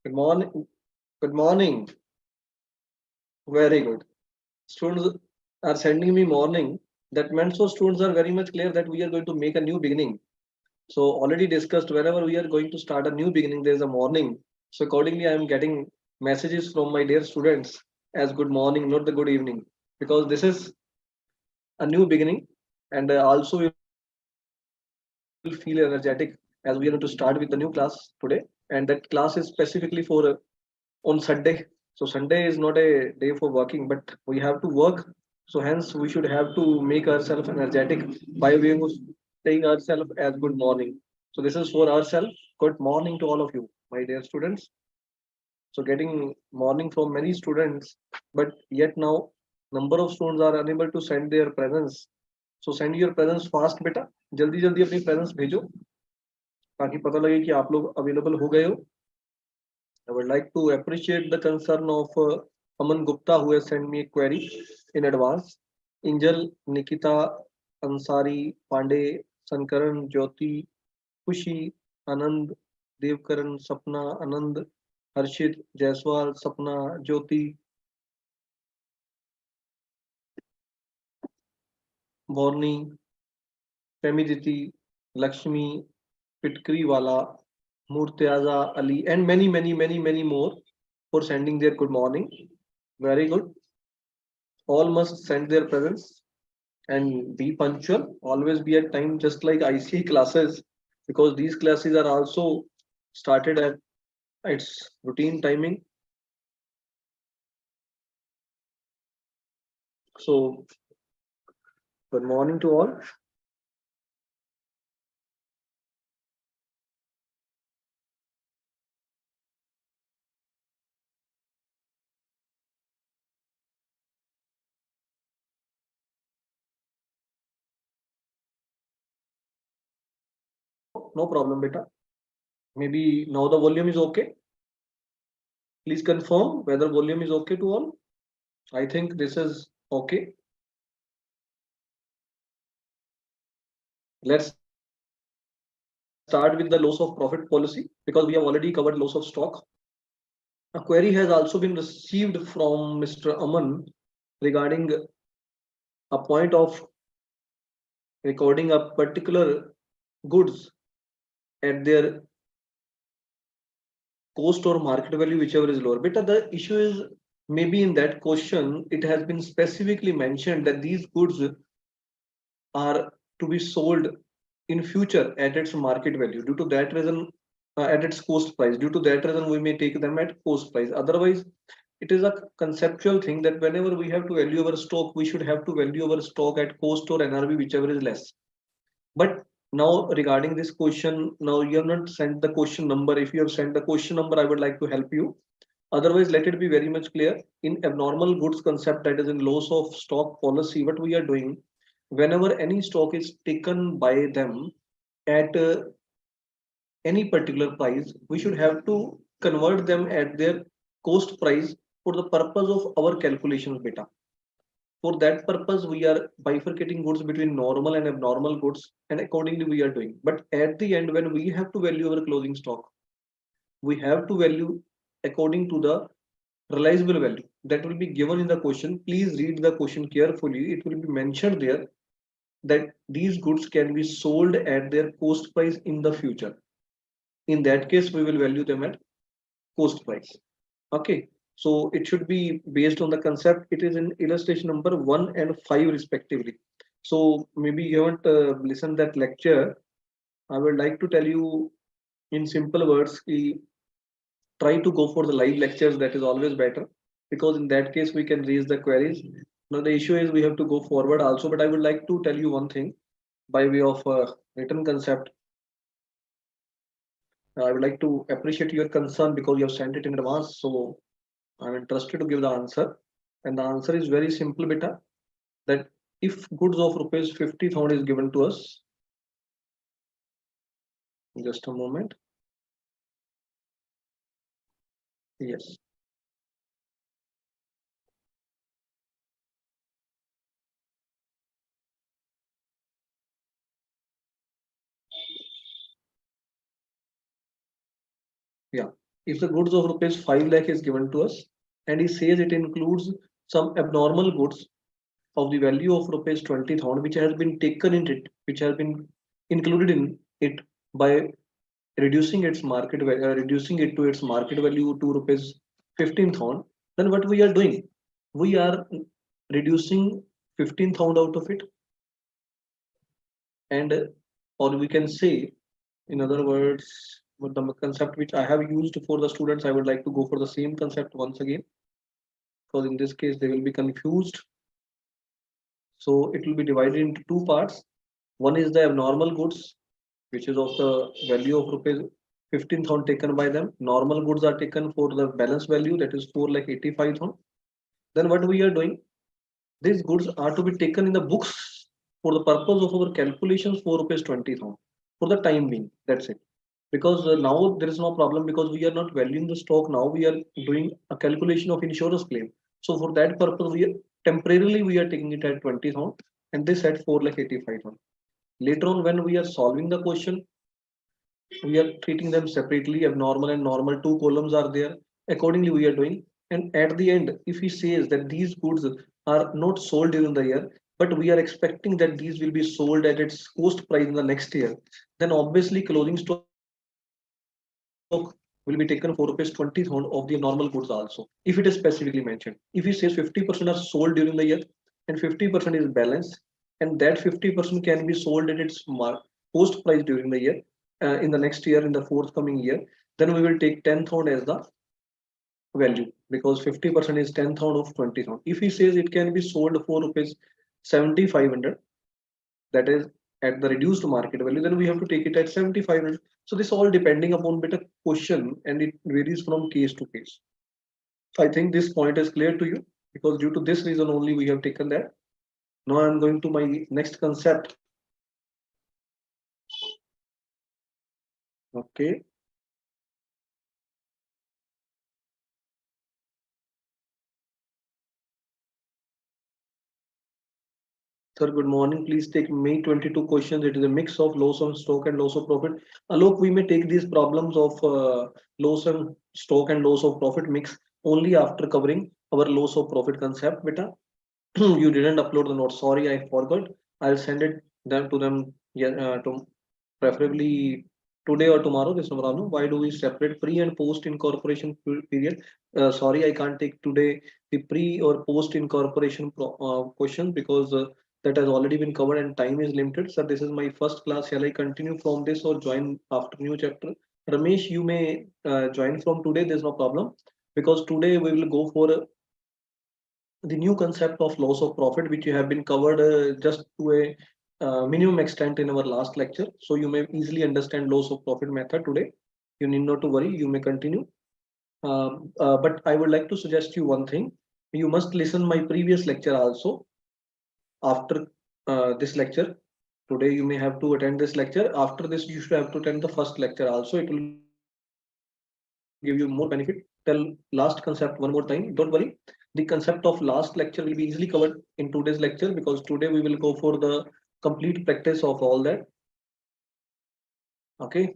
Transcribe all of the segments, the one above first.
Good morning. Good morning. Very good. Students are sending me morning. That meant so students are very much clear that we are going to make a new beginning. So already discussed whenever we are going to start a new beginning, there is a morning. So accordingly, I am getting messages from my dear students as good morning, not the good evening, because this is a new beginning, and also we will feel energetic as we are going to start with the new class today, and that class is specifically for on Sunday. So Sunday is not a day for working, but we have to work. So hence we should have to make ourselves energetic by way of saying ourselves as good morning. So this is for ourselves. Good morning to all of you, my dear students. So getting morning from many students, but yet now number of students are unable to send their presence. So send your presence fast बेटा. जल्दी जल्दी अपनी presence भेजो ताकि पता लगे कि आप लोग available हो गए हो. I would like to appreciate the concern of Aman Gupta who has sent me a query in advance. Angel, Nikita, Ansari, Pandey, Sankaran, Jyoti, Kushi, Anand, Devkaran, Sapna, Anand, Harshit, Jaiswal, Sapna, Jyoti, Borni, Femiditi, Lakshmi, Pitkriwala, Murtaza Ali, and many more for sending their good morning. Very good. All must send their presence and be punctual. Always be at time, just like ICA classes, because these classes are also started at its routine timing. So, good morning to all. No problem, beta. Maybe now the volume is okay. Please confirm whether volume is okay to all. I think this is okay. Let's start with the loss of profit policy because we have already covered loss of stock. A query has also been received from Mr. Aman regarding a point of recording a particular goods at their cost or market value, whichever is lower. But the issue is maybe in that question, it has been specifically mentioned that these goods are to be sold in future at its market value. Due to that reason, at its cost price. Due to that reason, we may take them at cost price. Otherwise, it is a conceptual thing that whenever we have to value our stock, we should have to value our stock at cost or NRV, whichever is less. But now regarding this question, now you have not sent the question number. If you have sent the question number, I would like to help you. Otherwise, let it be very much clear. In abnormal goods concept, that is in loss of stock policy, what we are doing, whenever any stock is taken by them at any particular price, we should have to convert them at their cost price for the purpose of our calculations beta. For that purpose, we are bifurcating goods between normal and abnormal goods, and accordingly we are doing. But at the end, when we have to value our closing stock, we have to value according to the realizable value that will be given in the question. Please read the question carefully. It will be mentioned there that these goods can be sold at their cost price in the future. In that case, we will value them at cost price. Okay. So it should be based on the concept. It is in illustration number 1 and 5 respectively. So maybe you haven't listened that lecture. I would like to tell you in simple words, try to go for the live lectures. That is always better because in that case we can raise the queries. Now the issue is we have to go forward also, but I would like to tell you one thing by way of written concept. I would like to appreciate your concern because you have sent it in advance. So I'm interested to give the answer. And the answer is very simple, beta, that if goods of rupees 50,000 is given to us, just a moment. Yes. Yeah. If the goods of rupees 5 lakh is given to us, and he says it includes some abnormal goods of the value of rupees 20,000, which has been taken in it, which has been included in it by reducing it to its market value to rupees 15,000, then what we are doing? We are reducing 15,000 out of it, and or we can say, in other words, with the concept which I have used for the students, I would like to go for the same concept once again, because in this case they will be confused. So it will be divided into two parts. One is the abnormal goods, which is of the value of rupees 15,000 taken by them. Normal goods are taken for the balance value, that is 4,85,000. Then what we are doing? These goods are to be taken in the books for the purpose of our calculations for rupees 20,000 for the time being. That's it. Because now there is no problem, because we are not valuing the stock now. We are doing a calculation of insurance claim. So for that purpose, temporarily we are taking it at 20,000 and this at 4,85,000. Later on, when we are solving the question, we are treating them separately. Abnormal and normal, two columns are there. Accordingly we are doing, and at the end, if he says that these goods are not sold during the year, but we are expecting that these will be sold at its cost price in the next year, then obviously closing stock will be taken for rupees 20,000 of the abnormal goods also, if it is specifically mentioned. If he says 50% are sold during the year and 50% is balanced, and that 50% can be sold at its post price during the year, in the next year, in the forthcoming year, then we will take 10,000 as the value, because 50% is 10,000 of 20,000. If he says it can be sold for rupees 7,500, that is at the reduced market value, then we have to take it at 7,500. So this all depending upon better question, and it varies from case to case. I think this point is clear to you, because due to this reason only we have taken that. Now I'm going to my next concept. Okay. Sir, good morning. Please take May 22 questions. It is a mix of loss on stock and loss of profit. Alok, we may take these problems of loss on stock and loss of profit mix only after covering our loss of profit concept. Beta, you didn't upload the notes. Sorry, I forgot. I'll send it them to them. Yeah, to preferably today or tomorrow. This no problem. Why do we separate pre and post incorporation period? Sorry, I can't take today the pre or post incorporation question, because that has already been covered and time is limited. So this is my first class. Shall I continue from this or join after new chapter? Ramesh, you may join from today. There's no problem, because today we will go for the new concept of loss of profit, which you have been covered just to a minimum extent in our last lecture. So you may easily understand loss of profit method today. You need not to worry. You may continue. But I would like to suggest you one thing. You must listen my previous lecture also after this lecture. Today you may have to attend this lecture. After this, you should have to attend the first lecture also. It will give you more benefit. Tell last concept one more time. Don't worry. The concept of last lecture will be easily covered in today's lecture, because today we will go for the complete practice of all that. Okay.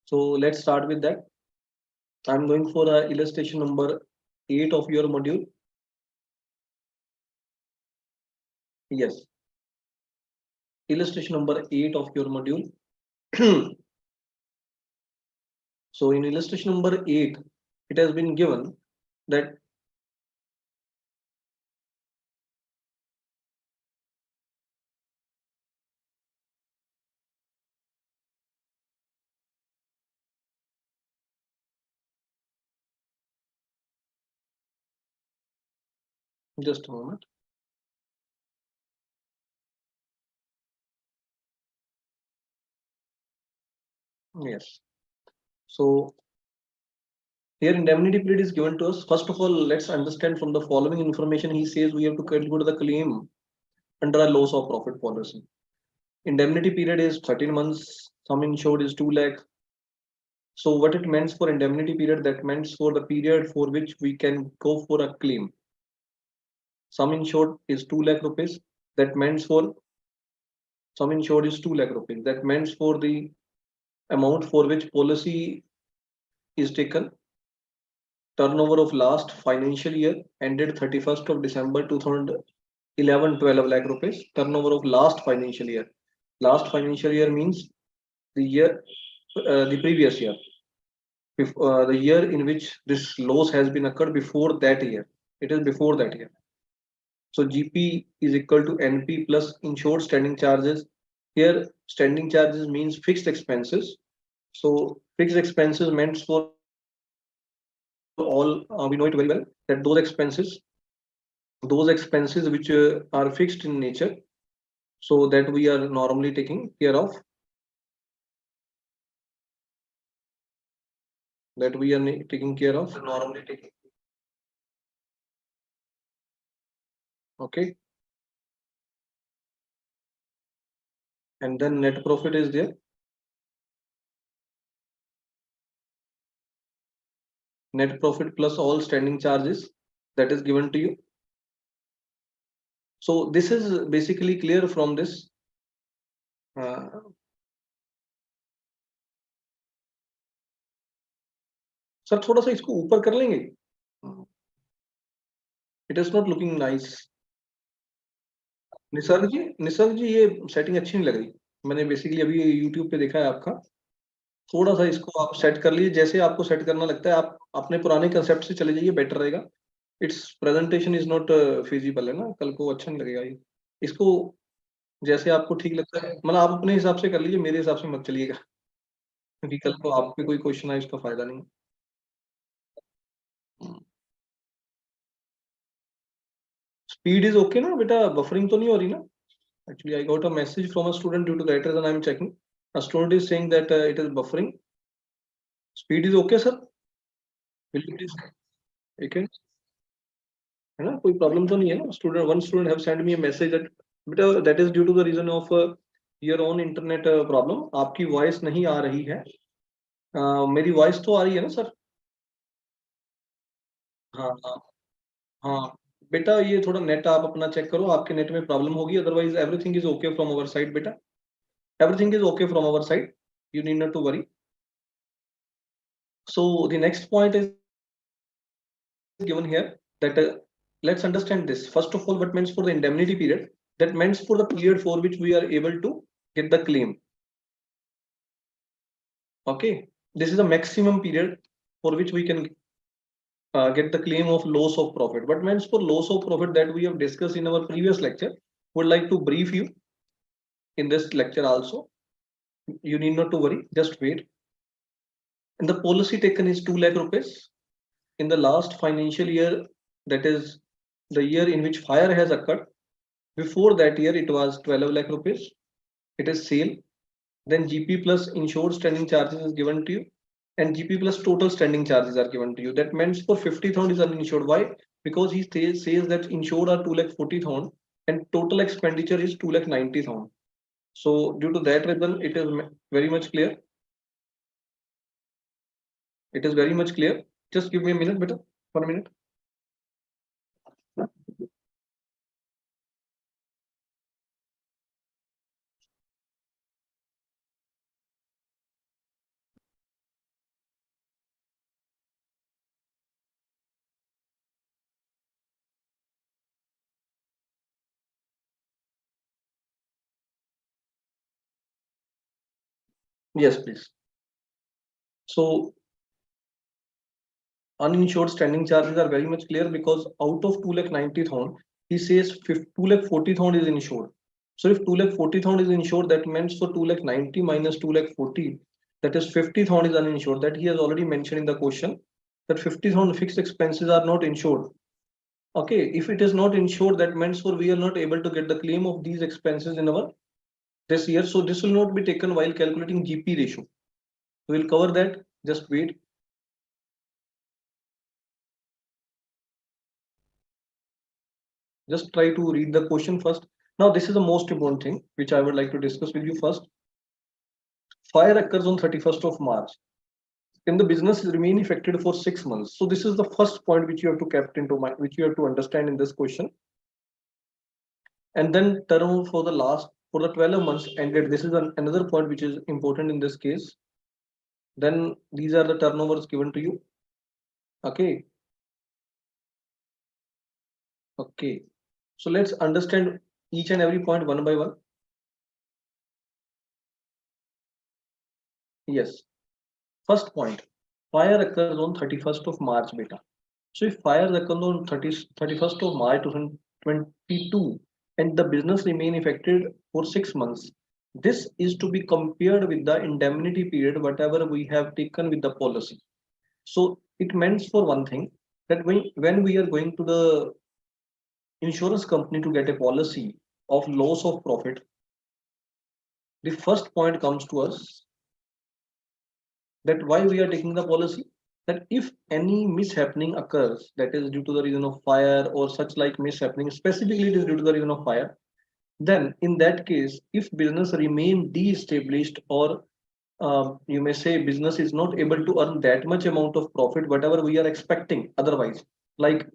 So let's start with that. I'm going for illustration number 8 of your module. Yes. Illustration number 8 of your module. So in illustration number 8, it has been given that just a moment. Yes. So here indemnity period is given to us. First of all, let's understand from the following information. He says we have to calculate the claim under a loss of profit policy. Indemnity period is 13 months. Sum insured is 2 lakh. So what it means for indemnity period, that means for the period for which we can go for a claim. Sum insured is 2 lakh rupees. That means for sum insured is 2 lakh rupees. That means for the amount for which policy is taken. turnover of last financial year ended 31st of December 2011, 12 lakh rupees. Turnover of last financial year. Last financial year means the year, the previous year, the year in which this loss has been occurred before that year. It is before that year. So GP is equal to NP plus insured standing charges. Here, standing charges means fixed expenses. So fixed expenses meant for all, we know it very well that those expenses which are fixed in nature, so that we are normally taking care of, that we are taking care of normally taking. Okay. And then net profit is there. Net profit plus all standing charges, that is given to you. So this is basically clear from this. Sir थोड़ा सा इसको ऊपर कर लेंगे. It is not looking nice. Nisarga जी ये setting अच्छी नहीं लग रही. मैंने बेसिकली अभी YouTube पे देखा है आपका. थोड़ा सा इसको आप सेट कर लीजिए, जैसे आपको सेट करना लगता है. आप अपने पुराने कंसेप्ट से चले जाइए, बेटर रहेगा. It's presentation is not feasible है ना, कल को अच्छा नहीं लगेगा ये. इसको जैसे आपको ठीक लगता है, मतलब आप अपने हिसाब से कर लीजिए, मेरे हिसाब से मत चलिएगा, क्योंकि कल को आप पे कोई क्वेश्चन आए इसका फायदा नहीं. स्पीड इज ओके ना बेटा, बफरिंग तो नहीं हो रही ना. Actually, I got a message from a student due to that reason I am checking. A student is saying that it is buffering. Speed is okay, sir. Will you please? Okay. है ना, कोई problem तो नहीं है ना. Student, one student have send me a message that बेटा that is due to the reason of your own internet problem. आपकी voice नहीं आ रही है. मेरी वॉइस तो आ रही है ना सर. हाँ हाँ हाँ बेटा, ये थोड़ा नेट आप अपना चेक करो, आपके नेट में प्रॉब्लम होगी. Otherwise everything is okay from our side बेटा. Everything is okay from our side. You need not to worry. So the next point is given here that let's understand this. First of all, what means for the indemnity period? That means for the period for which we are able to get the claim. Okay, this is the maximum period for which we can get the claim of loss of profit. What means for loss of profit that we have discussed in our previous lecture, would like to brief you in this lecture also. You need not to worry, just wait. And the policy taken is 2 lakh rupees in the last financial year, that is the year in which fire has occurred. Before that year, it was 12 lakh rupees. It is sale. Then GP plus insured standing charges is given to you, and GP plus total standing charges are given to you. That means for 50,000 is uninsured. Why? Because he says that insured are 2,40,000 and total expenditure is 2,90,000. So due to that reason, it is very much clear. It is very much clear. Just give me a minute, beta. 1 minute. Yes, please. So uninsured standing charges are very much clear, because out of 2,90,000, he says 2,40,000 is insured. So if 2,40,000 is insured, that means for 2,90,000 minus 2,40,000, that is 50,000 is uninsured. That he has already mentioned in the question, that 50,000 fixed expenses are not insured. Okay, if it is not insured, that means for we are not able to get the claim of these expenses in our this year. So this will not be taken while calculating GP ratio. We will cover that. Just wait. Just try to read the question first. Now, this is the most important thing which I would like to discuss with you first. Fire occurs on 31st of March. Can the business remain affected for 6 months? So this is the first point which you have to keep into mind, which you have to understand in this question. And then term for the last, for the 12 months ended. This is another point which is important in this case. Then these are the turnovers given to you. Okay. Okay. So let's understand each and every point one by one. Yes. First point, fire occurs on 31st of March, beta. So if fire occurs on 31st of March 2022 and the business remain affected for 6 months, this is to be compared with the indemnity period, whatever we have taken with the policy. So it means for one thing that when we are going to the insurance company to get a policy of loss of profit, the first point comes to us that why we are taking the policy, that if any mishappening occurs, that is due to the reason of fire or such like mishappening, specifically it is due to the reason of fire, then in that case if business remain de-established or you may say business is not able to earn that much amount of profit whatever we are expecting otherwise, like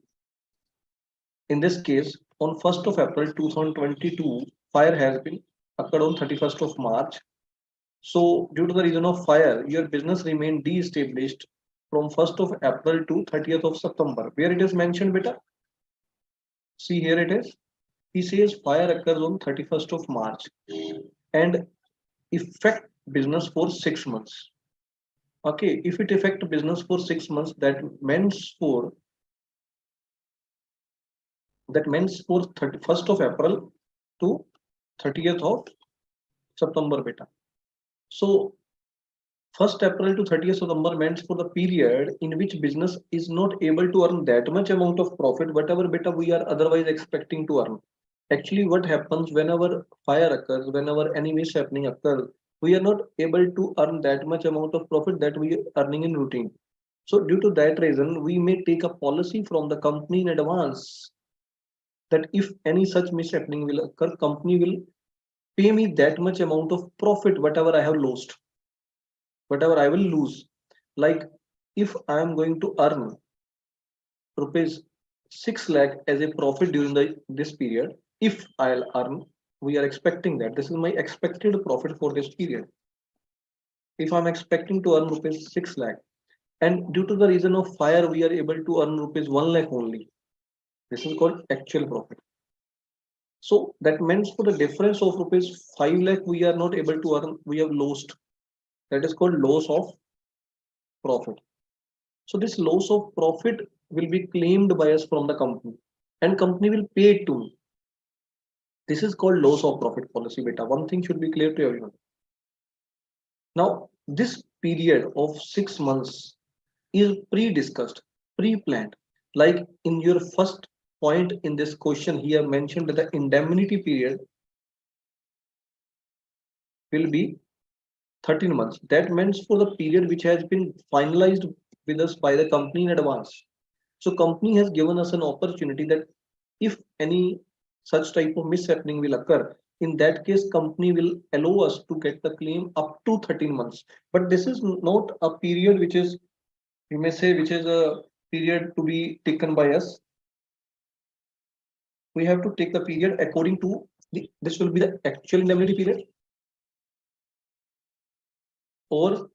in this case on 1st of April 2022 fire has been occurred on 31st of March. So, due to the reason of fire, your business remained de-established from 1st of April to 30th of September. Where it is mentioned, beta? See, here it is. He says fire occurs on 31st of March and affect business for 6 months. Okay, if it affect business for 6 months, that means for 31st of April to 30th of September, beta. So 1st April to 30th September meant for the period in which business is not able to earn that much amount of profit, whatever beta we are otherwise expecting to earn. Actually, what happens whenever fire occurs, whenever any mishappening occurs, we are not able to earn that much amount of profit that we are earning in routine. So, due to that reason, we may take a policy from the company in advance that if any such mishappening will occur, company will pay me that much amount of profit, whatever I have lost, whatever I will lose. Like if I am going to earn rupees 6 lakh as a profit during this period, if I'll earn, we are expecting that this is my expected profit for this period. If I'm expecting to earn rupees 6 lakh and due to the reason of fire, we are able to earn rupees 1 lakh only. This is called actual profit. So that means for the difference of rupees 5 lakh, we are not able to earn, we have lost. That is called loss of profit. So this loss of profit will be claimed by us from the company and company will pay it to me. This is called loss of profit policy, beta. One thing should be clear to everyone. Now, this period of 6 months is pre-discussed, pre-planned. Like in your first point in this question here mentioned that the indemnity period will be 13 months. That means for the period which has been finalized with us by the company in advance. So company has given us an opportunity that if any such type of mishappening will occur, in that case, company will allow us to get the claim up to 13 months. But this is not a period which is, you may say, which is a period to be taken by us. We have to take the period according to this will be the actual indemnity period or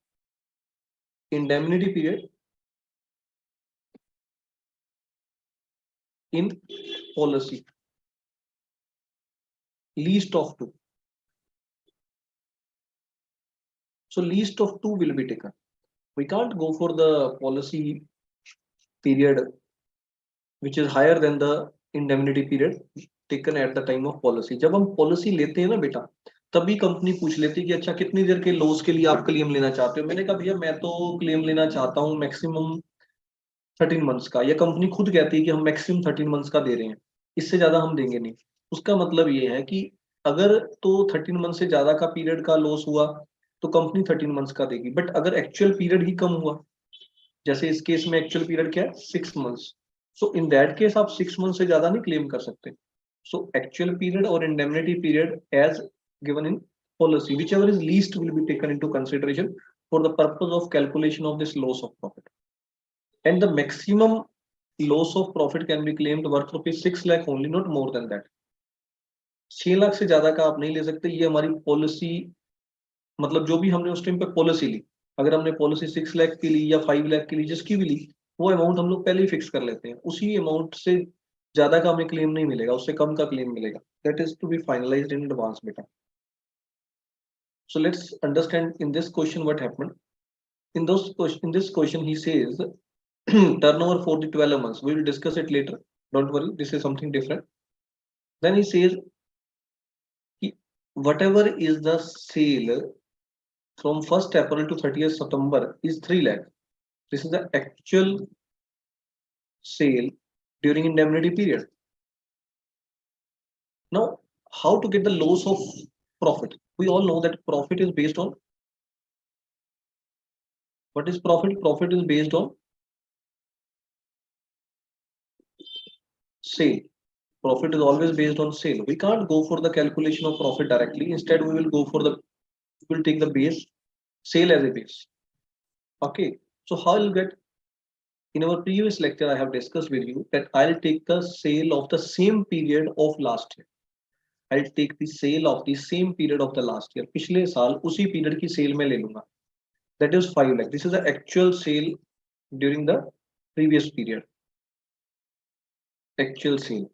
indemnity period in policy, least of two. So least of two will be taken. We can't go for the policy period which is higher than the indemnity period taken at the time of policy. जब हम policy लेते हैं ना बेटा, तभी company पूछ लेती है कि अच्छा कितनी देर के लॉस के लिए आप क्लेम लेना चाहते हो। मैंने कहा भैया मैं तो क्लेम लेना चाहता हूँ मैक्सिमम 13 मंथ्स का, या कंपनी खुद कहती है कि हम मैक्सिमम 13 मंथ्स का दे रहे हैं, इससे ज्यादा हम देंगे नहीं। उसका मतलब ये है कि अगर तो 13 मंथ से ज्यादा का पीरियड का लॉस हुआ तो कंपनी 13 मंथ्स का देगी, बट अगर एक्चुअल पीरियड ही कम हुआ, जैसे इस केस में एक्चुअल पीरियड क्या है 6 months, so in that case आप 6 मंथ से ज्यादा नहीं क्लेम कर सकते। सो एक्चुअल पीरियड और indemnity period as given in policy, whichever is least will be taken into consideration for the purpose of calculation of this loss of profit. And the maximum loss of profit can be claimed worth rupees 6 lakh only, not more than that. 6 lakh से ज्यादा का आप नहीं ले सकते। ये हमारी policy, मतलब जो भी हमने उस टाइम पे पॉलिसी ली, अगर हमने पॉलिसी 6 लाख की ली या 5 लाख की ली, जिसकी भी ली, वो अमाउंट हम लोग पहले ही फिक्स कर लेते हैं, उसी अमाउंट से ज्यादा का हमें क्लेम नहीं मिलेगा, उससे कम का क्लेम मिलेगा। That is to be finalised in advance बेटा। So let's understand in this question what happened. In this question, he says turnover for the 12 months. We will discuss it later. Don't worry, this is something different. Then he says whatever is the sale from 1st April to 30th September is 3 lakh. This is the actual sale during indemnity period. Now, how to get the loss of profit? We all know that profit is based on what is profit? Profit is based on sale. Profit is always based on sale. We can't go for the calculation of profit directly. Instead, we will go for the, we will take the base, sale as a base. Okay. So how I'll get, in our previous lecture, I have discussed with you that I'll take the sale of the same period of last year. I'll take the sale of the same period of the last year. पिछले साल उसी period की sale में ले लूंगा. That is 5 lakh. This is the actual sale during the previous period. Actual sale.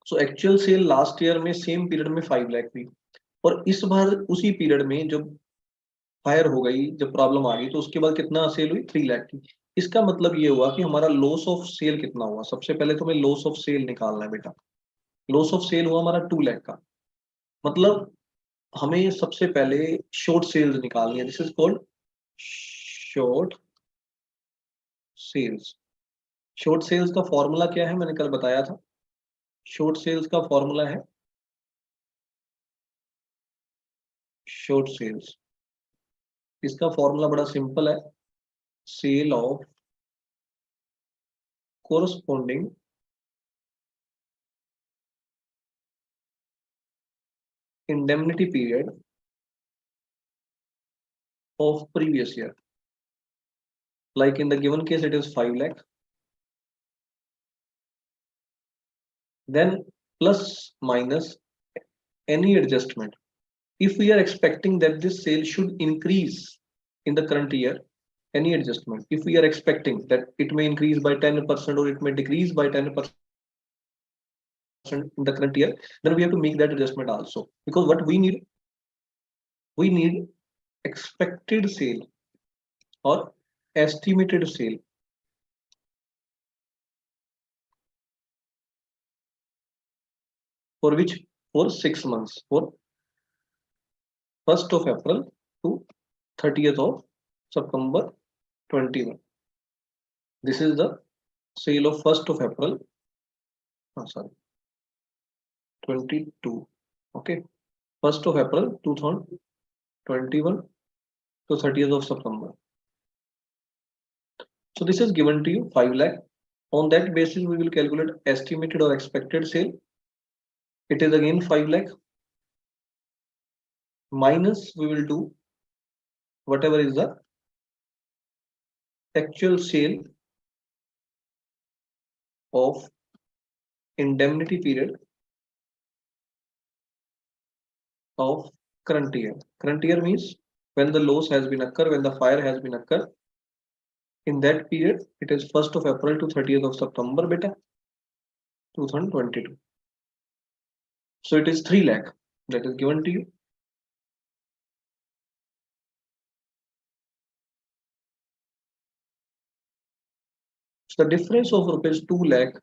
So actual sale last year में same period में 5 लाख थी, और इस बार उसी पीरियड में जब फायर हो गई, जब प्रॉब्लम आ गई, तो उसके बाद कितना सेल हुई, 3 लाख की। इसका मतलब ये हुआ कि हमारा लॉस ऑफ सेल कितना हुआ। सबसे पहले तो हमें लॉस ऑफ सेल निकालना है बेटा। लॉस ऑफ सेल हुआ हमारा 2 लाख का। मतलब हमें सबसे पहले शॉर्ट सेल्स निकालनी है। This is called short sales. Short sales का फॉर्मूला क्या है, मैंने कल बताया था। शॉर्ट सेल्स का फॉर्मूला है शॉर्ट सेल्स। इसका फॉर्मूला बड़ा सिंपल है, sale of corresponding indemnity period of previous year. Like in the given case, it is 5 lakh. Then plus minus any adjustment. If we are expecting that this sale should increase in the current year, any adjustment. If we are expecting that it may increase by 10% or it may decrease by 10% in the current year, then we have to make that adjustment also. Because what we need expected sale or estimated sale. For which? For 6 months. For 1st of April to 30th of September 21. This is the sale of 1st of April, sorry, 22. Okay, 1st of April 2021 to 30th of September. So this is given to you 5 lakh. On that basis, we will calculate estimated or expected sale. It is again 5 lakh. Minus we will do whatever is the actual sale of indemnity period of current year. Current year means when the loss has been occurred, when the fire has been occurred. In that period, it is 1st of April to 30th of September, beta, 2022. So it is 3 lakh that is given to you. So the difference of rupees 2 lakh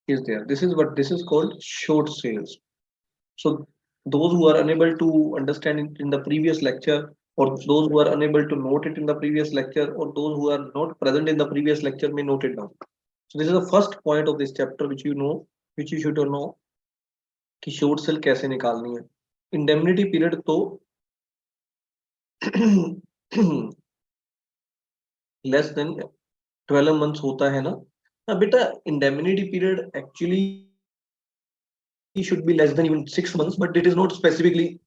is there. This is what this is called short sales. So those who are unable to understand it in the previous lecture, or those who are unable to note it in the previous lecture, or those who are not present in the previous lecture may note it down. So this is the first point of this chapter which you know, which you should know कि short sale कैसे निकालनी है। Indemnity period तो less than 12 months होता है ना। बेटा indemnity period actually should be less than even 6 months, but it is not specifically.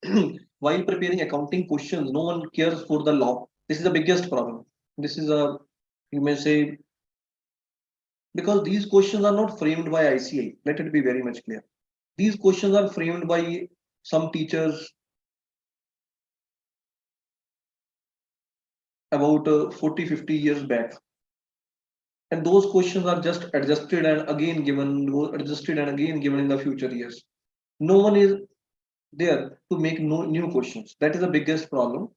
While preparing accounting questions, no one cares for the law. This is the biggest problem. This is a, you may say, because these questions are not framed by ICA. Let it be very much clear. These questions are framed by some teachers about 40, 50 years back. And those questions are just adjusted and again given, adjusted and again given in the future years. No one is there to make no new questions. That is the biggest problem.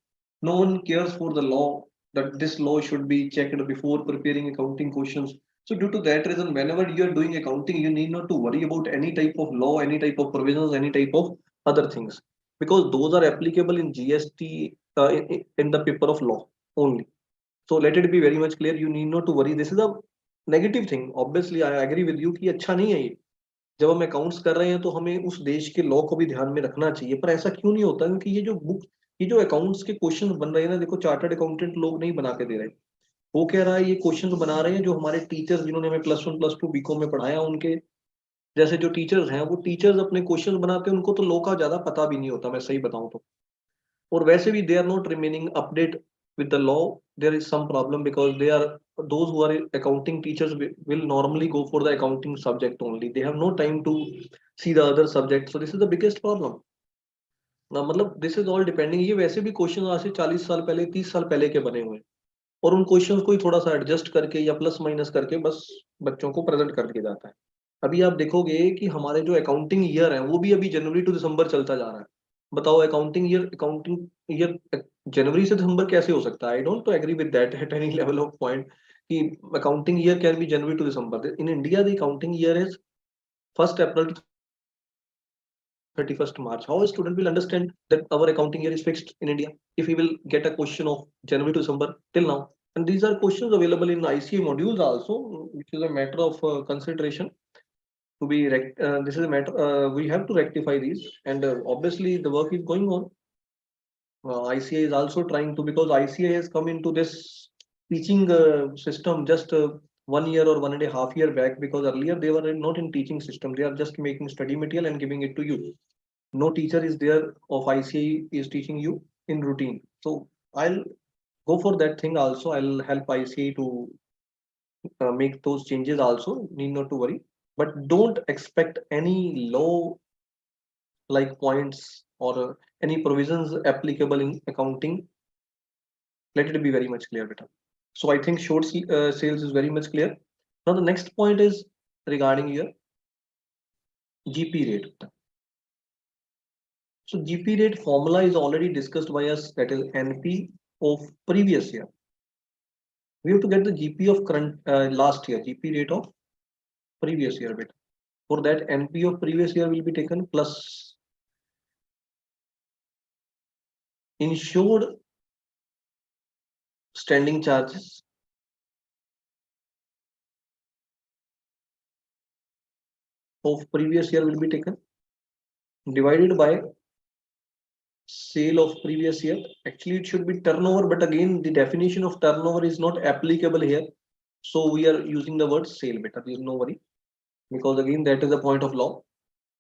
No one cares for the law, that this law should be checked before preparing accounting questions. So due to that reason, whenever you are doing accounting, you need not to worry about any type of law, any type of provisions, any type of other things, because those are applicable in GST, in the paper of law only. So let it be very much clear. You need not to worry. This is a negative thing. Obviously, I agree with you कि अच्छा नहीं है ये. जब हम accounts कर रहे हैं तो हमें उस देश के लॉ को भी ध्यान में रखना चाहिए, पर ऐसा क्यों नहीं होता? क्योंकि ये जो अकाउंट्स के क्वेश्चन बन रहे हैं ना, देखो चार्टर्ड अकाउंटेंट लोग नहीं बना के दे रहे. वो कह रहा है ये क्वेश्चन बना रहे हैं जो हमारे टीचर्स, जिन्होंने हमें +1 +2 बीकॉम में पढ़ाया, उनके जैसे जो टीचर्स हैं, वो टीचर्स अपने क्वेश्चन बनाते हैं, उनको तो लॉ का ज्यादा पता भी नहीं होता, मैं सही बताऊं तो. और वैसे भी they are not remaining update with the law. There is some problem because they are, those who are accounting teachers will normally go for the accounting subject only. They have no time to see the other subject. So this is the biggest problem. मतलब this is all depending. ये वैसे भी question आज से 40 साल पहले, 30 साल पहले के बने हुए हैं, और उन क्वेश्चंस को ही थोड़ा सा एडजस्ट करके या प्लस माइनस करके बस बच्चों को प्रेजेंट करके जाता है. अभी आप देखोगे कि हमारे जो अकाउंटिंग ईयर है वो भी अभी जनवरी टू दिसंबर चलता जा रहा है. बताओ अकाउंटिंग ईयर जनवरी से दिसंबर कैसे हो सकता है? I don't agree with that at any level of point कि accounting year can be January to December. In India the accounting year is 1 April to 31st March. How a student will understand that our accounting year is fixed in India if he will get a question of January to December till now? And these are questions available in ICA modules also, which is a matter of consideration to be. This is a matter we have to rectify these, and obviously the work is going on. ICA is also trying to, because ICA has come into this teaching system just 1 year or 1.5 year back, because earlier they were not in teaching system. They are just making study material and giving it to you. No teacher is there of ICA is teaching you in routine. So I'll go for that thing also. I'll help ICA to make those changes also. Need not to worry. But don't expect any law like points or any provisions applicable in accounting. Let it be very much clear, beta. So I think short sales is very much clear. Now the next point is regarding your GP rate. So GP rate formula is already discussed by us, that is NP of previous year. We have to get the GP of current last year, GP rate of previous year bit. For that, NP of previous year will be taken plus insured standing charges of previous year will be taken, divided by sale of previous year. Actually it should be turnover, but again the definition of turnover is not applicable here, so we are using the word sale beta. There is no worry, because again that is the point of law.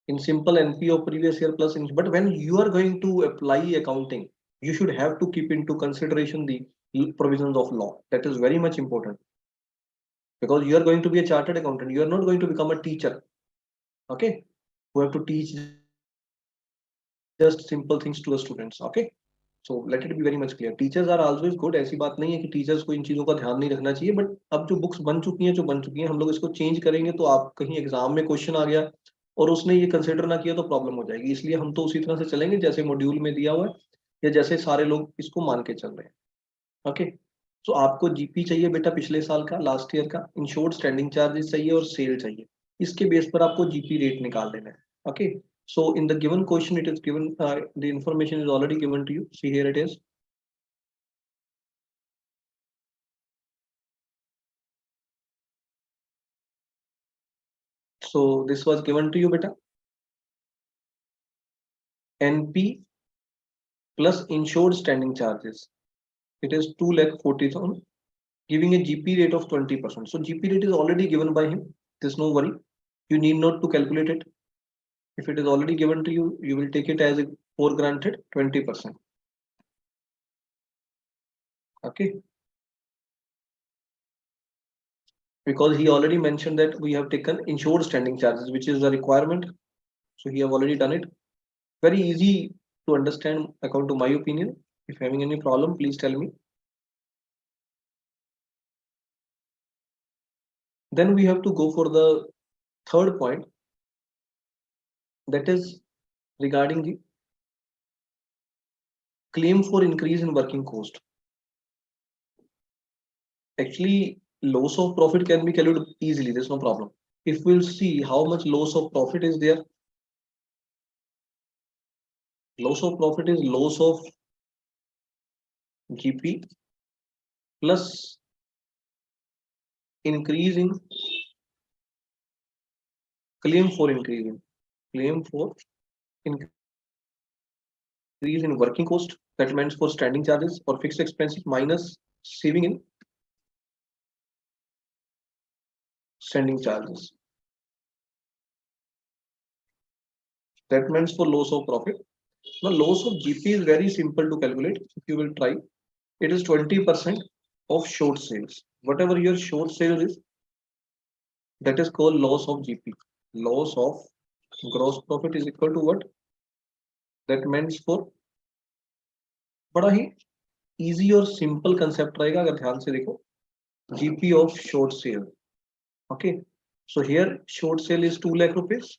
In simple, NP of previous year plus but when you are going to apply accounting, you should have to keep into consideration the provisions of law. That is very much important, because you are going to be a chartered accountant. You are not going to become a teacher, okay, who have to teach just simple things to the students. Okay, so let it be very much clear. Teachers are always good. ऐसी बात नहीं है कि teachers को इन चीजों का ध्यान नहीं रखना चाहिए, बट अब जो बुक्स बन चुकी हैं, जो बन चुकी हैं, हम लोग इसको चेंज करेंगे तो आप कहीं एग्जाम में क्वेश्चन आ गया और उसने ये कंसिडर ना किया तो प्रॉब्लम हो जाएगी. इसलिए हम तो उसी तरह से चलेंगे जैसे मॉड्यूल में दिया हुआ है, या जैसे सारे लोग इसको मान के चल रहे हैं. ओके, तो आपको जीपी चाहिए बेटा पिछले साल का, लास्ट ईयर का, इंश्योर्ड स्टैंडिंग चार्जेस चाहिए और सेल चाहिए. इसके बेस पर आपको जीपी रेट निकाल देना है. Okay, so in the given question it is given, the information is already given to you. See here it is. So this was given to you beta. NP plus insured standing charges, it is 2,40,000, giving a GP rate of 20%. So GP rate is already given by him. There's no worry. You need not to calculate it. If it is already given to you, you will take it as a for granted 20%. Okay, because he already mentioned that we have taken insured standing charges, which is a requirement. So he have already done it. Very easy to understand according to my opinion. If having any problem, please tell me. Then we have to go for the third point, that is regarding the claim for increase in working cost. Actually, loss of profit can be calculated easily, there's no problem. If we'll see how much loss of profit is there, loss of profit is loss of GP plus increase in claim for increase in claim for increase in working cost, that means for standing charges or fixed expenses minus saving in standing charges. That means for loss of profit. Now, loss of GP is very simple to calculate. If you will try, it is 20% of short sales. Whatever your short sale is, that is called loss of GP. Loss of gross profit is equal to what? That means for बड़ा ही easy और simple concept रहेगा अगर ध्यान से देखो. GP of short sale. Okay. So here short sale is 2 lakh rupees.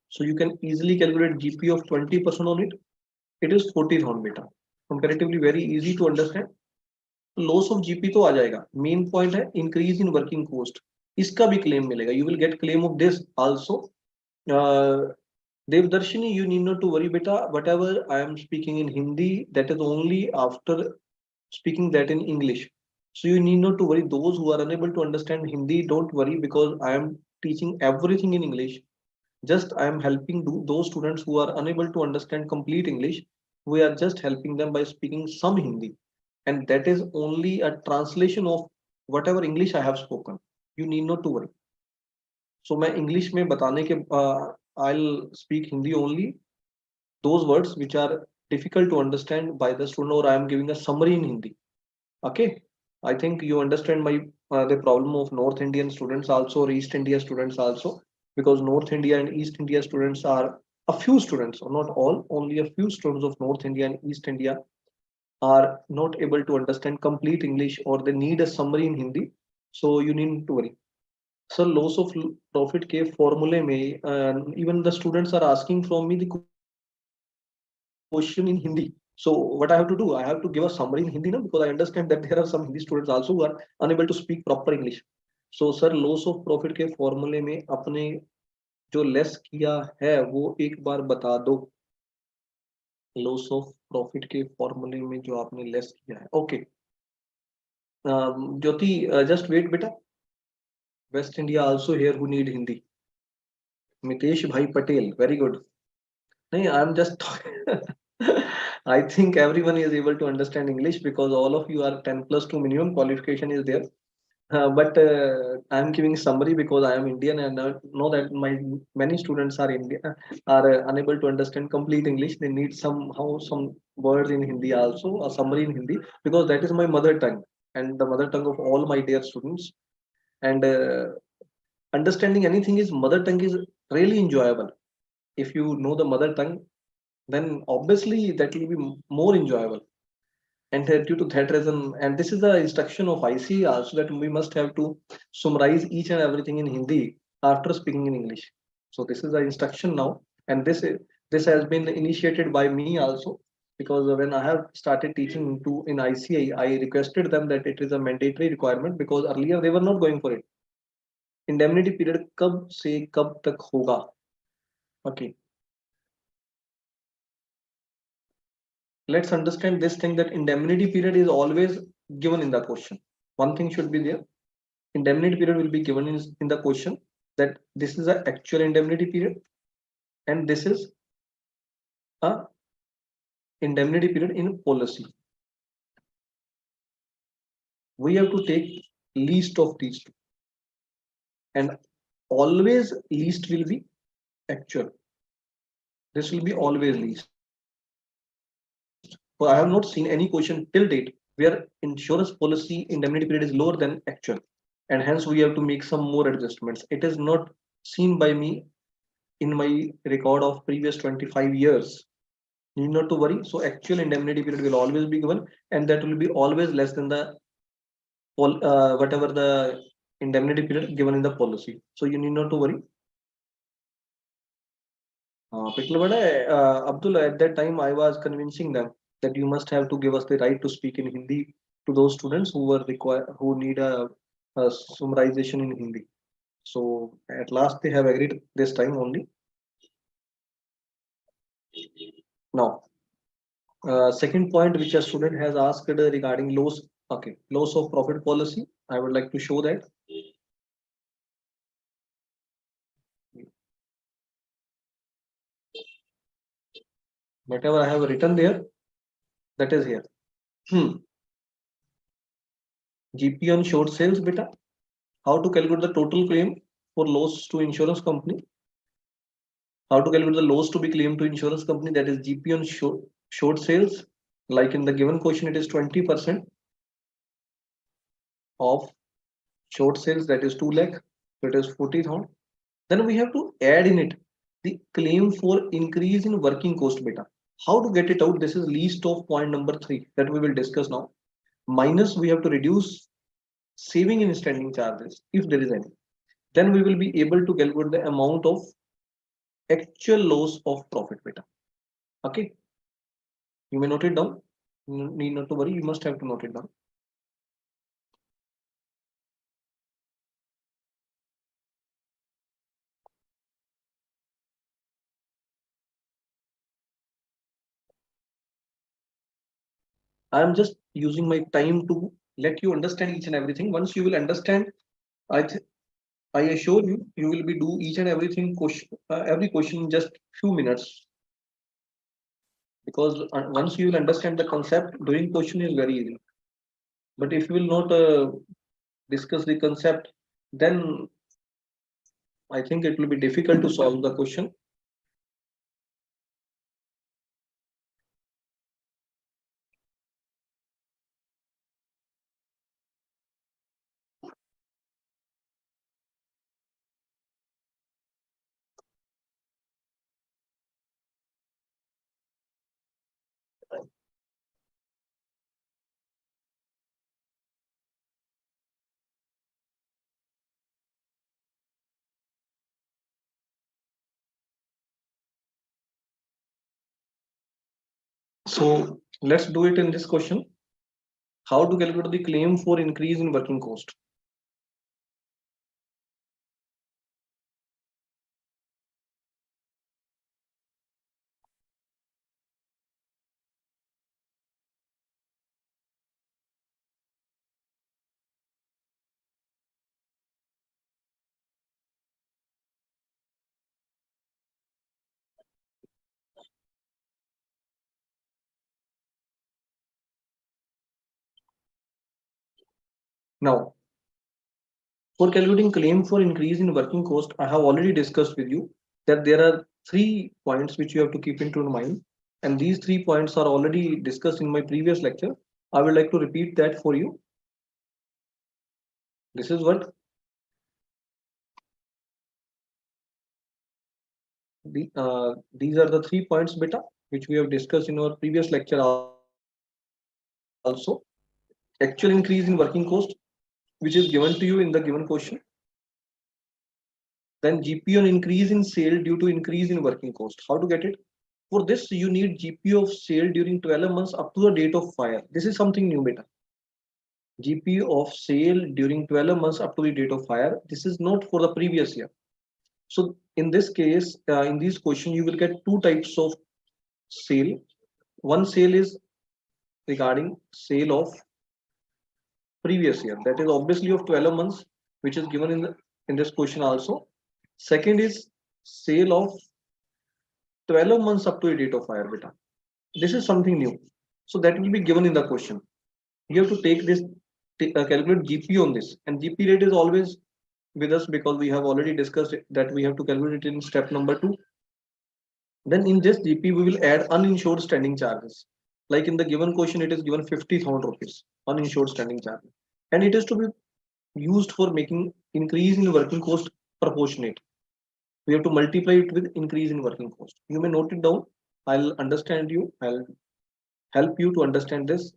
So you can easily calculate GP of 20% on it. It is 40,000 beta. Comparatively very easy to understand. Loss of GP तो आ जाएगा. Main point है increase in working cost, इसका भी claim मिलेगा. You will get claim of this also. Devdarshini, you need not to worry, beta. Whatever I am speaking in Hindi, that is only after speaking that in English. So you need not to worry. Those who are unable to understand Hindi, don't worry, because I am teaching everything in English. Just I am helping those students who are unable to understand complete English. We are just helping them by speaking some Hindi, and that is only a translation of whatever English I have spoken. You need not to worry. So मैं English में बताने के I'll speak Hindi only those words which are difficult to understand by the student, or I am giving a summary in Hindi. Okay, I think you understand my the problem of North Indian students also, or East India students also, because North India and East India students are a few students, or not all, only a few students of North India and East India are not able to understand complete English, or they need a summary in Hindi. So you need to worry. So loss of profit के formula में even the students are asking from me the question in Hindi. So what I have to do? I have to give a summary in Hindi now, because I understand that there are some Hindi students also who are unable to speak proper English. So sir, loss of profit के formula में अपने जो less किया है वो एक बार बता दो. लॉस ऑफ प्रॉफिट के फॉर्मूले में जो आपने लेस किया है. ओके ज्योति, जस्ट वेट बेटा. Waste India also here who need Hindi. Mitesh भाई पटेल, वेरी गुड. नहीं, I am just I think everyone is able to understand English because all of you are 10+2 minimum qualification is there. But I am giving summary because I am Indian, and I know that my many students are India are unable to understand complete English. They need somehow some words in Hindi also, a summary in Hindi, because that is my mother tongue and the mother tongue of all my dear students. And understanding anything is mother tongue is really enjoyable. If you know the mother tongue, then obviously that will be more enjoyable. And due to that reason, and this is the instruction of IC also, that we must have to summarize each and everything in Hindi after speaking in English. So this is the instruction now, and this has been initiated by me also, because when I have started teaching to in ICI, I requested them that it is a mandatory requirement, because earlier they were not going for it. Indemnity period कब से कब तक होगा? Okay. Let's understand this thing, that indemnity period is always given in the question. One thing should be there. Indemnity period will be given in the question, that this is the actual indemnity period and this is a indemnity period in policy. We have to take least of these two, and always least will be actual. This will be always least. So I have not seen any question till date where insurance policy indemnity period is lower than actual, and hence we have to make some more adjustments. It is not seen by me in my record of previous 25 years. Need not to worry. So actual indemnity period will always be given, and that will be always less than the whatever the indemnity period given in the policy. So you need not to worry. Abdul, at that time I was convincing them that you must have to give us the right to speak in Hindi to those students who need a summarization in Hindi. So at last they have agreed this time only. Now, second point which a student has asked regarding loss. Okay, loss of profit policy. I would like to show that. Whatever I have written there, that is here. GP on short sales, beta. How to calculate the total claim for loss to insurance company? How to calculate the loss to be claimed to insurance company? That is GP on short sales. Like in the given question, it is 20% of short sales. That is 2 lakh. So it is 40,000. Then we have to add in it the claim for increase in working cost, beta. How to get it out? This is least of point number 3 that we will discuss now. Minus we have to reduce saving in standing charges if there is any. Then we will be able to calculate the amount of actual loss of profit, beta. Okay, you may note it down. You need not to worry, you must have to note it down. I am just using my time to let you understand each and everything. Once you will understand, I assure you, you will be do each and everything question, every question in just few minutes. Because once you will understand the concept, doing question is very easy. But if you will not discuss the concept, then I think it will be difficult to solve the question. So let's do it in this question. How to calculate the claim for increase in working cost? Now, for calculating claim for increase in working cost, I have already discussed with you that there are 3 points which you have to keep into mind. And these 3 points are already discussed in my previous lecture. I would like to repeat that for you. This is what these are the 3 points, beta, which we have discussed in our previous lecture also. Actual increase in working cost, which is given to you in the given question. Then GP on increase in sale due to increase in working cost. How to get it? For this, you need GP of sale during 12 months up to the date of fire. This is something new, beta. GP of sale during 12 months up to the date of fire. This is not for the previous year. So in this case, in this question, you will get 2 types of sale. One sale is regarding sale of previous year. That is obviously of 12 months, which is given in this question also. Second is sale of 12 months up to a date of fire, beta. This is something new. So that will be given in the question. You have to take this, calculate GP on this. And GP rate is always with us because we have already discussed that we have to calculate it in step number 2. Then in this GP, we will add uninsured standing charges. Like in the given question, it is given 50,000 rupees uninsured standing charges. And it is to be used for making increase in working cost proportionate. We have to multiply it with increase in working cost. You may note it down. I'll understand you. I'll help you to understand this.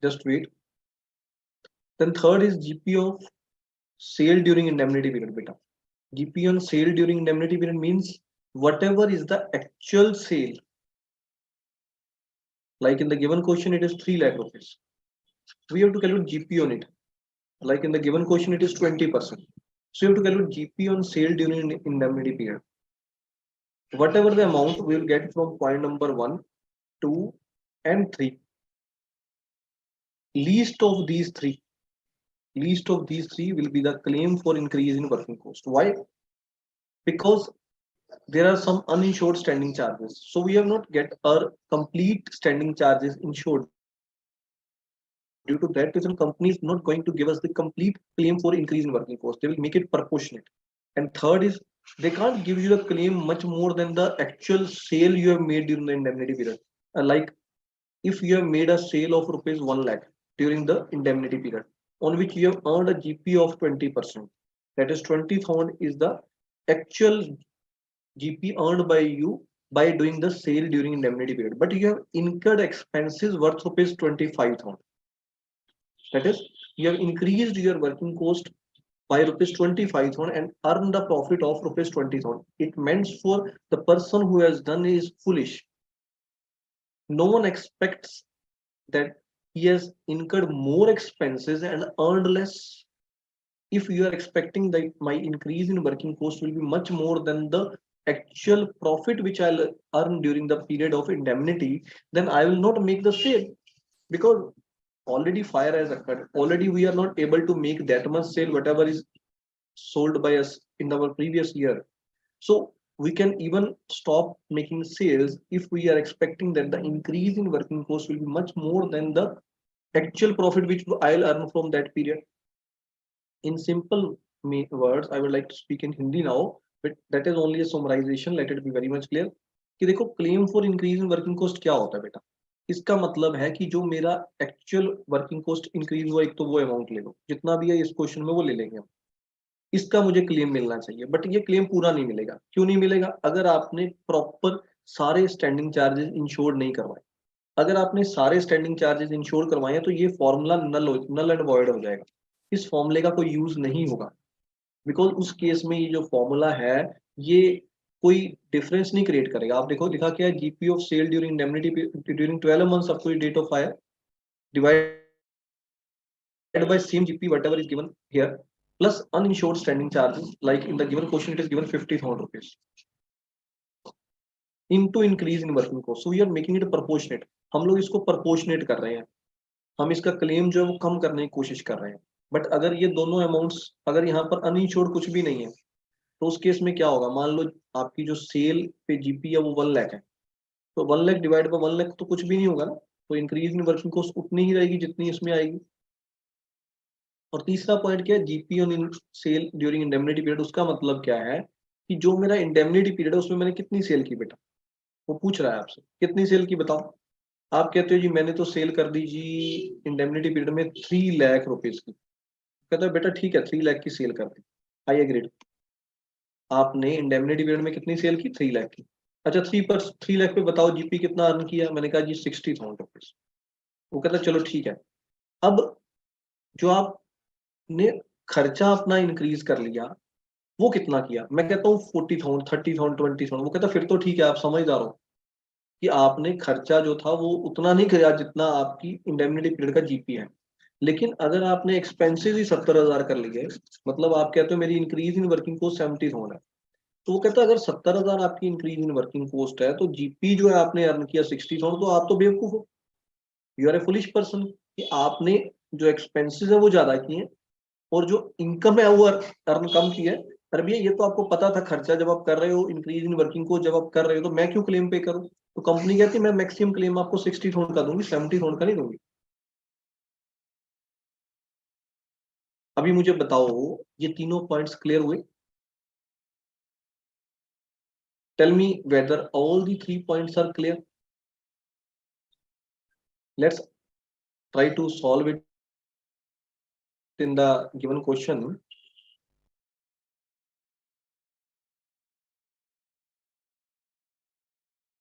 Just wait. Then third is GP of sale during indemnity period, beta. GP on sale during indemnity period means whatever is the actual sale. Like in the given question, it is 3 lakh rupees. We have to calculate GP on it. Like in the given question, it is 20%. So you have to calculate GP on sale during indemnity period. Whatever the amount we will get from point number 1, 2, and 3. Least of these three will be the claim for increase in working cost. Why? Because there are some uninsured standing charges. So we have not get our complete standing charges insured. Due to that reason, company is not going to give us the complete claim for increase in working cost. They will make it proportionate. And third is they can't give you the claim much more than the actual sale you have made during the indemnity period. Like if you have made a sale of rupees 1 lakh during the indemnity period, on which you have earned a GP of 20%, that is 20,000 is the actual GP earned by you by doing the sale during indemnity period, but you have incurred expenses worth rupees 25,000. That is, you have increased your working cost by rupees 25,000 and earned a profit of rupees 20,000. It meant for the person who has done is foolish. No one expects that he has incurred more expenses and earned less. If you are expecting that my increase in working cost will be much more than the actual profit which I'll earn during the period of indemnity, then I will not make the sale, because already fire has occurred. Already we are not able to make that much sale, whatever is sold by us in our previous year. So we can even stop making sales if we are expecting that the increase in working cost will be much more than the actual profit which I'll earn from that period. In simple words, I would like to speak in Hindi now, but that is only a summarization. Let it be very much clear कि देखो claim for increase in working cost क्या होता है बेटा. इसका मतलब है कि जो मेरा एक्चुअल वर्किंग कॉस्ट इंक्रीज हुआ, एक तो वो अमाउंट ले लो जितना भी है इस क्वेश्चन में वो ले लेंगे हम. इसका मुझे क्लेम मिलना चाहिए, बट ये क्लेम पूरा नहीं मिलेगा. क्यों नहीं मिलेगा? अगर आपने प्रॉपर सारे स्टैंडिंग चार्जेस इंश्योर नहीं करवाए. अगर आपने सारे स्टैंडिंग चार्जेस इंश्योर करवाए हैं तो ये फॉर्मूला नल एंड वॉइड हो जाएगा. इस फॉर्मूले का कोई यूज नहीं होगा, बिकॉज उस केस में ये जो फॉर्मूला है ये कोई डिफरेंस नहीं क्रिएट करेगा. आप देखो लिखा क्या है, GP of sale during indemnity during 12 months up to date of fire divided by same GP whatever is given here plus uninsured standing charges. Like in the given question it is given 50,000 rupees into increase in working cost. So we are making it proportionate. हम लोग इसको proportionate कर रहे हैं. हम इसका claim जो है वो कम करने की कोशिश कर रहे हैं. बट अगर ये दोनों अमाउंट्स, अगर यहाँ पर अनइंश्योर्ड कुछ भी नहीं है, तो उस केस में क्या होगा? मान लो आपकी जो सेल पे जीपी है वो 1 लाख है, तो 1 लाख डिवाइड बाय 1 लाख तो कुछ भी नहीं होगा ना. तो इंक्रीज इन वर्किंग कॉस्ट उतनी ही रहेगी जितनी इसमें आएगी. और तीसरा पॉइंट क्या है, GP on sale during indemnity period. उसका मतलब क्या है कि जो मेरा इंडेमनिटी पीरियड है उसमें मैंने कितनी सेल की बेटा, वो पूछ रहा है आपसे कितनी सेल की बताओ. आप कहते हो जी मैंने तो सेल कर दी जी इंडेमनिटी पीरियड में 3 लाख रुपीज की. कहता है बेटा ठीक है 3 लाख की सेल कर दी, आई एग्रीड. आपने इंडेमनिटी पीरियड में कितनी सेल की? 3 लाख की. अच्छा 3 लाख पे बताओ जीपी कितना अर्न किया? मैंने कहा जी 60,000 रुपीज. वो कहता है चलो ठीक है. अब जो आपने खर्चा अपना इंक्रीज कर लिया वो कितना किया? मैं कहता हूँ 40,000, 30,000, 20,000. वो कहता फिर तो ठीक है, आप समझदार हो कि आपने खर्चा जो था वो उतना नहीं किया जितना आपकी इंडेमनिटी पीरियड का जीपी है. लेकिन अगर आपने एक्सपेंसेस ही 70,000 कर लिए, मतलब आप कहते हो मेरी इंक्रीज इन वर्किंग कोस्ट 70,000 है, तो वो कहता है अगर 70,000 आपकी इंक्रीज इन वर्किंग कोस्ट है तो जीपी जो है आपने अर्न किया 60,000. तो आप तो बेवकूफ हो, you are a foolish person कि आपने जो एक्सपेंसेस है वो ज्यादा किए हैं और जो इनकम है वो अर्न कम की है. पर भैया ये तो आपको पता था खर्चा जब आप कर रहे हो इंक्रीज इन वर्किंग को जब आप कर रहे हो, तो मैं क्यों क्लेम पे करूं? तो कंपनी कहती है मैं मैक्सिमम क्लेम आपको 60,000 का दूंगी, 70,000 का नहीं दूंगी. अभी मुझे बताओ ये तीनों पॉइंट्स क्लियर हुए? Tell me whether all the 3 points are clear. Let's try to solve it in the given question.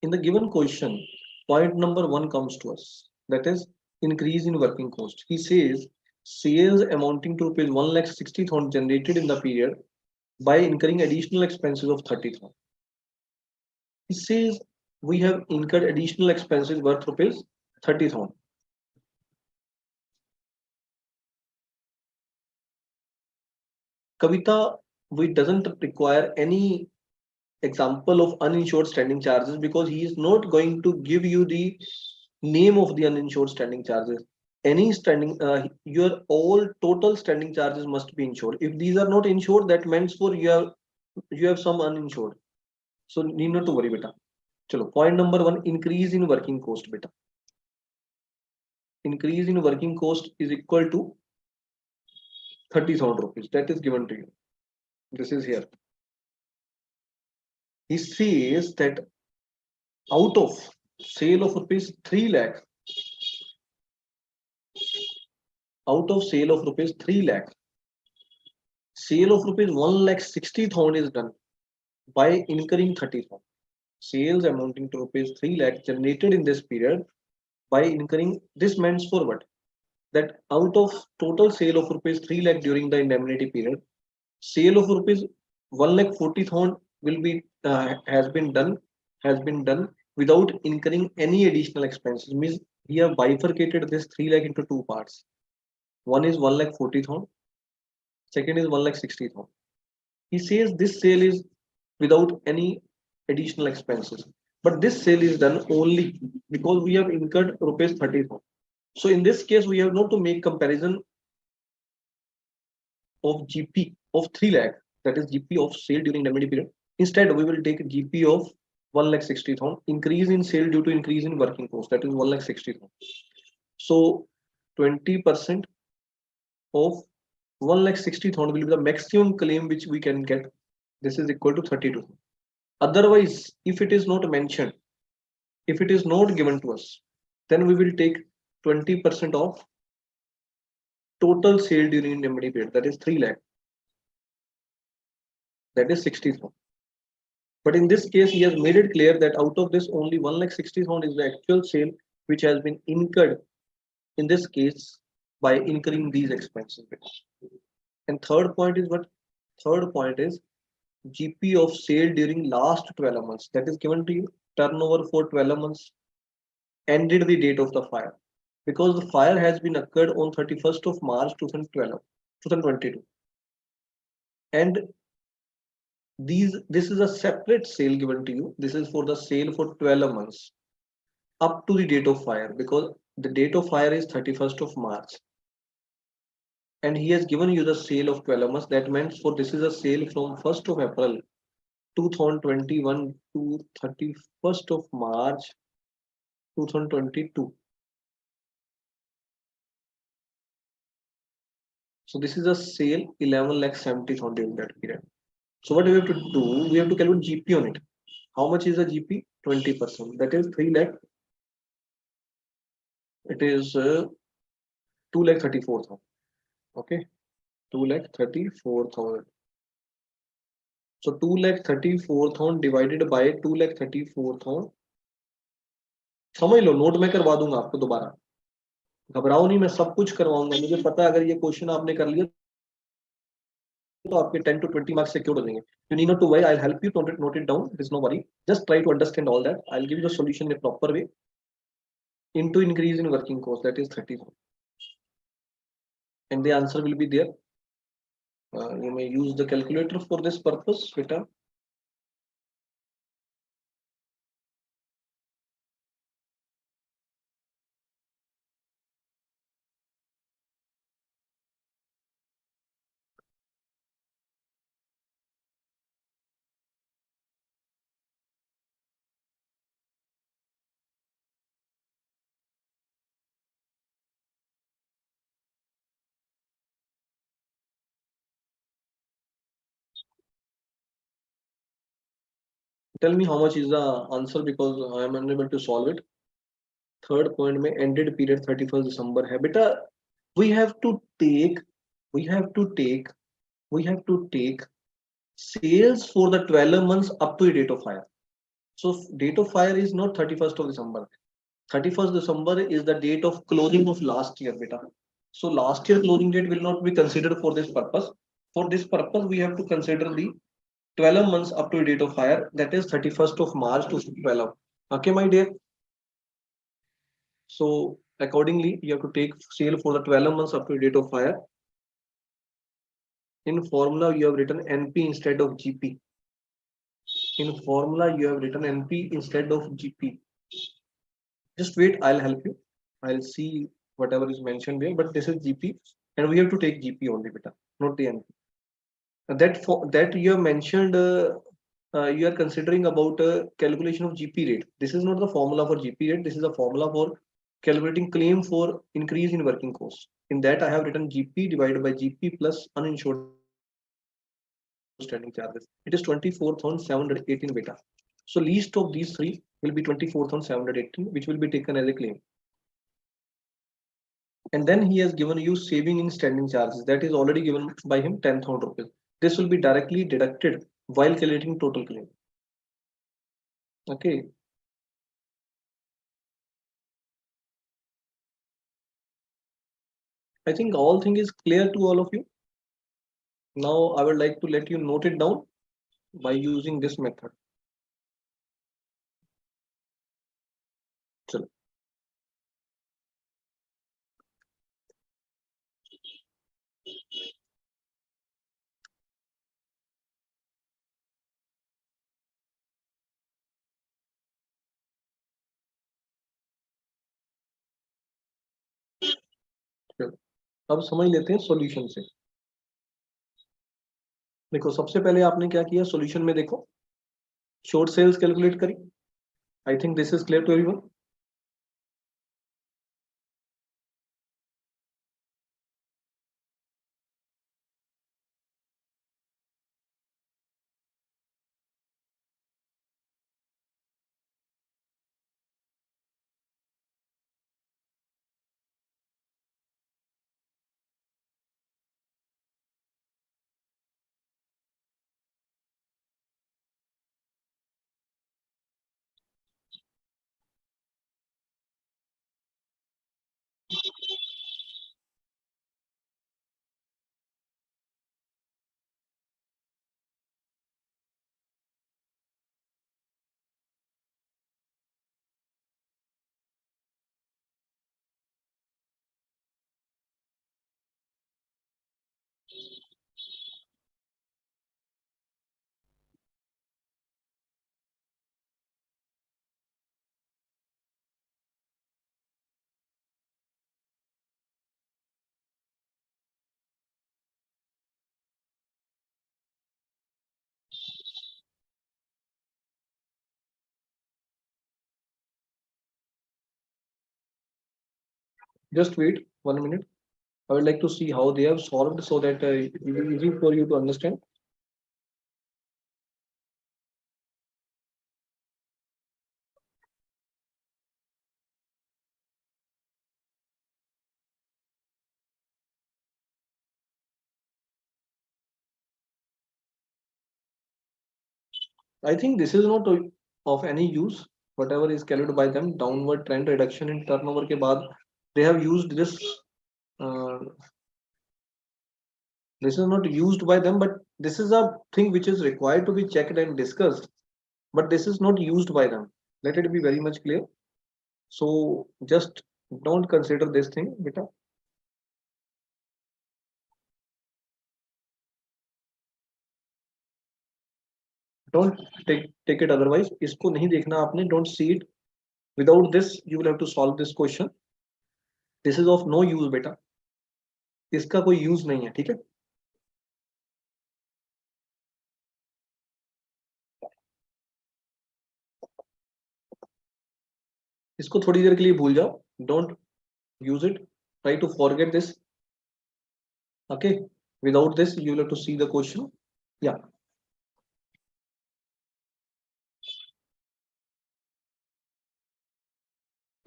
In the given question, point number 1 comes to us, that is increase in working cost. He says sales amounting to rupees 1,60,000 generated in the period by incurring additional expenses of 30,000. He says we have incurred additional expenses worth rupees 30,000. Kavita, we doesn't require any example of uninsured standing charges because he is not going to give you the name of the uninsured standing charges. Any standing, your all total standing charges must be insured. If these are not insured, that means for you have some uninsured. So need not to worry, beta. Chalo, point number one, increase in working cost, beta. Increase in working cost is equal to 30,000 rupees. That is given to you. This is here. He says that out of sale of rupees 3 lakh, out of sale of rupees 3 lakh, sale of rupees 1,60,000 is done by incurring 30,000. Sales amounting to rupees 3 lakh generated in this period by incurring this means for what? That out of total sale of rupees 3 lakh during the indemnity period, sale of rupees 1,40,000 will be has been done without incurring any additional expenses. Means we have bifurcated this 3 lakh into two parts. One is 1,40,000, second is 1,60,000. He says this sale is without any additional expenses. But this sale is done only because we have incurred rupees 30,000. So in this case, we have not to make comparison of GP of 3 lakh, that is GP of sale during indemnity period. Instead, we will take GP of 1,60,000, increase in sale due to increase in working cost, that is 1,60,000. So 20% of 1,60,000 will be the maximum claim which we can get. This is equal to 32. Otherwise, if it is not mentioned, if it is not given to us, then we will take 20% of total sale during indemnity period, that is 3 lakh, that is 60,000. But in this case, he has made it clear that out of this, only 1,60,000 is the actual sale which has been incurred in this case by incurring these expenses. And third point is what? Third point is GP of sale during last 12 months. That is given to you. Turnover for 12 months ended the date of the fire. Because the fire has been occurred on 31st of March 2022. And this is a separate sale given to you. This is for the sale for 12 months up to the date of fire, because the date of fire is 31st of March. And he has given you the sale of 12 months. That means for this is a sale from 1st of April 2021 to 31st of March 2022. So this is a sale 11,70,000 during that period. So what do we have to do? We have to calculate GP on it. How much is the GP? 20%. That is 3 lakh. It is 2,34,000. Okay, 2,34,000. So 2,34,000 divided by 2,34,000. समझ लो, note में करवा दूंगा आपको दोबारा, घबराओ नहीं, मैं सब कुछ करवाऊंगा. मुझे पता है अगर ये क्वेश्चन आपने कर लिया तो आपके 10 to 20 मार्क्स सिक्योर हो जाएंगे. You need not to worry. I'll help you to note it down. There's no worry. Just try to understand all that. I'll give you the solution in a proper way. Into increase in working cost, that is 30,000. And the answer will be there. You may use the calculator for this purpose. Beta. Tell me how much is the answer, because I am unable to solve it. Third point में ended period 31st December है. Beta, we have to take sales for the 12 months up to the date of fire. So date of fire is not 31st of December. 31st December is the date of closing of last year, beta. So last year closing date will not be considered for this purpose. For this purpose, we have to consider the 12 months up to date of hire, that is 31st of March to 12. Okay, my dear. So accordingly, you have to take sale for the 12 months up to date of hire. In formula, you have written NP instead of GP. In formula, you have written NP instead of GP. Just wait, I'll help you. I'll see whatever is mentioned there, but this is GP, and we have to take GP only, beta, not the NP. That for that you have mentioned, you are considering about calculation of GP rate. This is not the formula for GP rate. This is a formula for calculating claim for increase in working cost. In that, I have written GP divided by GP plus uninsured standing charges. It is 24,718 beta. So least of these three will be 24,718, which will be taken as a claim. And then he has given you saving in standing charges, that is already given by him 10,000 rupees. This will be directly deducted while calculating total claim. Okay. I think all thing is clear to all of you. Now I would like to let you note it down by using this method. So अब समझ लेते हैं solution से. देखो सबसे पहले आपने क्या किया सॉल्यूशन में, देखो शॉर्ट सेल्स कैलकुलेट करी. I think this is clear to everyone. Just wait 1 minute. I would like to see how they have solved so that it will be easy for you to understand. I think this is not of any use. Whatever is calculated by them, downward trend reduction in turnover के बाद, they have used this. Uh, this is not used by them, but this is a thing which is required to be checked and discussed. But this is not used by them. Let it be very much clear. So just don't consider this thing, beta. Don't take it otherwise. इसको नहीं देखना आपने. Don't see it. Without this, you will have to solve this question. This is of no use, beta. इसका कोई use नहीं है, ठीक है? इसको थोड़ी देर के लिए भूल जाओ. Don't use it. Try to forget this. Okay. Without this, you will have to see the question. Yeah.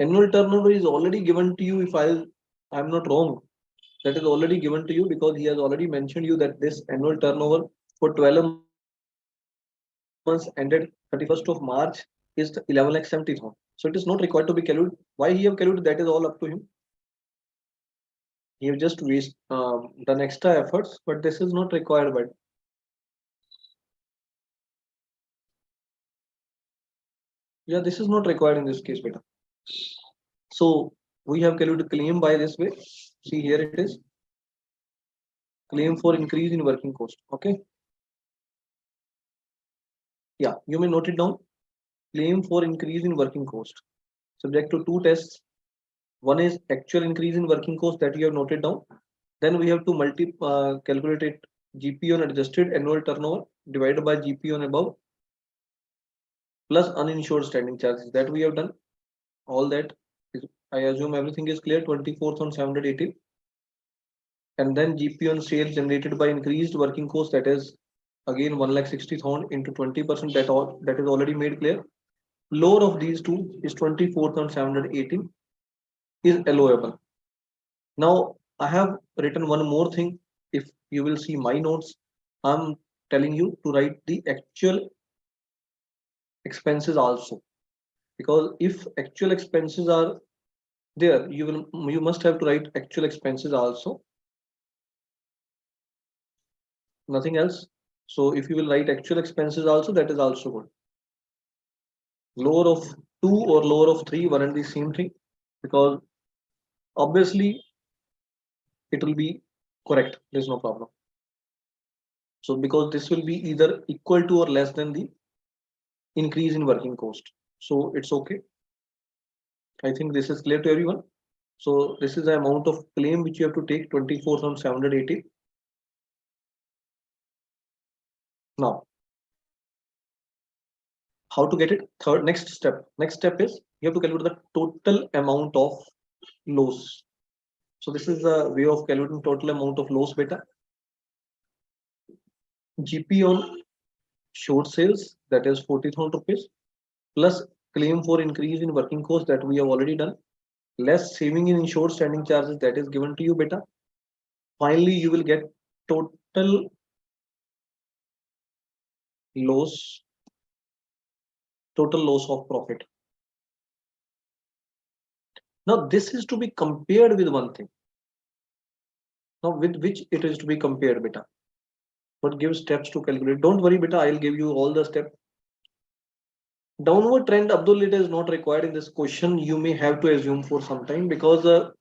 Annual turnover is already given to you. If I'm not wrong, that is already given to you because he has already mentioned you that this annual turnover for 12 months ended 31st of March is 11,70,000. So it is not required to be calculated. Why he have calculated, that is all up to him. You just waste done extra efforts, but this is not required. But yeah, this is not required in this case, beta. So we have calculated claim by this way. See here it is claim for increase in working cost. Okay. Yeah, you may note it down. Claim for increase in working cost. Subject to two tests. One is actual increase in working cost that you have noted down. Then we have to calculate it GP on adjusted annual turnover divided by GP on above plus uninsured standing charges that we have done. All that is, I assume everything is clear. 24th on 780, and then GP on sales generated by increased working cost, that is again 1,60,000 into 20%, that is already made clear. Lower of these two is 24th on 780 is allowable. Now I have written one more thing. If you will see my notes, I'm telling you to write the actual expenses also, because if actual expenses are there, you must have to write actual expenses also, nothing else. So if you will write actual expenses also, that is also good. Lower of 2 or lower of 3, one and the same thing, because obviously it will be correct. There's no problem. So because this will be either equal to or less than the increase in working cost. So it's okay. I think this is clear to everyone. So this is the amount of claim which you have to take, 24,780. Now, how to get it? Next step is you have to calculate the total amount of loss. So this is the way of calculating total amount of loss beta. GP on short sales, that is 40,000 rupees, plus claim for increase in working cost that we have already done, less saving in insured standing charges that is given to you beta. Finally, you will get total loss, total loss of profit. Now this is to be compared with one thing. Now with which it is to be compared beta? But give steps to calculate. Don't worry beta, I'll give you all the steps. Downward trend, Abdul, it is not required in this question. You may have to assume for some time, because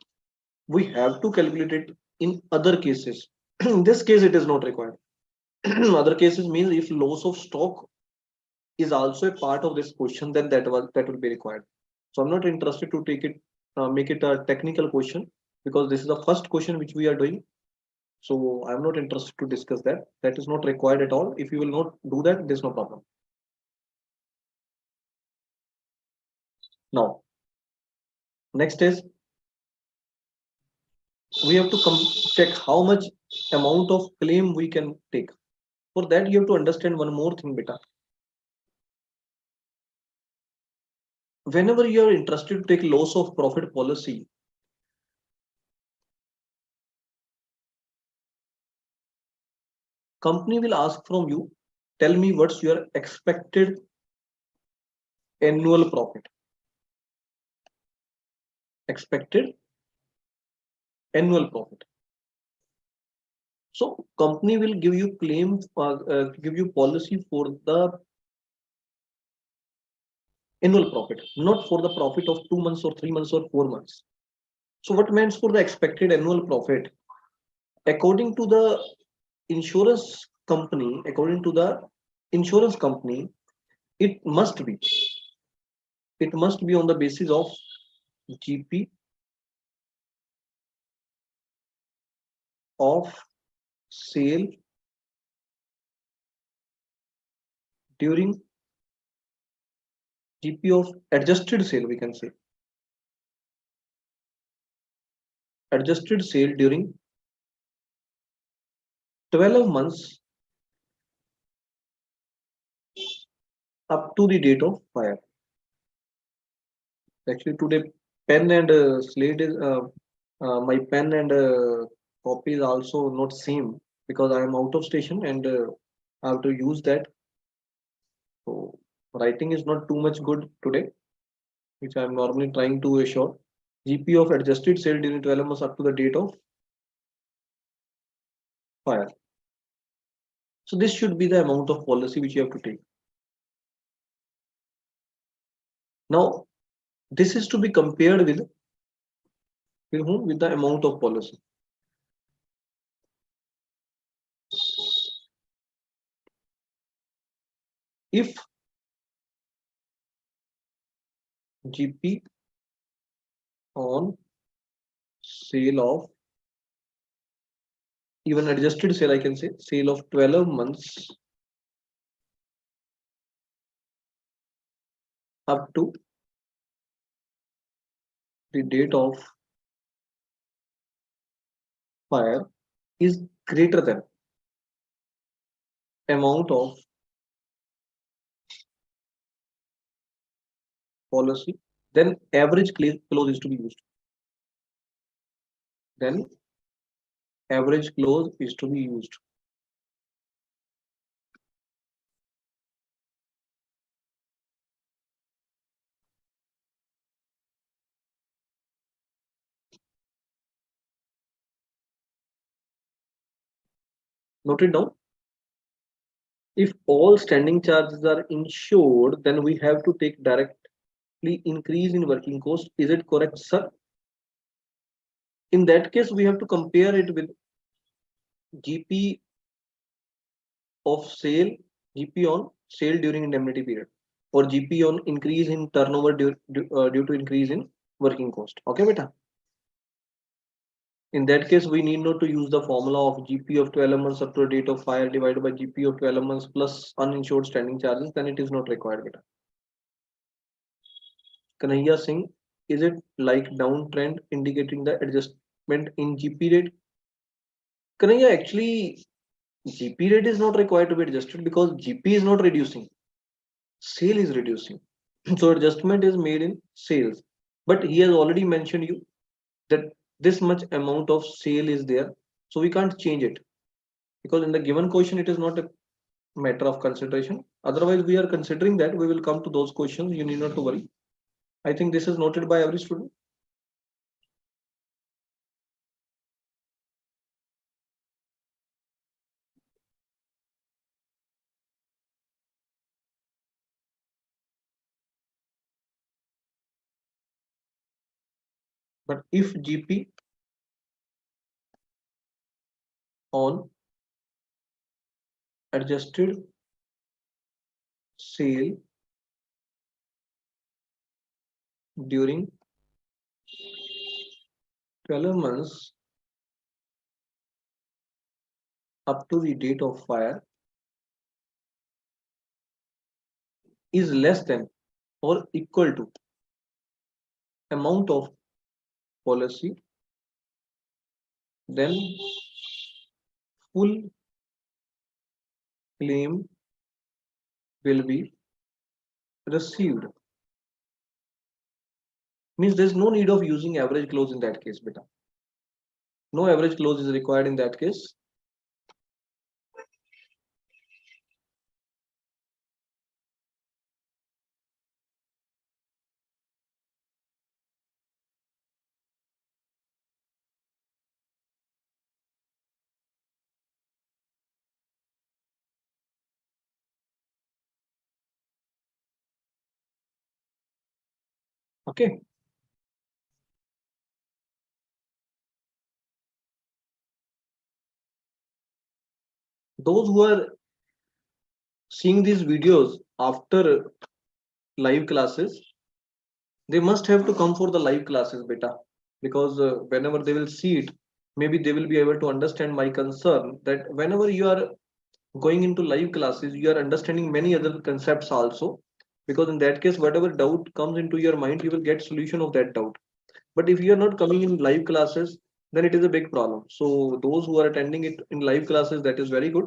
we have to calculate it in other cases. In this case, it is not required. Other cases means if loss of stock is also a part of this question, then that will be required. So I'm not interested to take it, make it a technical question, because this is the first question which we are doing. So I'm not interested to discuss that. That is not required at all. If you will not do that, there's no problem. Now, next is we have to check how much amount of claim we can take. For that, you have to understand one more thing, beta. Whenever you are interested to take loss of profit policy, company will ask from you, tell me what's your expected annual profit. Expected annual profit. So company will give you give you policy for the annual profit, not for the profit of 2 months or 3 months or 4 months. So what means for the expected annual profit? According to the insurance according to the insurance company, it must be, it must be on the basis of GP of sale during GP of adjusted sale, we can say adjusted sale during 12 months up to the date of fire. Actually, today pen and slate is my pen and copy is also not same, because I am out of station and I have to use that. So writing is not too much good today, which I am normally trying to assure. GP of adjusted sale during 12 months up to the date of fire. So this should be the amount of policy which you have to take. Now, this is to be compared with whom? With the amount of policy. If GP on sale of, even adjusted sale, I can say sale of 12 months up to the date of fire is greater than amount of policy, then average clause is to be used. Then average clause is to be used. Note it down. If all standing charges are insured, then we have to take directly increase in working cost. Is it correct, sir? In that case, we have to compare it with GP of sale, GP on sale during indemnity period, or GP on increase in turnover due to increase in working cost. Okay, beta. In that case, we need not to use the formula of GP of 12 months up to a date of fire divided by GP of 12 months plus uninsured standing charges. Then it is not required, beta. Kanhaiya Singh, is it like downtrend indicating the adjustment in GP rate? Kanhaiya, actually, GP rate is not required to be adjusted because GP is not reducing, sale is reducing. So adjustment is made in sales. But he has already mentioned you that this much amount of sale is there, so we can't change it because in the given question it is not a matter of consideration. Otherwise, we are considering that. We will come to those questions. You need not to worry. I think this is noted by every student. But if GP on adjusted sale during 12 months up to the date of fire is less than or equal to amount of policy, then full claim will be received. Means there's no need of using average clause in that case, beta. No average clause is required in that case. Okay. Those who are seeing these videos after live classes, they must have to come for the live classes, beta, because whenever they will see it, maybe they will be able to understand my concern that whenever you are going into live classes, you are understanding many other concepts also, because in that case, whatever doubt comes into your mind, you will get solution of that doubt. But if you are not coming in live classes, then it is a big problem. So those who are attending it in live classes, that is very good.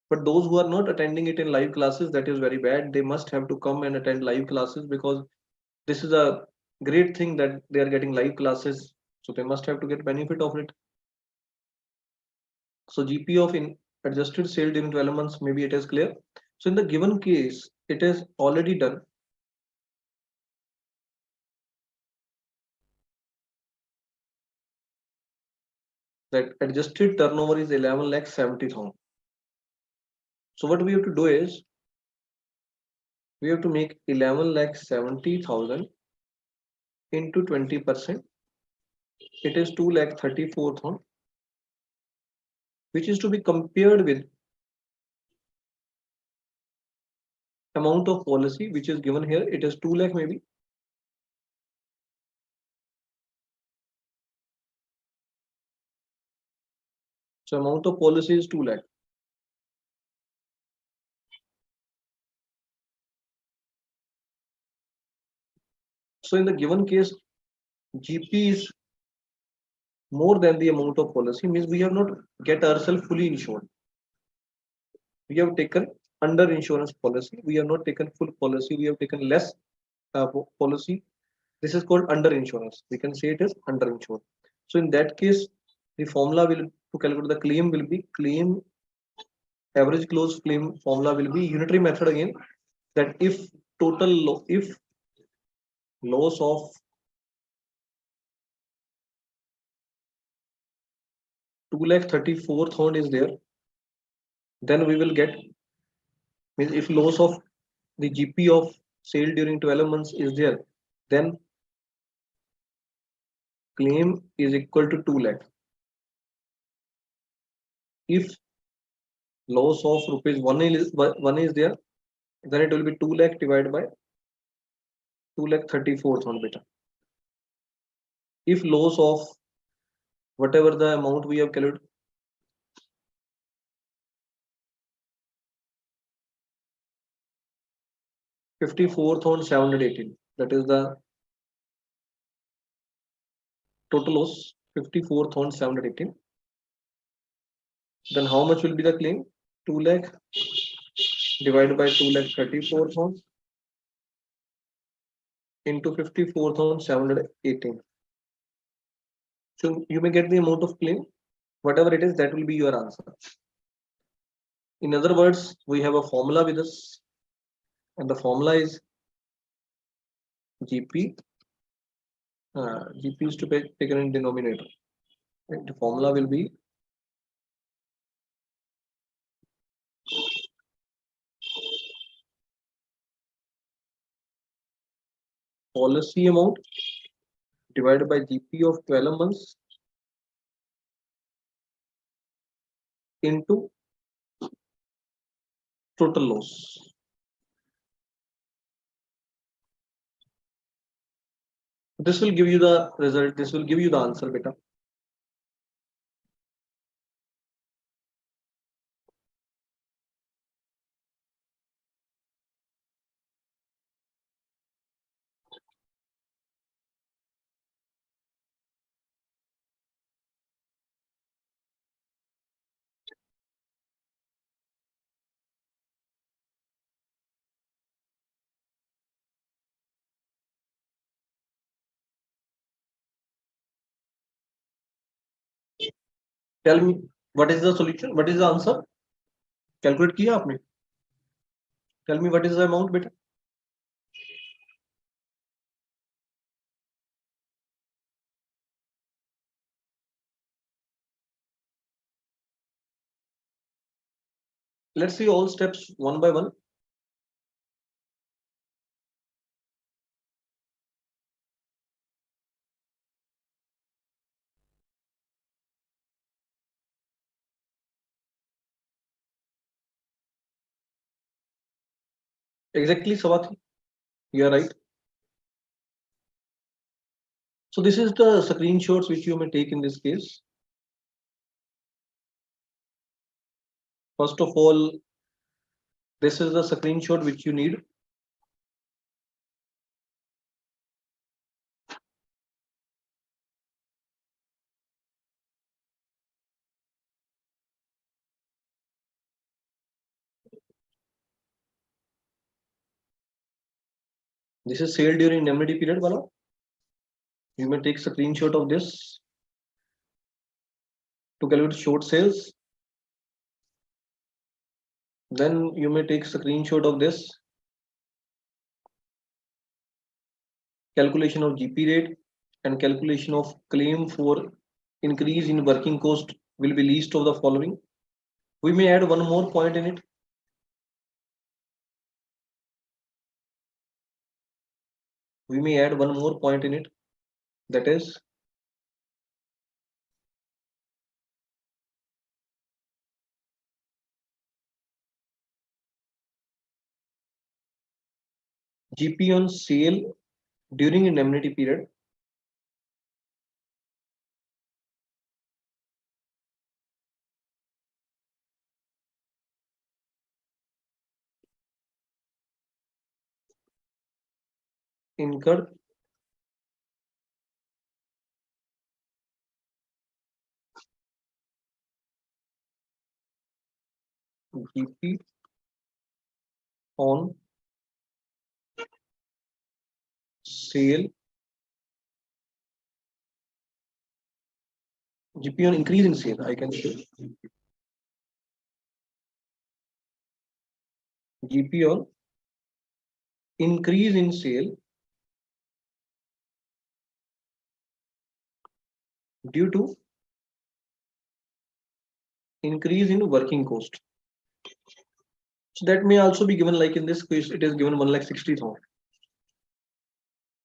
But those who are not attending it in live classes, that is very bad. They must have to come and attend live classes because this is a great thing that they are getting live classes. So they must have to get benefit of it. So GP of in adjusted sale during 12 months, maybe it is clear. So in the given case, it is already done. that adjusted turnover is 11 lakh 70,000. So what we have to do is we have to make 11 lakh 70,000 into 20%. It is 2 lakh 34,000, which is to be compared with amount of policy which is given here. It is 2 lakh maybe. So amount of policy is 2 lakh. So in the given case, GP is more than the amount of policy, means we have not get ourselves fully insured. We have taken under insurance policy. We have not taken full policy. We have taken less policy. This is called under insurance. We can say it is under insured. So in that case, the formula will to calculate the claim will be claim average close claim formula will be unitary method again. That if if loss of 2,34,000 is there, then we will get, means if loss of the GP of sale during 12 months is there, then claim is equal to 2 lakh. If loss of rupees 1 is there, then it will be 2 lakh divided by 2 lakh 34,000 beta. If loss of whatever the amount we have calculated, 54,718, that is the total loss, 54,718. Then how much will be the claim? 2 lakh divided by 2 lakh 34,000 into 54,718. So you may get the amount of claim, whatever it is, that will be your answer. In other words, we have a formula with us, and the formula is GP. GP is to be taken in denominator. And the formula will be policy amount divided by GP of 12 months into total loss. This will give you the result. This will give you the answer, beta. Tell me what is the solution? What is the answer? Calculate किया आपने? Tell me what is the amount, beta. Let's see all steps one by one. Exactly, Sawathi. You are right. So this is the screenshots which you may take in this case. First of all, this is the screenshot which you need. This is sale during indemnity period, wala. You may take screenshot of this to calculate short sales. Then you may take screenshot of this calculation of GP rate and calculation of claim for increase in working cost will be least of the following. We may add one more point in it. We may add one more point in it, that is GP on sale during indemnity period incurred GP on sale, GP on increase in sale, I can say GP on increase in sale due to increase in working cost. So that may also be given, like in this case, it is given 1,60,000.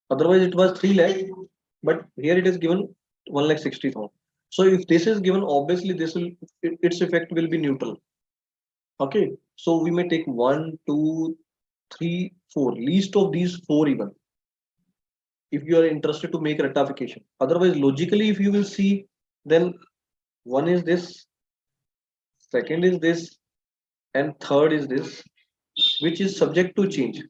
Otherwise, it was 3 lakh, but here it is given 1,60,000. So if this is given, obviously this will its effect will be neutral. Okay, so we may take 1, 2, 3, 4, least of these 4 even. If you are interested to make rectification, otherwise logically, if you will see, then one is this, second is this, and third is this, which is subject to change.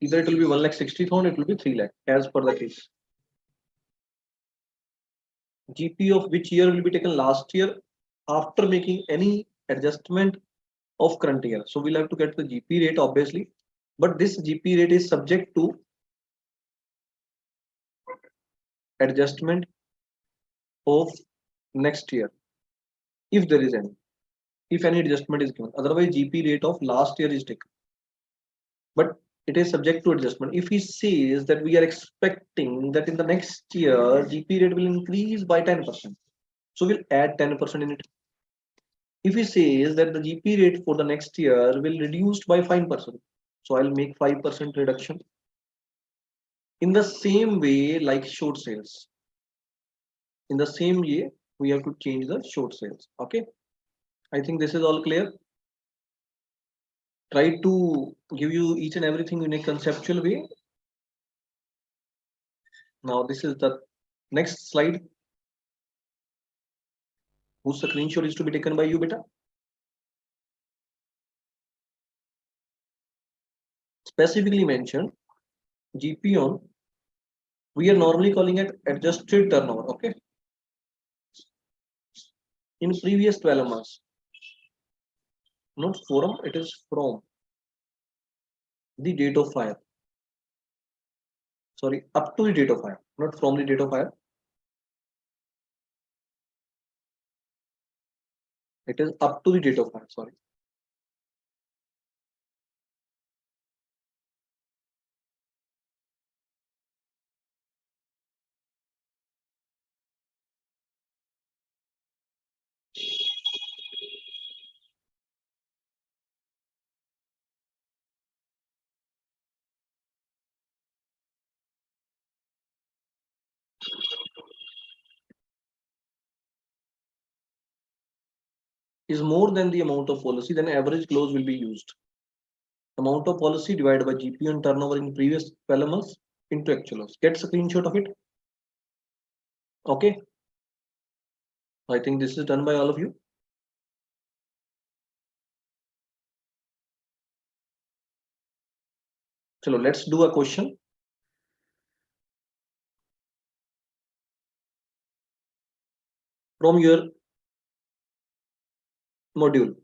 Either it will be 1,60,000, it will be 3 lakh as per the case. GP of which year will be taken last year after making any adjustment of current year. So we'll have to get the GP rate obviously, but this GP rate is subject to adjustment of next year if there is any, if any adjustment is given. Otherwise, GP rate of last year is taken, but it is subject to adjustment. If he says that we are expecting that in the next year GP rate will increase by 10%, so we'll add 10% in it. If he says that the GP rate for the next year will reduce by 5%, so I'll make 5% reduction. In the same way, like short sales, in the same way, we have to change the short sales. Okay, I think this is all clear. Try to give you each and everything in a conceptual way. Now, this is the next slide. Whose screenshot is to be taken by you, beta? Specifically mentioned GP on, we are normally calling it adjusted turnover. Okay, in previous 12 months, not from, it is from the date of fire. Sorry, up to the date of fire, not from the date of fire. It is up to the date of fire. Sorry. Is more than the amount of policy, then average clause will be used. Amount of policy divided by GP on turnover in previous 12 months into actual loss. Get a screenshot of it. Okay. I think this is done by all of you. So let's do a question. From your module.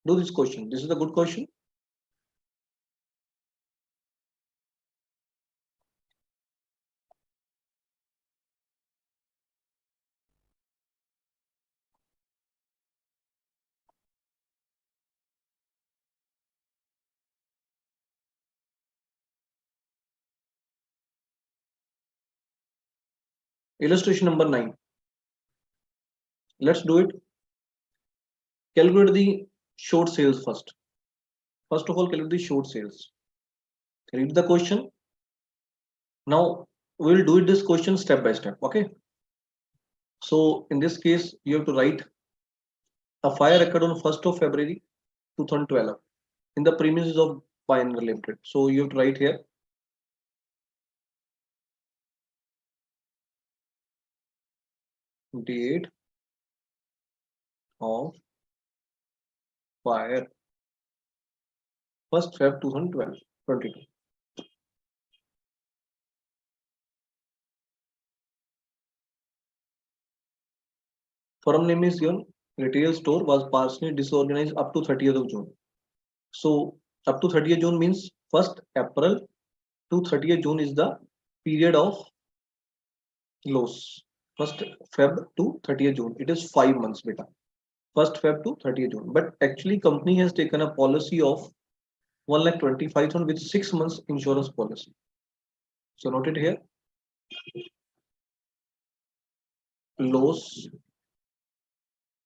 Do this question. This is a good question. Illustration number 9. Let's do it. Calculate the short sales first. First of all, calculate the short sales. Read the question. Now we'll do this question step by step. Okay. So in this case, you have to write a fire occurred on 1st of February 2012 in the premises of Pioneer Limited. So you have to write here date of fire 1st Feb 2012 22. Firm name is given. Retail store was partially disorganized up to 30th of June. So up to 30th June means 1st April to 30th June is the period of loss. 1st Feb to 30th June. It is 5 months beta. 1st Feb to 30th June. But actually company has taken a policy of 1,25,000 with 6 months insurance policy. So note it here. Loss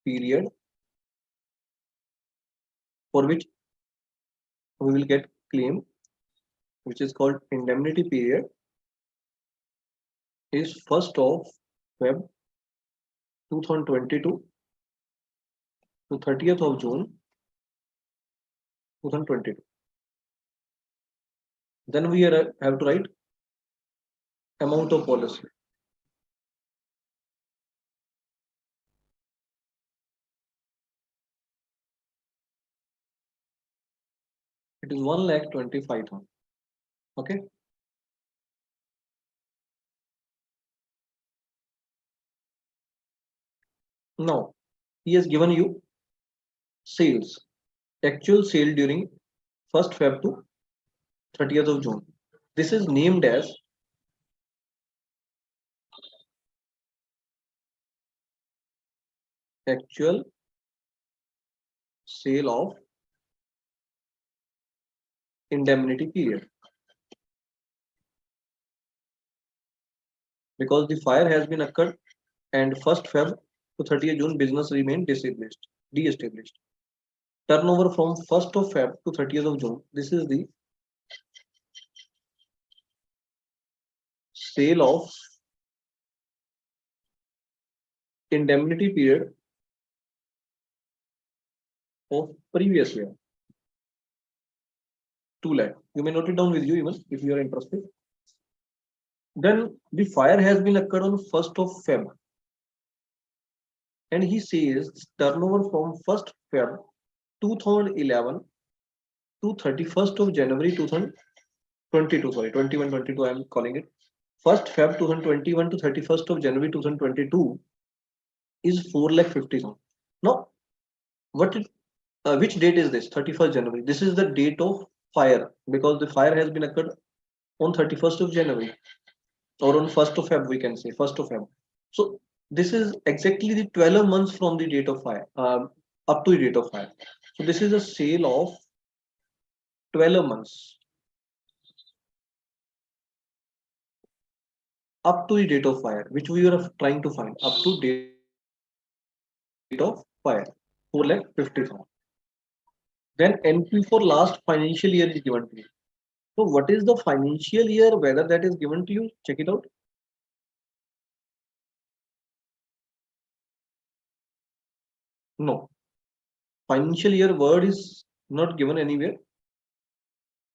period for which we will get claim, which is called indemnity period, is 1st of Feb 2022 to 30th of June 2022. Then we have to write amount of policy. It is 1,25,000. Okay. Now he has given you sales, actual sale during 1st Feb to 30th of June. This is named as actual sale of indemnity period, because the fire has been occurred and 1st Feb to 30th June business remained de-established. Turnover from 1st of Feb to 30th of June. This is the sale of indemnity period of previous year. 2 lakh. You may note it down with you even if you are interested. Then the fire has been occurred on 1st of Feb. And he says turnover from 1st Feb 2011 to 31st of January 2022. Sorry, 21, 22 I am calling it. 1st Feb 2021 to 31st of January 2022 is 4,50,000. Now, which date is this? 31st January. This is the date of fire because the fire has been occurred on 31st of January or on 1st of Feb, we can say 1st of Feb. So this is exactly the 12 months from the date of fire, up to the date of fire. So this is a sale of 12 months up to the date of fire, which we are trying to find up to date of fire, 4,50,000. Then NP for last financial year is given to you. So what is the financial year, whether that is given to you? Check it out. No. Financial year word is not given anywhere.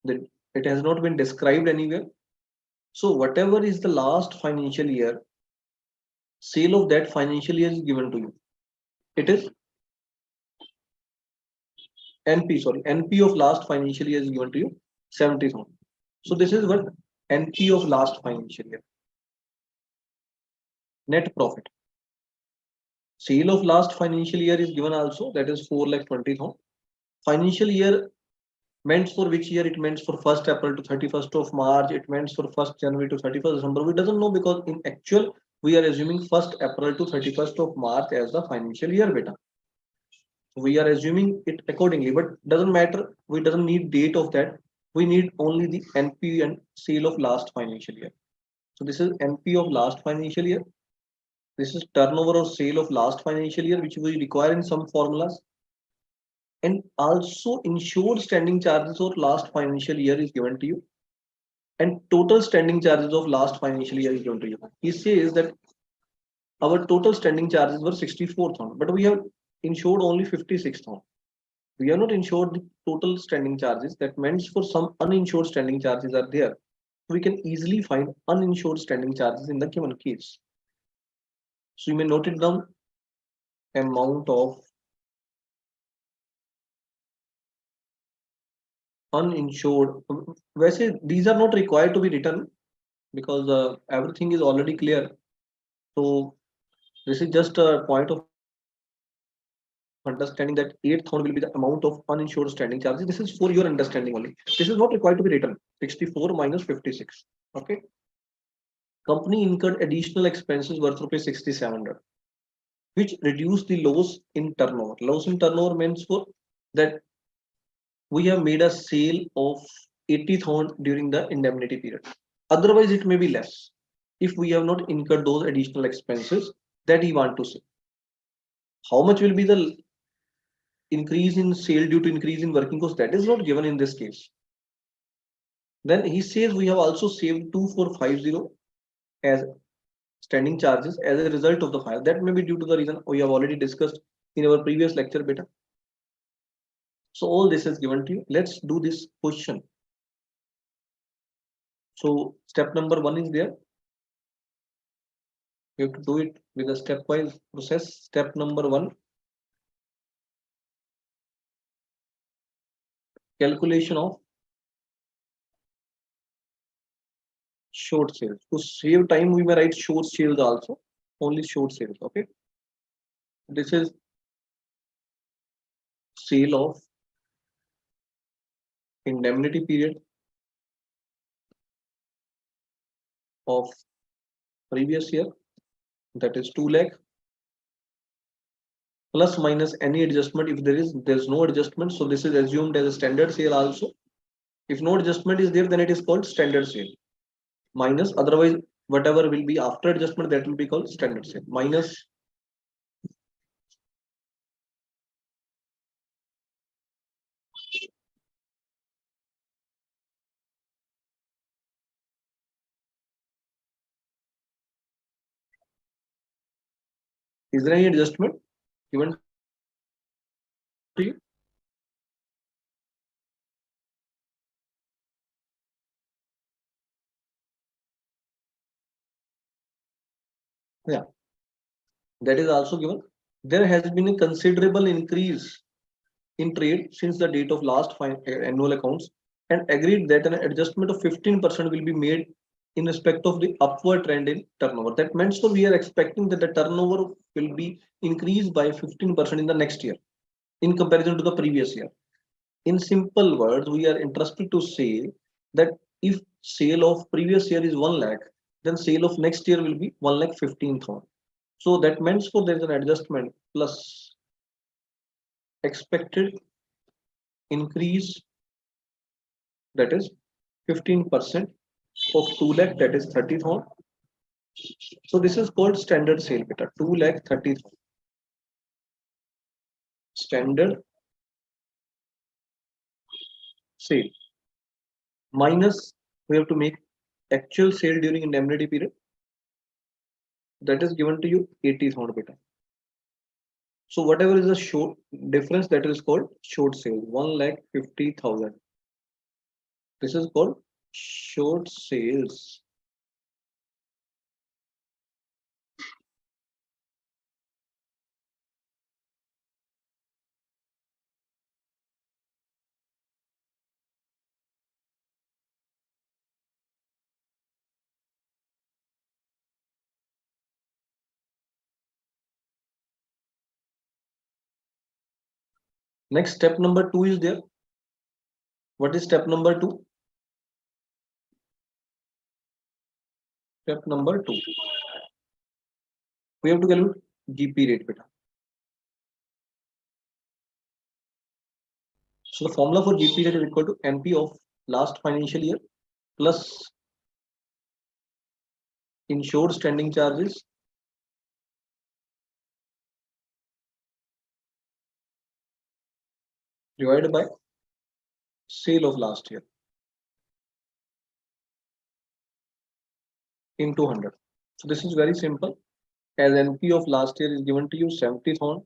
It has not been described anywhere. So whatever is the last financial year, sale of that financial year is given to you. It is NP, sorry, NP of last financial year is given to you 70,000. So this is what NP of last financial year. Net profit. Sale of last financial year is given also, that is 4,20,000. Financial year meant for which year? It meant for 1st April to 31st of March. It meant for 1st January to 31st December. We doesn't know because in actual we are assuming 1st April to 31st of March as the financial year beta. We are assuming it accordingly, but doesn't matter. We doesn't need date of that. We need only the NP and sale of last financial year. So this is NP of last financial year. This is turnover or sale of last financial year, which we require in some formulas. And also insured standing charges of last financial year is given to you. And total standing charges of last financial year is given to you. He says that our total standing charges were 64,000, but we have insured only 56,000. We have not insured the total standing charges. That means for some uninsured standing charges are there. We can easily find uninsured standing charges in the given case. So you may note it down, amount of uninsured. वैसे these are not required to be written because everything is already clear. So this is just a point of understanding that 8,000 will be the amount of uninsured standing charges. This is for your understanding only. This is not required to be written. 64 minus 56. Okay. Company incurred additional expenses worth rupees 6,700, which reduced the loss in turnover. Loss in turnover means for that we have made a sale of 80,000 during the indemnity period. Otherwise, it may be less if we have not incurred those additional expenses that he want to say. How much will be the increase in sale due to increase in working cost? That is not given in this case. Then he says we have also saved 2450 as standing charges as a result of the fire. That may be due to the reason we have already discussed in our previous lecture beta. So all this is given to you. Let's do this question. So step number 1 is there. You have to do it with a stepwise process. Step number 1, calculation of short sales. To save time, we may write short sales also. Only short sales. Okay. This is sale of indemnity period of previous year, that is 2 lakh, plus minus any adjustment. If there's no adjustment, so this is assumed as a standard sale also. If no adjustment is there, then it is called standard sale. Minus, otherwise whatever will be after adjustment, that will be called standard sale. Minus is there any adjustment given to you? Yeah, that is also given. There has been a considerable increase in trade since the date of last annual accounts, and agreed that an adjustment of 15% will be made in respect of the upward trend in turnover. That means so we are expecting that the turnover will be increased by 15% in the next year in comparison to the previous year. In simple words, we are interested to say that if sale of previous year is 1 lakh, then sale of next year will be 1,15,000. So that means for there is an adjustment plus expected increase, that is 15% of 2 lakh, that is 30,000. So this is called standard sale beta, 2 lakh 30,000. Standard sale minus we have to make actual sale during indemnity period, that is given to you 80,000 beta. So whatever is the short difference, that is called short sale, 1,50,000. This is called short sales. Next, step number 2 is there. What is step number 2? Step number 2. We have to calculate GP rate beta. So the formula for GP rate is equal to NP of last financial year plus insured standing charges divided by sale of last year into 100. So this is very simple. As NP of last year is given to you 70,000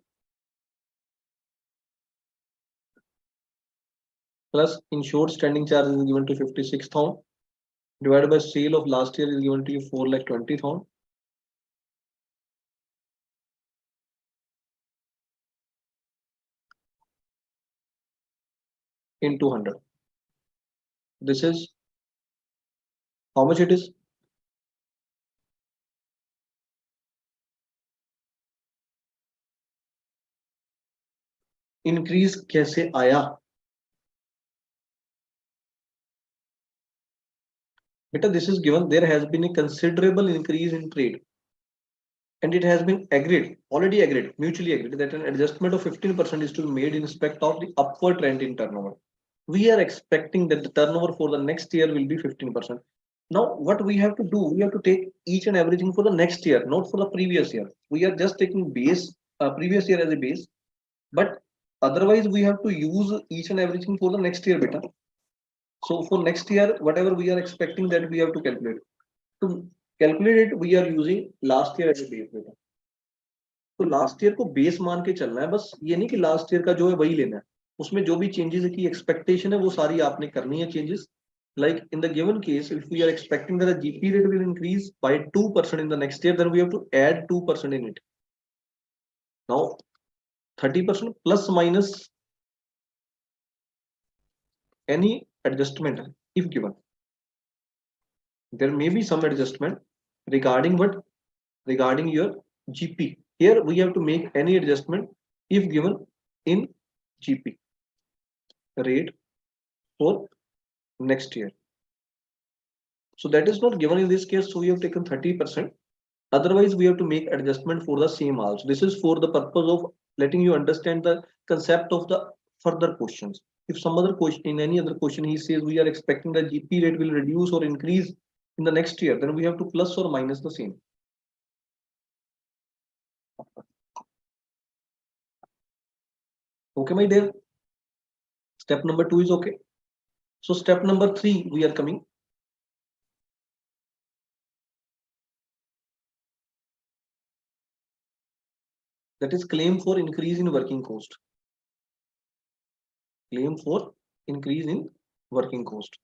plus insured standing charge is given to 56,000 divided by sale of last year is given to you 4,20,000 into 100. This is how much it is. Increase कैसे आया बेटा? This is given there has been a considerable increase in trade and it has been already agreed, mutually agreed that an adjustment of 15% is to be made in respect of the upward trend in turnover. We are expecting that the turnover for the next year will be 15%. Now, what we have to do, we have to take each and everything for the next year, not for the previous year. We are just taking previous year as a base, but otherwise we have to use each and everything for the next year, beta. So for next year, whatever we are expecting that we have to calculate. To calculate it, we are using last year as a base, beta. तो last year को base मान के चलना है, बस ये नहीं कि लास्ट ईयर का जो है वही लेना है, उसमें जो भी चेंजेस की एक्सपेक्टेशन है वो सारी आपने करनी है changes. Like in the given case, if we are expecting that the GP rate will increase by 2% in the next year, then we have to add 2% in it. Now 30% plus minus any adjustment if given. There may be some adjustment regarding what? Regarding your GP. Here we have to make any adjustment if given in GP rate for next year. So that is not given in this case, so we have taken 30%. Otherwise, we have to make adjustment for the same also. This is for the purpose of letting you understand the concept of the further questions. If some other question, in any other question, he says we are expecting the GP rate will reduce or increase in the next year, then we have to plus or minus the same. Okay, my dear. Step number 2 is okay. So step number 3, we are coming. That is claim for increase in working cost. Claim for increase in working cost.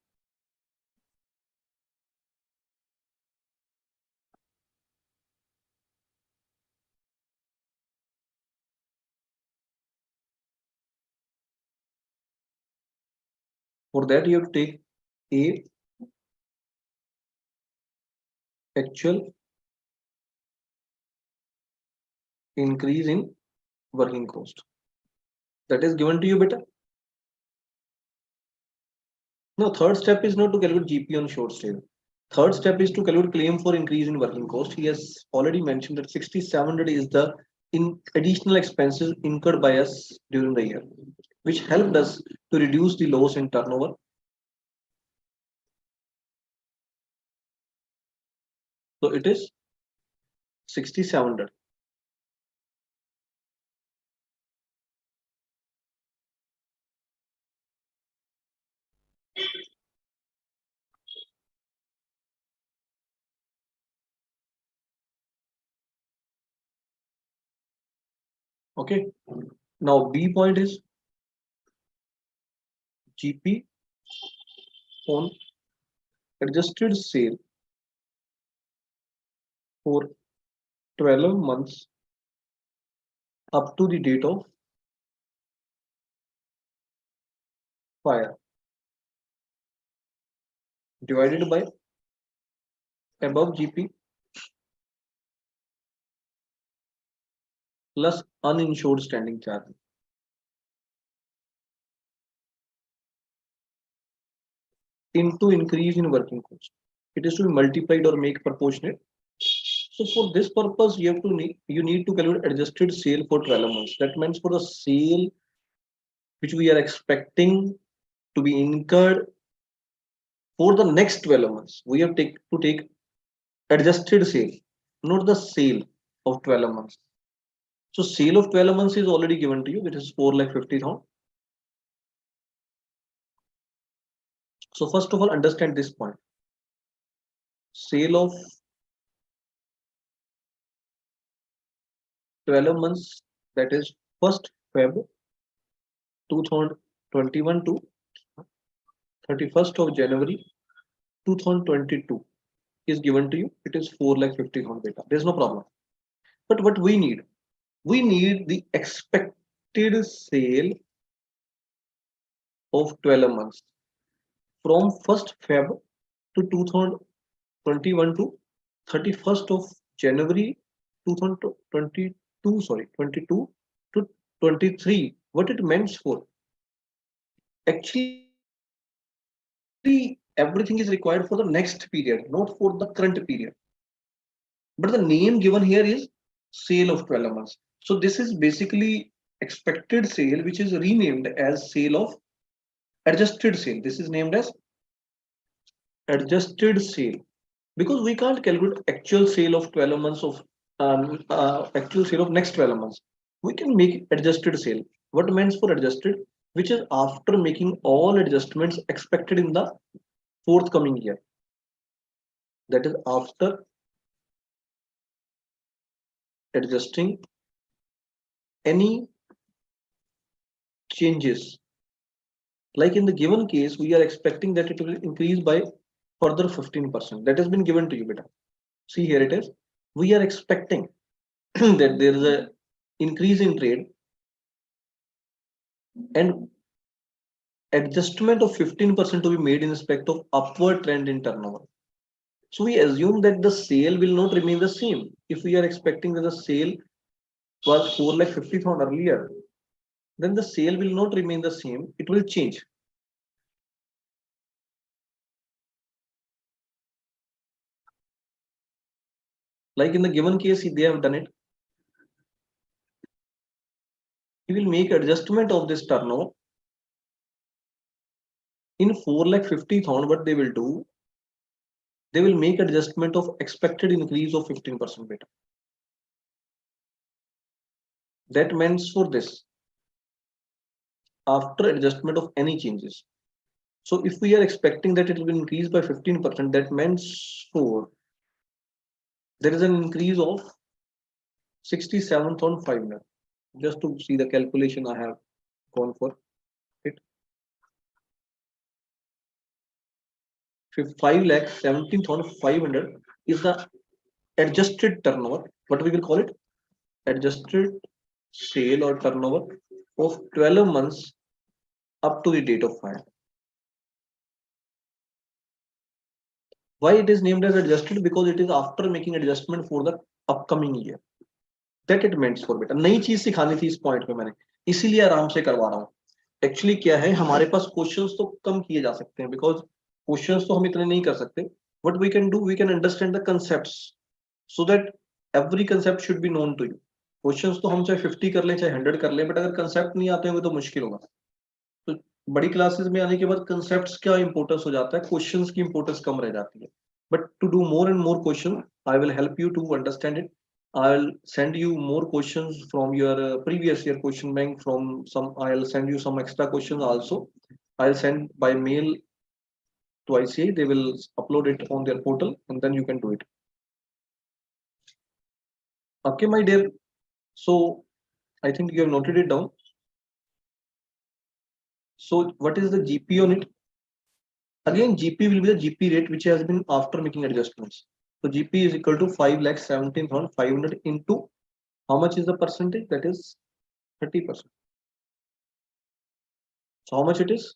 For that, you have to take a actual increase in working cost. That is given to you, beta. No, third step is not to calculate GP on short stay. Third step is to calculate claim for increase in working cost. He has already mentioned that 6,700 is the additional expenses incurred by us during the year, which helped us to reduce the loss in turnover. So it is 6,700. Okay. Now B point is GP on adjusted sale for 12 months up to the date of fire divided by above GP plus uninsured standing charge into increase in working cost. It is to be multiplied or make proportionate. So for this purpose, you need to calculate adjusted sale for 12 months. That means for the sale which we are expecting to be incurred for the next 12 months, we have to take adjusted sale, not the sale of 12 months. So sale of 12 months is already given to you, which is 4,50,000. So first of all, understand this point. Sale of 12 months, that is 1st Feb 2021 to 31st of January 2022 is given to you. It is 4,50,000 beta. There's no problem. But what we need the expected sale of 12 months from 1st Feb to 2021 to 31st of January 2022, sorry, 22 to 23. What it meant for? Actually, everything is required for the next period, not for the current period. But the name given here is sale of 12 months. So this is basically expected sale, which is renamed as sale of adjusted sale. This is named as adjusted sale because we can't calculate actual sale of 12 months of actual sale of next 12 months. We can make adjusted sale. What means for adjusted? Which is after making all adjustments expected in the forthcoming year. That is after adjusting any changes. Like in the given case, we are expecting that it will increase by further 15%. That has been given to you, beta. See here it is. We are expecting that there is a increase in trade and adjustment of 15% to be made in respect of upward trend in turnover. So we assume that the sale will not remain the same. If we are expecting that the sale was 4,50,000 earlier, then the sale will not remain the same. It will change. Like in the given case, they have done it. We will make adjustment of this turnover in 4,50,000. What they will do, they will make adjustment of expected increase of 15% beta. That means for this, after adjustment of any changes. So if we are expecting that it will increase by 15%, that means for there is an increase of 67,500. Just to see the calculation I have gone for it. 5,17,500 is the adjusted turnover. What we will call it? Adjusted sale or turnover of 12 months up to the date of file. Why it is named as adjusted? Because it is after making adjustment for the upcoming year. That it meant for बेटा नई चीज सिखानी थी इस point पे मैंने इसीलिए आराम से करवा रहा हूँ. एक्चुअली क्या है हमारे पास क्वेश्चंस तो कम किए जा सकते हैं बिकॉज क्वेश्चंस तो हम इतने नहीं कर सकते. What we can do we can understand the concepts so that every concept should be known to you. Questions तो हम चाहे 50 कर लें चाहे 100 कर लें बट अगर कंसेप्ट नहीं आते होंगे तो मुश्किल होगा. तो बड़ी क्लासेस में आने के बाद कंसेप्ट्स क्या इंपॉर्टेंस हो जाता है क्वेश्चंस की इंपॉर्टेंस कम रह जाती है. But to do more and more question I will help you to understand it. I'll send you more questions from your previous year question bank from some. I'll send you some extra questions also. I'll send by mail to ICA. They will upload it on their portal and then you can do it. Okay, my dear. So I think you have noted it down. So what is the GP on it? Again, GP will be the GP rate which has been after making adjustments. So GP is equal to 5,17,500 into how much is the percentage? That is 30%. So how much it is?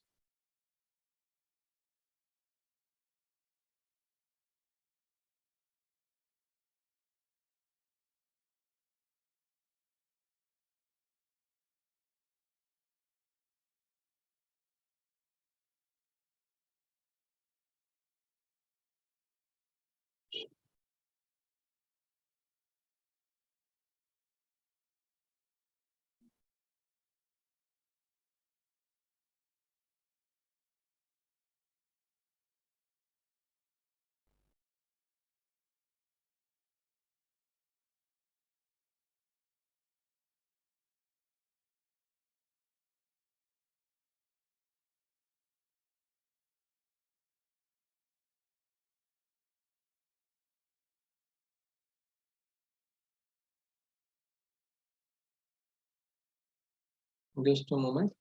Just a moment.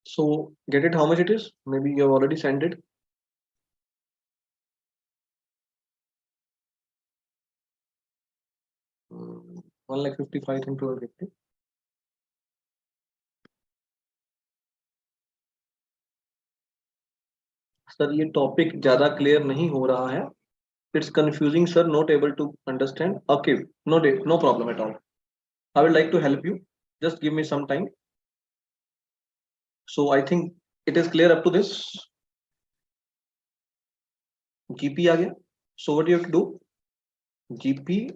So get it how much it is? Maybe you have already sent it. 1,55,250. Sir ये topic ज्यादा clear नहीं हो रहा है. It's confusing, sir. Not able to understand. Okay, no problem at all. I would like to help you. Just give me some time. So I think it is clear up to this. GP आ गया. So what you have to do? GP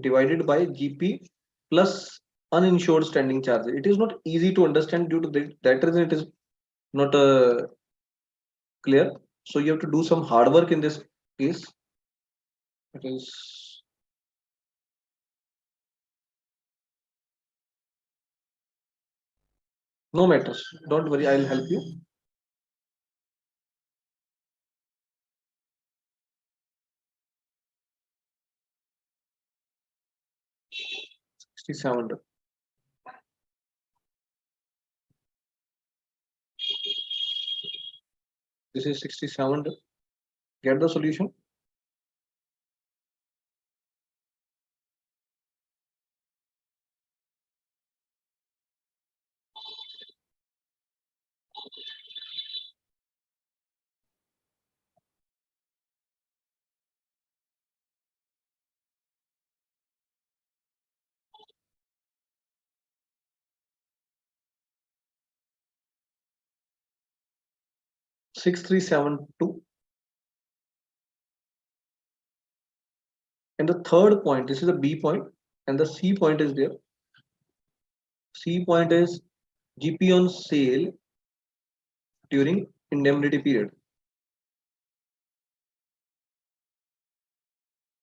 divided by GP plus uninsured standing charges. It is not easy to understand due to that reason it is not clear. So you have to do some hard work in this case. It is no matters. Don't worry, I'll help you. $6,700. This is $6,700. Get the solution. Six three seven two. And the third point, this is a B point, and the C point is there. C point is GP on sale during indemnity period.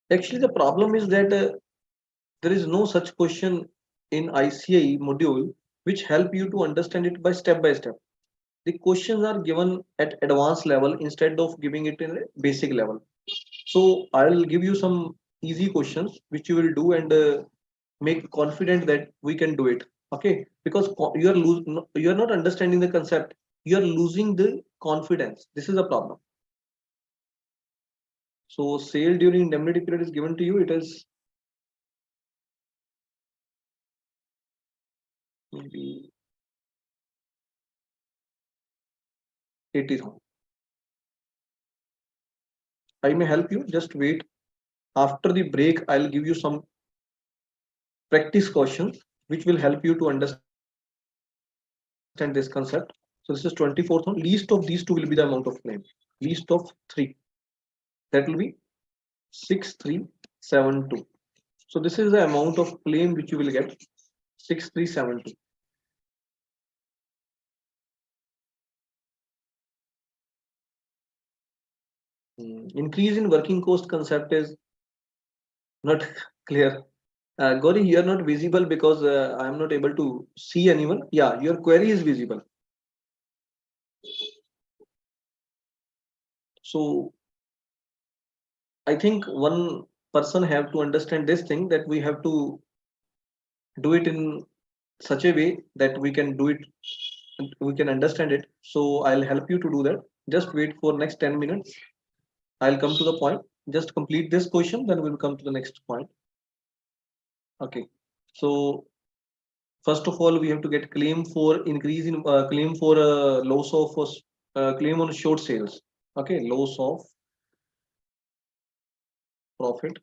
Actually, the problem is that there is no such question in ICI module which help you to understand it by step. The questions are given at advanced level instead of giving it in a basic level. So I'll give you some easy questions which you will do and make confident that we can do it. Okay, because you are not understanding the concept. You are losing the confidence. This is a problem. So sale during indemnity period is given to you. It is maybe 80,000. I may help you. Just wait. After the break, I'll give you some practice questions which will help you to understand this concept. So this is 24th. Least of these two will be the amount of claim. Least of three. That will be 6372. So this is the amount of claim which you will get. 6372. Increase in working cost concept is not clear. Gauri, you are not visible because I am not able to see anyone. Yeah, your query is visible. So I think one person have to understand this thing that we have to do it in such a way that we can do it, we can understand it. So I'll help you to do that. Just wait for next 10 minutes. I'll come to the point. Just complete this question, then we'll come to the next point. Okay. So first of all, we have to get claim for increase in claim for loss of claim on short sales. Okay, loss of profit.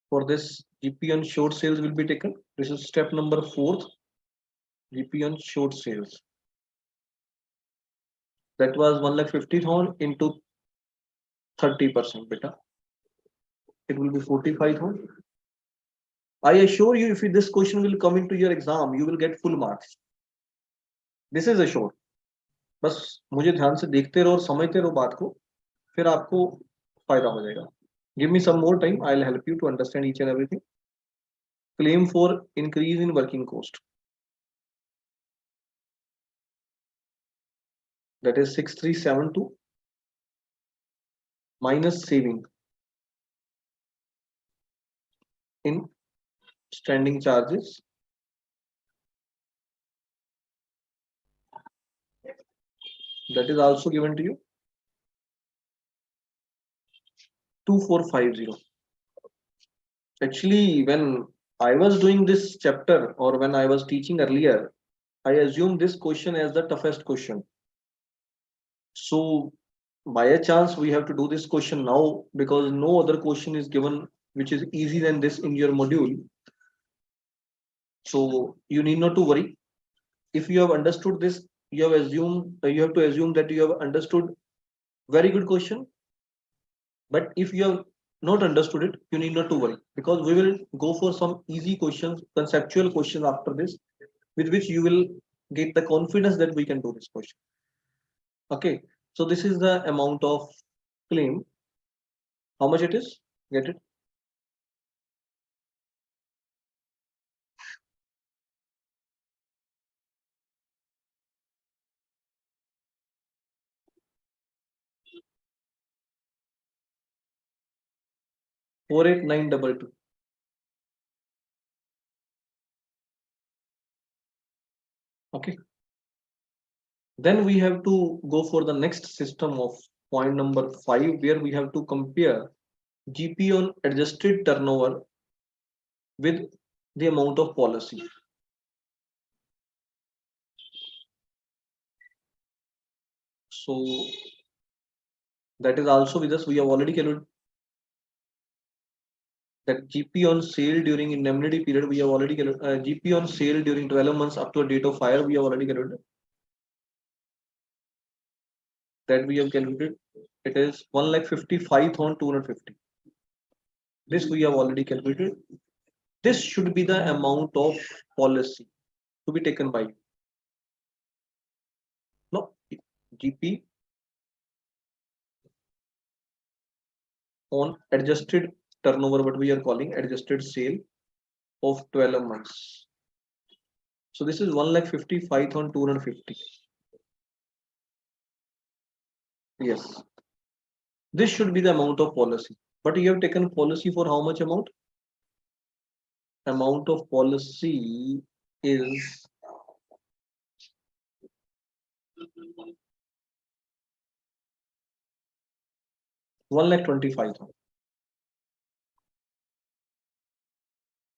For this, GP on short sales will be taken. This is step number 4th. GP on short sales. That was 1,50,000 into 30% beta. It will be 45,000. I assure you, if this question will come into your exam, you will get full marks. This is assured. बस मुझे ध्यान से देखते रहो और समझते रहो बात को, फिर आपको फायदा हो जाएगा. Give me some more time. I'll help you to understand each and everything. Claim for increase in working cost. That is 6372 minus saving in standing charges. That is also given to you. 2450. Actually, when I was doing this chapter or when I was teaching earlier, I assumed this question as the toughest question. So by a chance, we have to do this question now because no other question is given which is easy than this in your module. So you need not to worry. If you have understood this, you have to assume that you have understood very good question. But if you have not understood it, you need not to worry because we will go for some easy questions, conceptual questions after this, with which you will get the confidence that we can do this question. Okay, so this is the amount of claim. How much it is? Get it? Four eight nine double two. Okay. Then we have to go for the next system of point number 5, where we have to compare GP on adjusted turnover with the amount of policy. So that is also with us. We have already calculated that GP on sale during indemnity period. We have already calculated GP on sale during 12 months up to a date of fire. We have already calculated that we have calculated. It is 1,55,250. This we have already calculated. This should be the amount of policy to be taken by you. No, GP on adjusted turnover, what we are calling adjusted sale of 12 months. So this is 1,55,250. Yes, this should be the amount of policy. But you have taken policy for how much amount? Amount of policy is 1,25,000.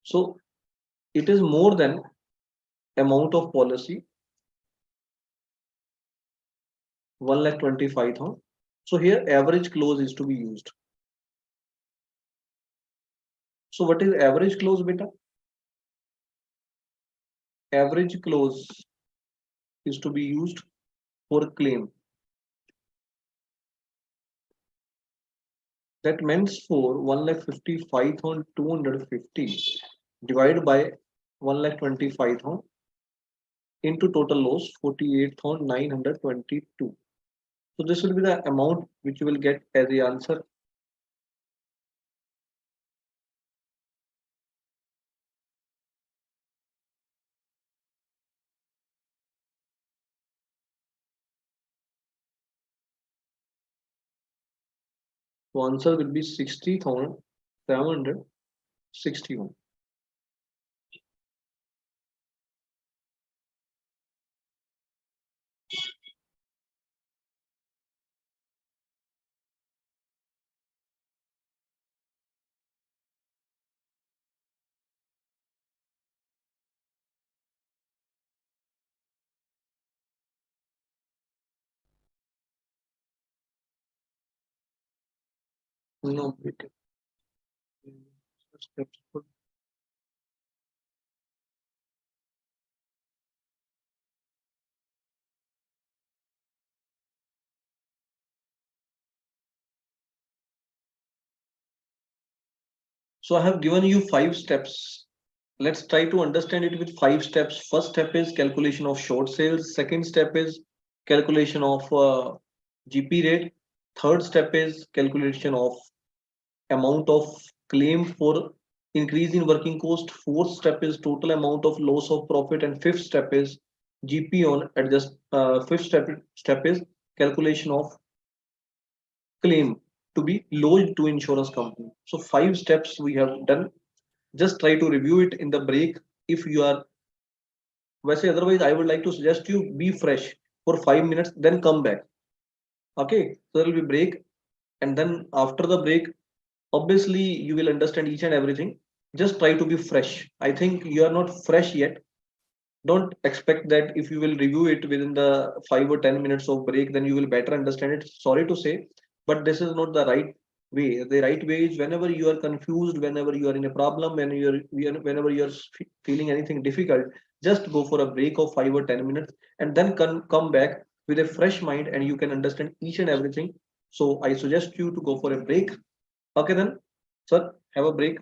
So it is more than amount of policy 1,25,000. So here average close is to be used. So what is average close, beta? Average close is to be used for claim. That means for 1,55,250 divided by 1,25,000 into total loss 48,922. So this will be the amount which you will get as the answer. So answer will be 60,761. No, beta. So I have given you 5 steps. Let's try to understand it with 5 steps. First step is calculation of short sales. Second step is calculation of GP rate. Third step is calculation of amount of claim for increase in working cost. Fourth step is total amount of loss of profit, and fifth step is GP on adjust. Fifth step is calculation of claim to be lodged to insurance company. So 5 steps we have done. Just try to review it in the break. If you are वैसे otherwise I would like to suggest you be fresh for 5 minutes, then come back. Okay, so there will be break, and then after the break, obviously you will understand each and everything. Just try to be fresh. I think you are not fresh yet. Don't expect that if you will review it within the 5 or 10 minutes of break, then you will better understand it. Sorry to say, but this is not the right way. The right way is whenever you are confused, whenever you are in a problem, whenever you are feeling anything difficult, just go for a break of 5 or 10 minutes, and then come back with a fresh mind, and you can understand each and everything. So I suggest you to go for a break. Okay then, sir, have a break.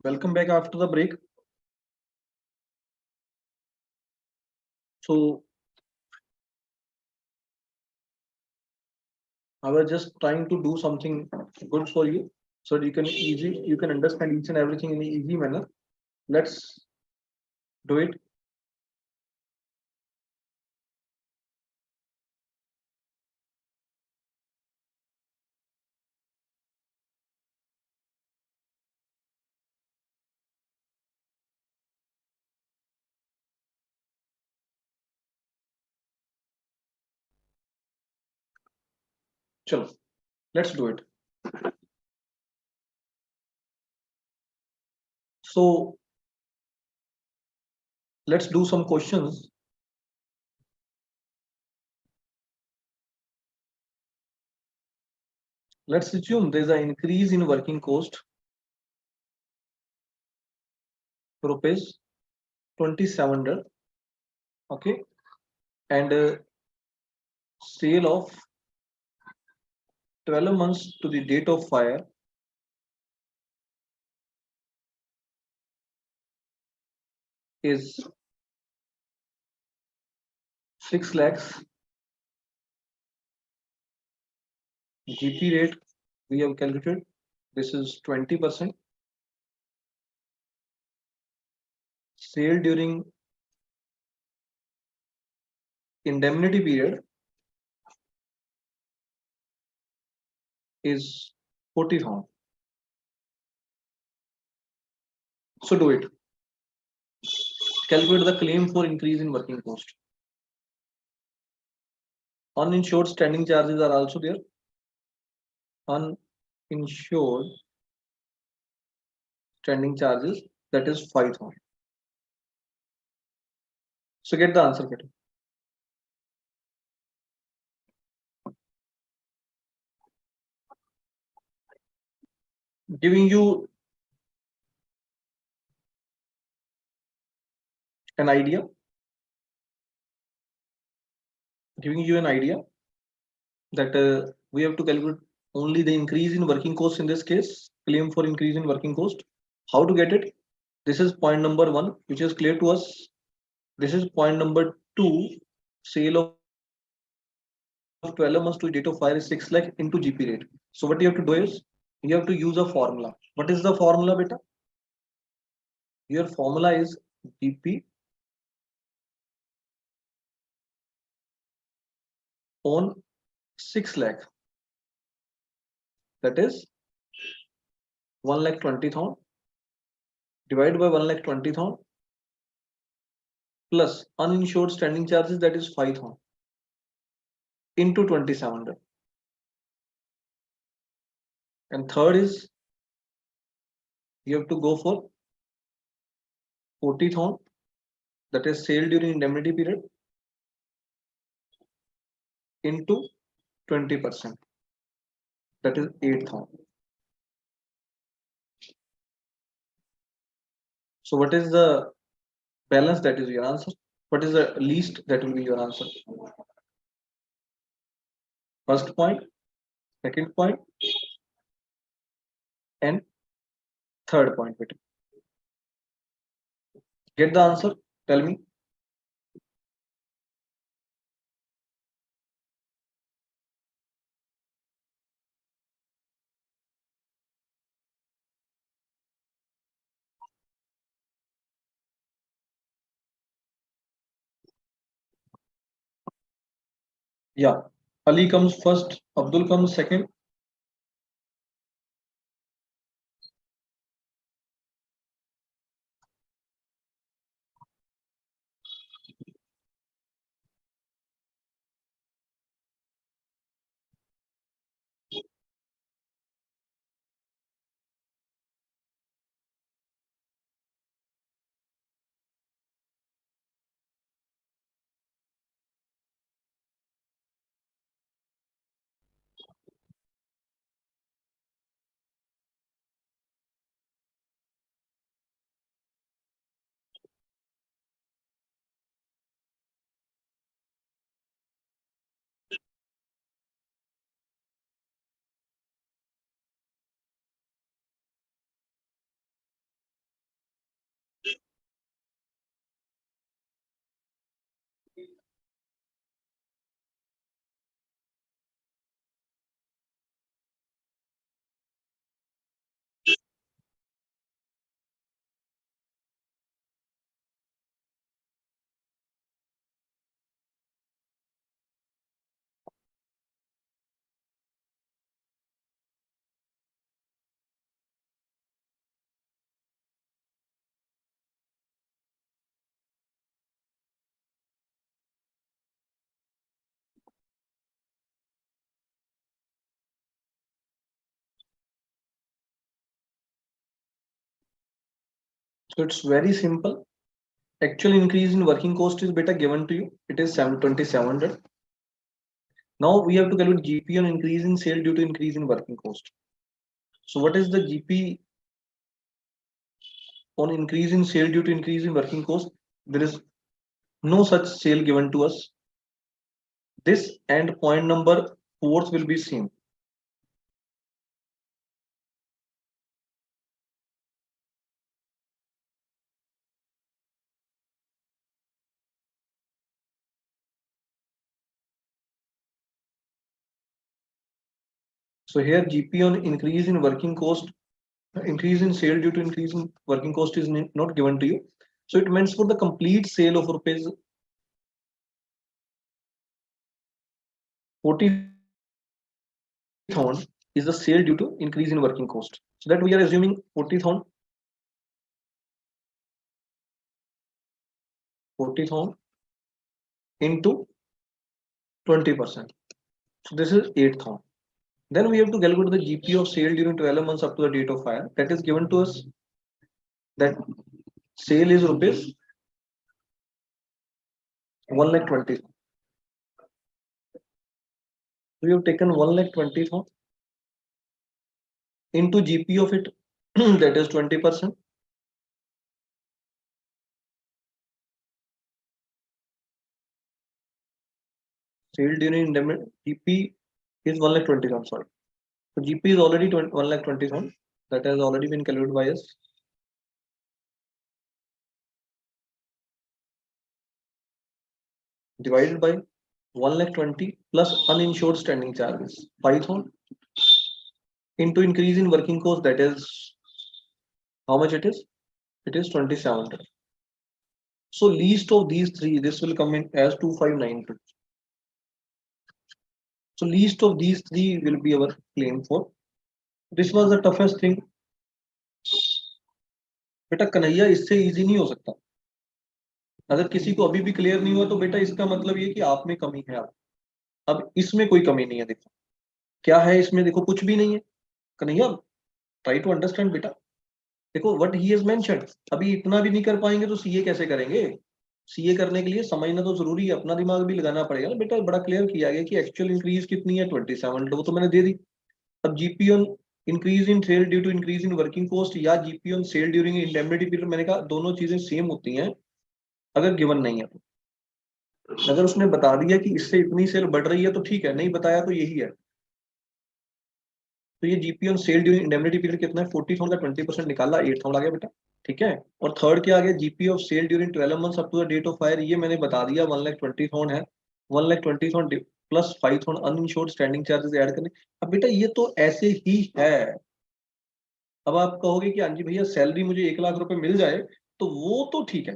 Welcome back after the break. So I was just trying to do something good for you so that you can understand each and everything in an easy manner. Let's do it. Chalo, let's do it. So let's do some questions. Let's assume there's an increase in working cost rupees 2700. Okay, and sale of 12 months to the date of fire is 6 lakhs. GP rate we have calculated. This is 20%. Sale during indemnity period is 40,000. So do it. Calculate the claim for increase in working cost. Uninsured standing charges are also there. Uninsured standing charges, that is 5,000. So get the answer, Peter. Giving you an idea. Giving you an idea that we have to calculate only the increase in working cost in this case, claim for increase in working cost. How to get it? This is point number one, which is clear to us. This is point number two. Sale of 12 months to date of fire is 6 lakh into GP rate. So what you have to do is you have to use a formula. What is the formula, beta? Your formula is GP on 6 lakh. That is 1 lakh 20,000 divided by 1 lakh 20,000 plus uninsured standing charges, that is 5,000 into 2700. And third is you have to go for 40,000, that is sale during indemnity period, into 20%, that is 8,000. So what is the balance? That is your answer. What is the least? That will be your answer. First point, second point, and third point. Get the answer? Tell me. Yeah. Ali comes first, Abdul comes second. So it's very simple. Actual increase in working cost is beta given to you. It is 7,700. Now we have to calculate GP on increase in sale due to increase in working cost. So what is the GP on increase in sale due to increase in working cost? There is no such sale given to us. This and point number fourth will be same. So here GP on increase in working cost, increase in sale due to increase in working cost is not given to you. So it means for the complete sale of rupees 40,000 is the sale due to increase in working cost. So that we are assuming 40,000 into 20%. So this is 8,000. Then we have to calculate the GP of sale during 12 months up to the date of hire. That is given to us that sale is rupees 1,20,000. We have taken 1,20,000 into GP of it, that is 20%. Sale during indemnity GP is 1,20,000. Sorry. So GP is already 1,20,000. That has already been calculated by us. Divided by 1,20,000 plus uninsured standing charges 5,000 into increase in working cost, that is how much it is? It is 2,700. So least of these three, this will come in as 2,592. So least of these three will be our claim for. This was the toughest thing. बेटा कन्हैया इससे easy नहीं हो सकता. अगर किसी को अभी भी क्लियर नहीं हुआ तो बेटा इसका मतलब ये कि आप में कमी है. अब इसमें कोई कमी नहीं है. देखो क्या है इसमें, देखो कुछ भी नहीं है. कन्हैया ट्राई टू अंडरस्टैंड बेटा. देखो व्हाट ही हैज मेंशन्ड, अभी इतना भी नहीं कर पाएंगे तो सीए कैसे करेंगे? सीए करने के लिए समझना तो जरूरी है, अपना दिमाग भी लगाना पड़ेगा ना बेटा. बड़ा क्लियर किया गया कि एक्चुअल इंक्रीज कितनी है 27, वो तो मैंने दे दी. अब GP on increase in sale due to increase in working cost या GP on sale during indemnity period, मैंने कहा दोनों चीजें सेम होती हैं अगर गिवन नहीं है तो. अगर उसने बता दिया कि इससे इतनी सेल बढ़ रही है तो ठीक है, नहीं बताया तो यही है. तो ये GP on sale during indemnity period कितना है? 40,000 का 20% निकाला, 8,000 आ गया बेटा. ठीक है. और थर्ड क्या आ गया? GP of sale during 12 months up to the date of fire, ये मैंने बता दिया 1,20,000 है. 1,20,000 plus 5,000 uninsured standing charges add करने. अब बेटा ये तो ऐसे ही है. अब आप कहोगे कि हाँ जी भैया सैलरी मुझे 1,00,000 रुपए मिल जाए तो वो तो ठीक है.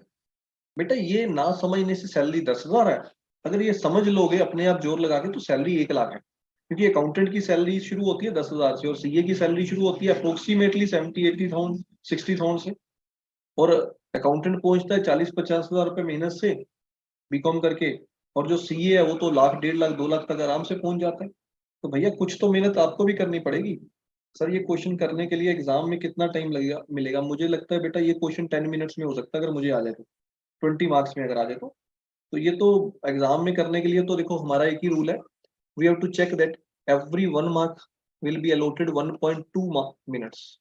बेटा ये ना समझने से सैलरी 10,000 है. अगर ये समझ लोगे अपने आप जोर लगा के तो सैलरी 1,00,000 है. क्योंकि अकाउंटेंट की सैलरी शुरू होती है 10,000 से और सीए की सैलरी शुरू होती है अप्रोक्सीमेटली 70-80,000 60,000 से. और अकाउंटेंट पहुंचता है 40-50,000 रुपए मेहनत से बीकॉम करके. और जो सीए है वो तो लाख 1.5 लाख 2 लाख तक आराम से पहुंच जाता है. तो भैया कुछ तो मेहनत आपको भी करनी पड़ेगी. सर ये क्वेश्चन करने के लिए एग्जाम में कितना टाइम लगेगा मिलेगा? मुझे लगता है बेटा ये क्वेश्चन 10 मिनट्स में हो सकता है अगर मुझे आ जाए तो. 20 मार्क्स में अगर आ जाए तो ये तो एग्जाम में करने के लिए तो देखो हमारा एक ही रूल है. We have to check that every 1 mark will be allotted 1.2 minutes.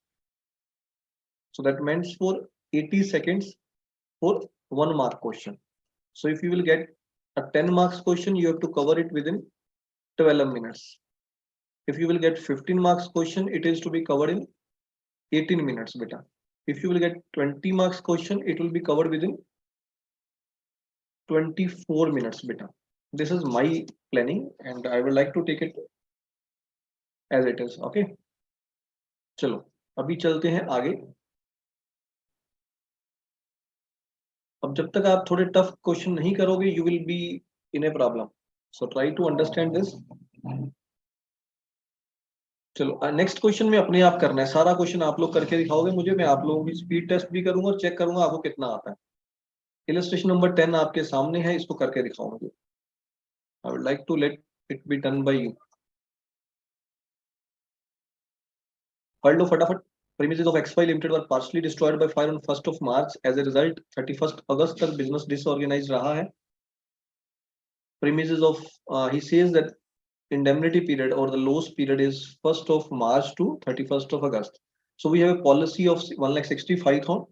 So that means for 80 seconds for 1 mark question. So if you will get a 10 marks question, you have to cover it within 12 minutes. If you will get 15 marks question, it is to be covered in 18 minutes beta. If you will get 20 marks question, it will be covered within 24 minutes beta. This is my planning and I would like to take it as it is. Okay, चलो अभी चलते हैं आगे. अब जब तक आप थोड़े टफ क्वेश्चन नहीं करोगे you will be in a problem. So try to understand this. चलो नेक्स्ट क्वेश्चन में अपने आप करना है. सारा क्वेश्चन आप लोग करके दिखाओगे मुझे. मैं आप लोगों की स्पीड टेस्ट भी करूंगा और चेक करूंगा आपको कितना आता है. इलस्ट्रेशन नंबर 10 आपके सामने है. इसको करके दिखाओ मुझे. I would like to let it be done by you. पढ़ लो फटाफट. Premises of XY Limited were partially destroyed by fire on 1st of March. As a result, 31st August तक business disorganized रहा है. Premises of he says that indemnity period or the loss period is 1st of March to 31st of August. So we have a policy of 1,65,000.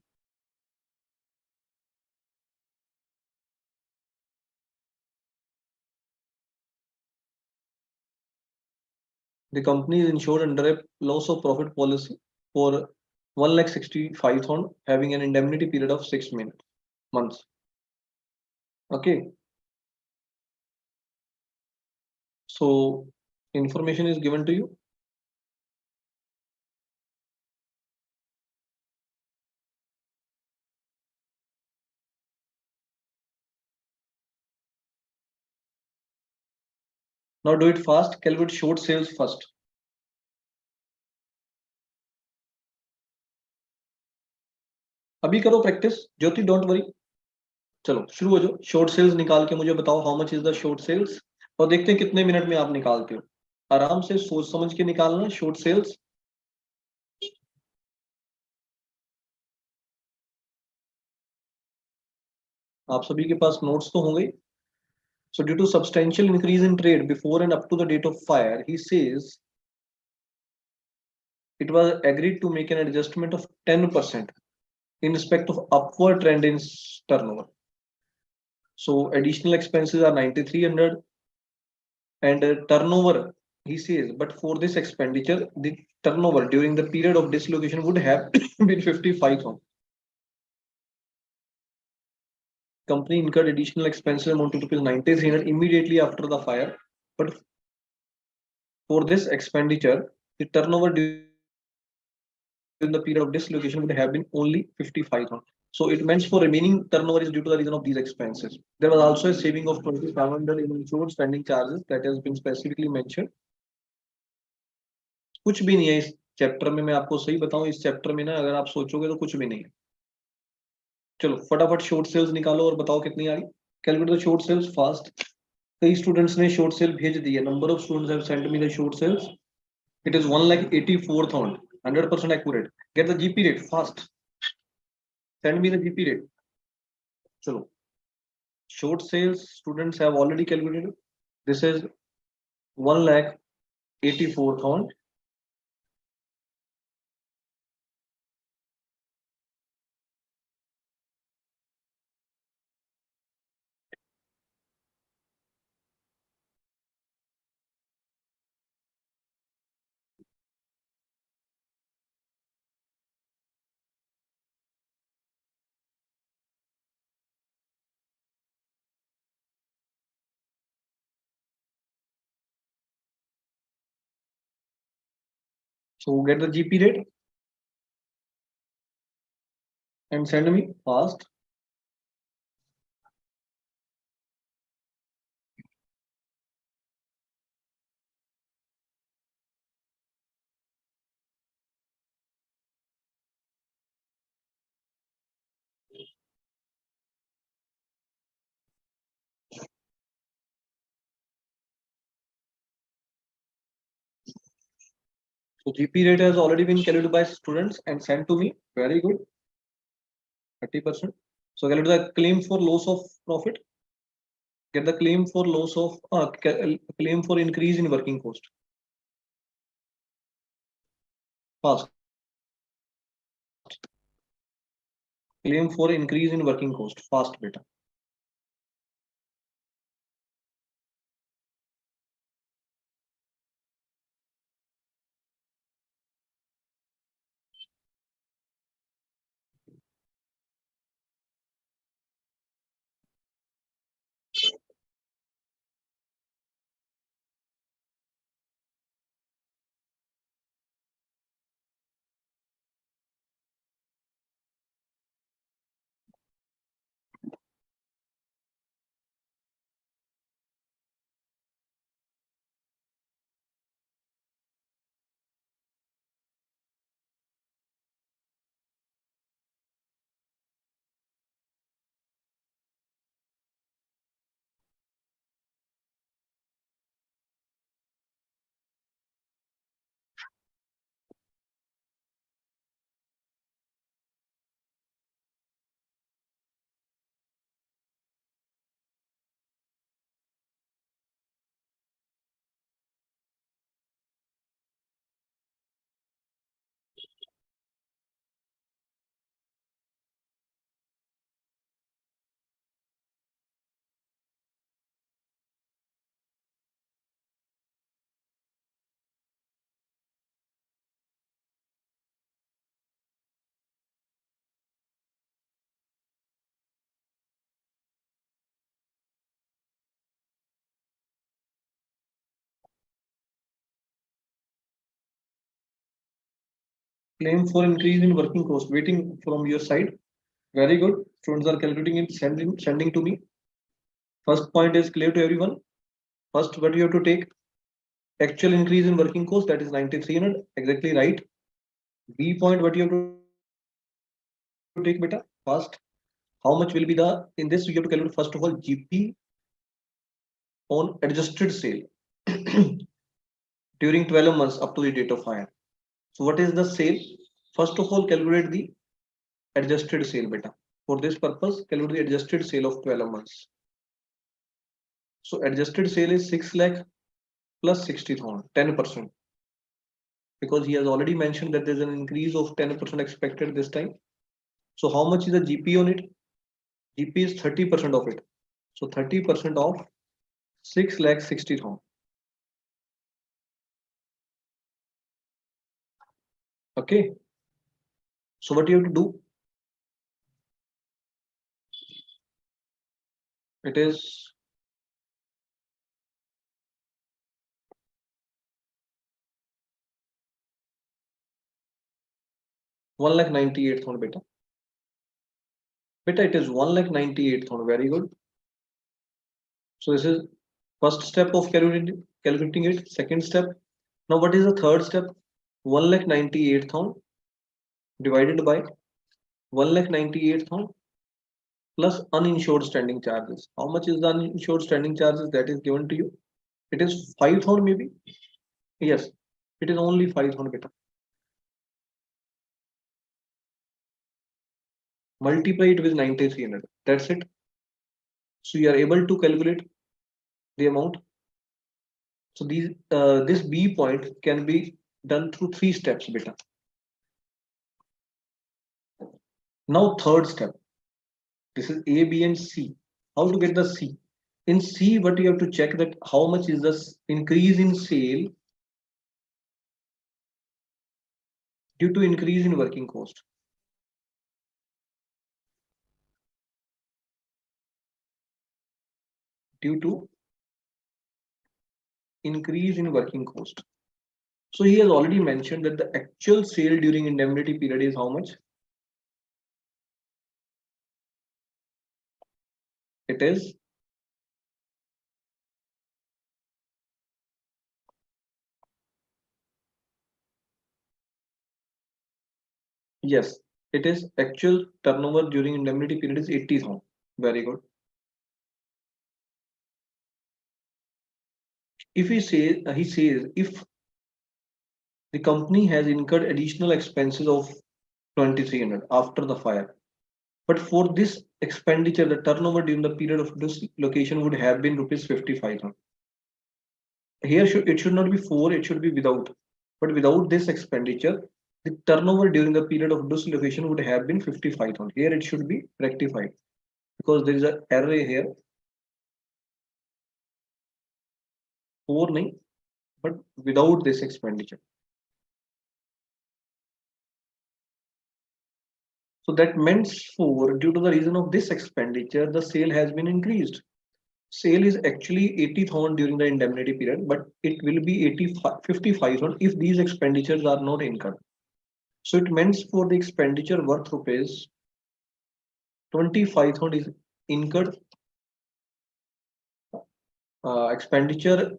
The company is insured under a loss of profit policy for 1,65,000 having an indemnity period of 6 months. Okay. So information is given to you. Now do it fast. Calculate short sales first. अभी करो practice Jyoti. Don't worry. चलो शुरू हो जाओ. Short sales निकाल के मुझे बताओ how much is the short sales और देखते हैं कितने मिनट में आप निकालते हो. आराम से सोच समझ के निकालना शॉर्ट सेल्स. आप सभी के पास नोट्स तो होंगे. So due to substantial increase in trade before and up to the date of fire, he says it was agreed to make an adjustment of 10% in respect of upward trend in turnover. So additional expenses are 9,300 and turnover, he says, but for this expenditure, the turnover during the period of dislocation would have been 55,000. Company incurred additional expenses amounting to 9,300 immediately after the fire, but for this expenditure, the turnover during the period of dislocation would have been only 55,000. So it means for remaining turnover is due to the reason of these expenses. There was also a saving of 2,500 in insured spending charges that has been specifically mentioned. कुछ भी नहीं है इस chapter में. मैं आपको सही बताऊं इस चैप्टर में ना अगर आप सोचोगे तो कुछ भी नहीं है. चलो फटाफट शॉर्ट सेल्स निकालो और बताओ कितनी आ रही. Calculate the short sales fast. कई स्टूडेंट्स ने शॉर्ट सेल भेज दी है. Number of students have sent me the short sales. It is 1,84,000. 100% accurate. Get the GP rate fast. Send me the GP rate. Chalo. Short sales students have already calculated. This is 1,84,000. So get the GP rate and send me fast. So GP rate has already been calculated by students and sent to me. Very good. 30%. So calculate the claim for loss of profit. Get the claim for loss of claim for increase in working cost. Fast. Claim for increase in working cost. Fast beta. Claim for increase in working cost. Waiting from your side. Very good. Students are calculating it, sending to me. First point is clear to everyone. First, what you have to take actual increase in working cost, that is 9300. Exactly right. B point, what you have to take, beta. First, how much will be the, in this you have to calculate first of all GP on adjusted sale during 12 months up to the date of hire. So what is the sale? First of all, calculate the adjusted sale, beta. For this purpose, calculate the adjusted sale of 12 months. So adjusted sale is 6 lakh plus 60,000, 10%. Because he has already mentioned that there's an increase of 10% expected this time. So how much is the GP on it? GP is 30% of it. So 30% of 6 lakh 60,000. Okay. So what you have to do? It is 1,98,000 beta. Beta, it is 1,98,000. Very good. So this is first step of calculating it. Second step. Now what is the third step? 1,98,000 divided by 1,98,000 plus uninsured standing charges. How much is the uninsured standing charges that is given to you? It is 5,000 maybe. Yes, it is only 5,000 beta. Multiply it with 9,300. That's it. So you are able to calculate the amount. So this B point can be done through 3 steps, beta. Now third step. This is A, B, and C. How to get the C? In C, what you have to check that how much is the increase in sale due to increase in working cost. Due to increase in working cost. So he has already mentioned that the actual sale during indemnity period is how much? It is, yes, it is actual turnover during indemnity period is 80,000. Very good. If he says if the company has incurred additional expenses of 2,300 after the fire, but for this expenditure, the turnover during the period of dislocation would have been rupees 55,000. Here it should not be 4, it should be without. But without this expenditure, the turnover during the period of dislocation would have been 55,000. Here it should be rectified because there is an error here. 4 nahi, but without this expenditure. So that means for due to the reason of this expenditure, the sale has been increased. Sale is actually 80,000 during the indemnity period, but it will be 55,000 if these expenditures are not incurred. So it means for the expenditure worth rupees 25,000 is incurred. Expenditure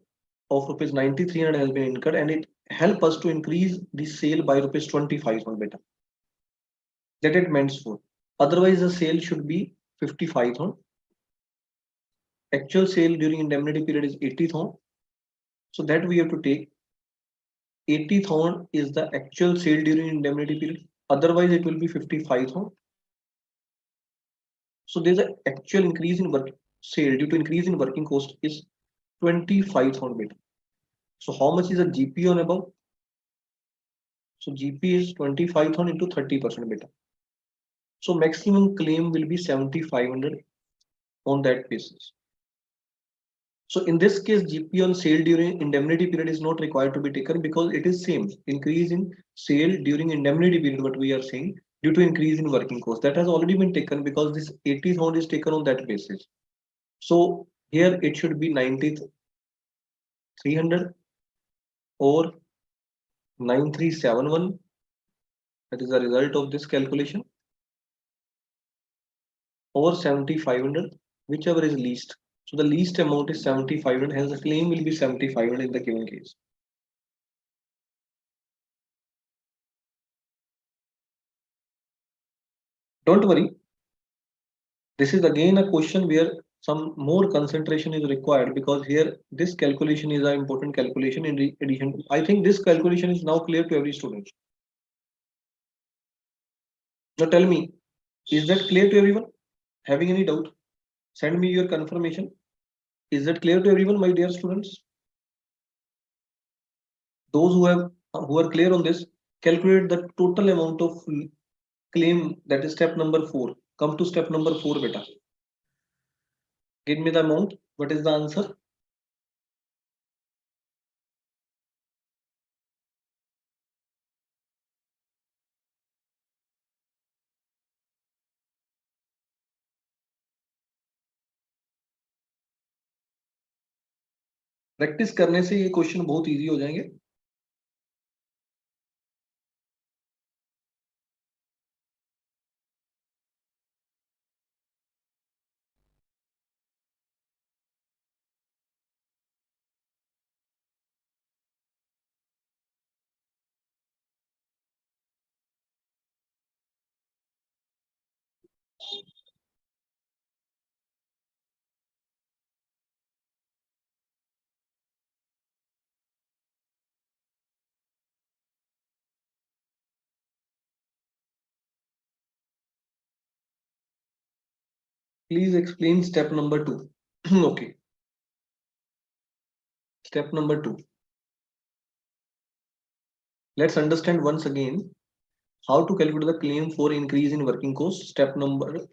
of rupees 9,300 has been incurred, and it help us to increase the sale by rupees 25,000 beta. That it means for. Otherwise, the sale should be 55,000. Actual sale during indemnity period is 80,000. So that we have to take 80,000 is the actual sale during indemnity period. Otherwise, it will be 55,000. So there's an actual increase in work sale due to increase in working cost is 25,000 beta. So how much is the GP on above? So GP is 25,000 into 30% beta. So maximum claim will be 7,500 on that basis. So in this case, GP on sale during indemnity period is not required to be taken because it is same increase in sale during indemnity period. What we are saying due to increase in working cost that has already been taken because this 80,000 is taken on that basis. So here it should be 9,300 or 9,371 That is the result of this calculation. Over 7,500, whichever is least. So the least amount is 7,500, hence the claim will be 7,500 in the given case. Don't worry, this is again a question where some more concentration is required, because here this calculation is an important calculation in addition to, I think this calculation is now clear to every student. Now tell me, is that clear to everyone? Having any doubt? Send me your confirmation. Is that clear to everyone, my dear students? Those who are clear on this, calculate the total amount of claim, that is step number 4. Come to step number 4, beta. Give me the amount. What is the answer? Practice करने से ये question बहुत easy हो जाएंगे. Please explain step number 2. Okay. Step number 2. Let's understand once again how to calculate the claim for increase in working cost. Step number,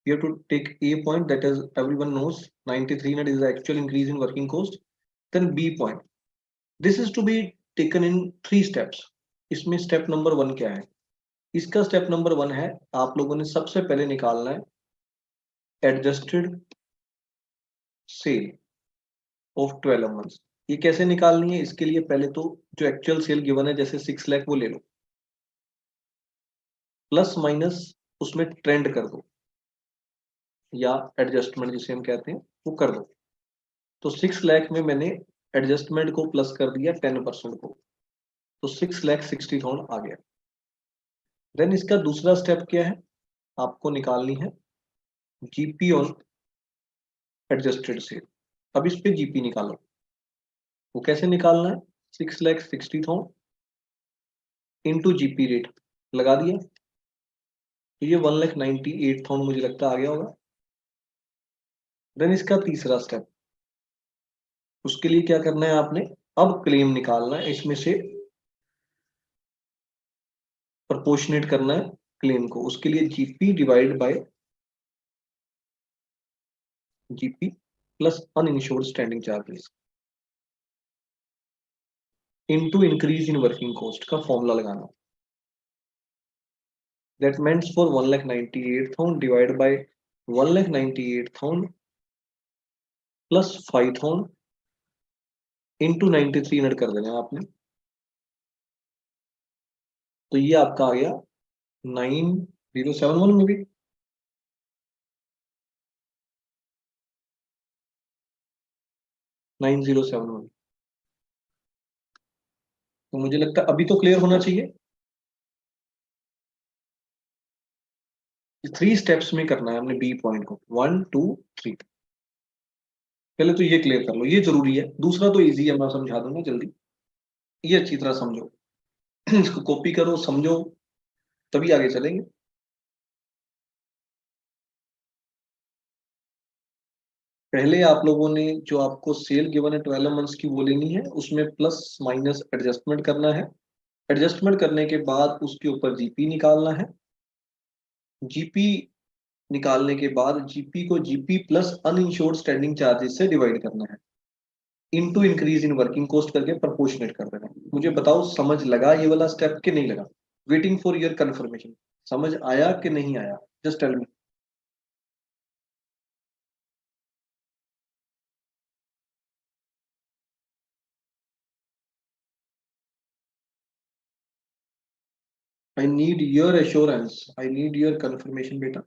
you have to take A point, that is everyone knows 9300 is the actual increase in working cost. Then B point. This is to be taken in 3 steps. इसमें step number 1 क्या है? इसका step number 1 है, आप लोगों ने सबसे पहले निकालना है adjusted sale of 12 months. ये कैसे निकालनी है? इसके लिए पहले तो जो एक्चुअल सेल गिवन है, जैसे 6 लाख, वो ले लो, प्लस माइनस उसमें ट्रेंड कर दो, या एडजस्टमेंट जिसे हम कहते हैं वो कर दो. तो 6 लाख में मैंने एडजस्टमेंट को प्लस कर दिया 10% को, तो 6,60,000 आ गया. देन इसका दूसरा स्टेप क्या है? आपको निकालनी है जीपी ऑन एडजस्टेड सेल. अब इस पे जीपी निकालो. वो कैसे निकालना है? 6,60,000 इंटू जीपी रेट लगा दिया, तो ये 1,98,000 मुझे लगता आ गया होगा. देन इसका तीसरा स्टेप, उसके लिए क्या करना है आपने? अब क्लेम निकालना है, इसमें से प्रोपोर्शनेट करना है क्लेम को. उसके लिए GP divide by GP plus uninsured standing charges into increase in working cost का फॉर्मूला लगाना. That means for 1,98,000 divide by 1,98,000 plus 5,000 into 9300 कर देना आपने. तो ये आपका आ गया 9071 में भी 9071. तो मुझे लगता है अभी तो क्लियर होना चाहिए. 3 स्टेप्स में करना है हमने बी पॉइंट को, 1 2 3. पहले तो ये क्लियर कर लो, ये जरूरी है. दूसरा तो इजी है, मैं समझा दूंगा जल्दी. ये अच्छी तरह समझो. इसको कॉपी करो, समझो, तभी आगे चलेंगे. पहले आप लोगों ने जो आपको सेल गिवन है 12 मंथ्स की, वो लेनी है. उसमें प्लस माइनस एडजस्टमेंट करना है. एडजस्टमेंट करने के बाद उसके ऊपर जीपी निकालना है. जीपी निकालने के बाद जीपी को GP plus uninsured standing charges से डिवाइड करना है, into increase in working cost करके प्रोपोर्शनेट कर देना है. मुझे बताओ समझ लगा ये वाला स्टेप कि नहीं लगा? Waiting for your confirmation. समझ आया कि नहीं आया? Just tell me. I need your assurance. I need your confirmation, beta.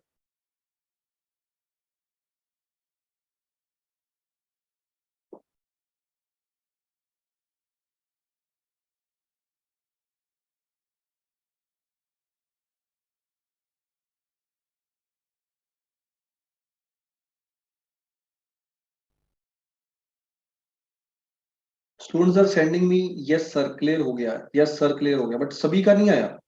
Students are sending me yes sir clear हो गया, yes sir clear हो गया, but सभी का नहीं आया.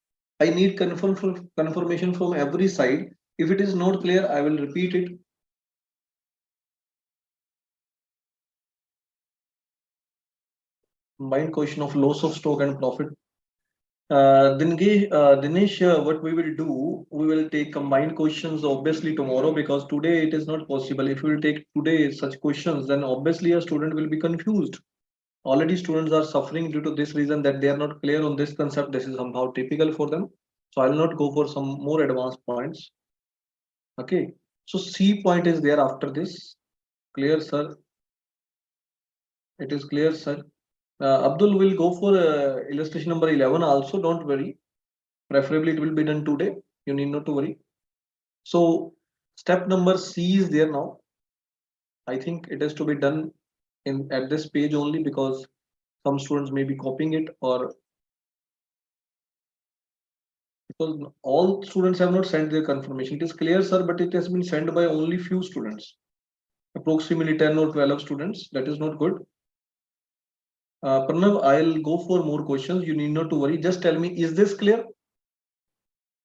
I need confirmation from every side. If it is not clear, I will repeat it. Combined question of loss of stock and profit. Dinesh, what we will do, we will take combined questions obviously tomorrow, because today it is not possible. If we will take today such questions, then obviously a student will be confused. Already students are suffering due to this reason, that they are not clear on this concept. This is somehow typical for them. So I will not go for some more advanced points. Okay. So C point is there after this. Clear, sir? It is clear, sir. Abdul will go for illustration number 11 also. Don't worry. Preferably it will be done today. You need not to worry. So step number C is there now. I think it is to be done in at this page only, because some students may be copying it, or because all students have not sent their confirmation. It is clear, sir, but it has been sent by only few students, approximately 10 or 12 students. That is not good. Pranav, I'll go for more questions. You need not to worry. Just tell me, is this clear?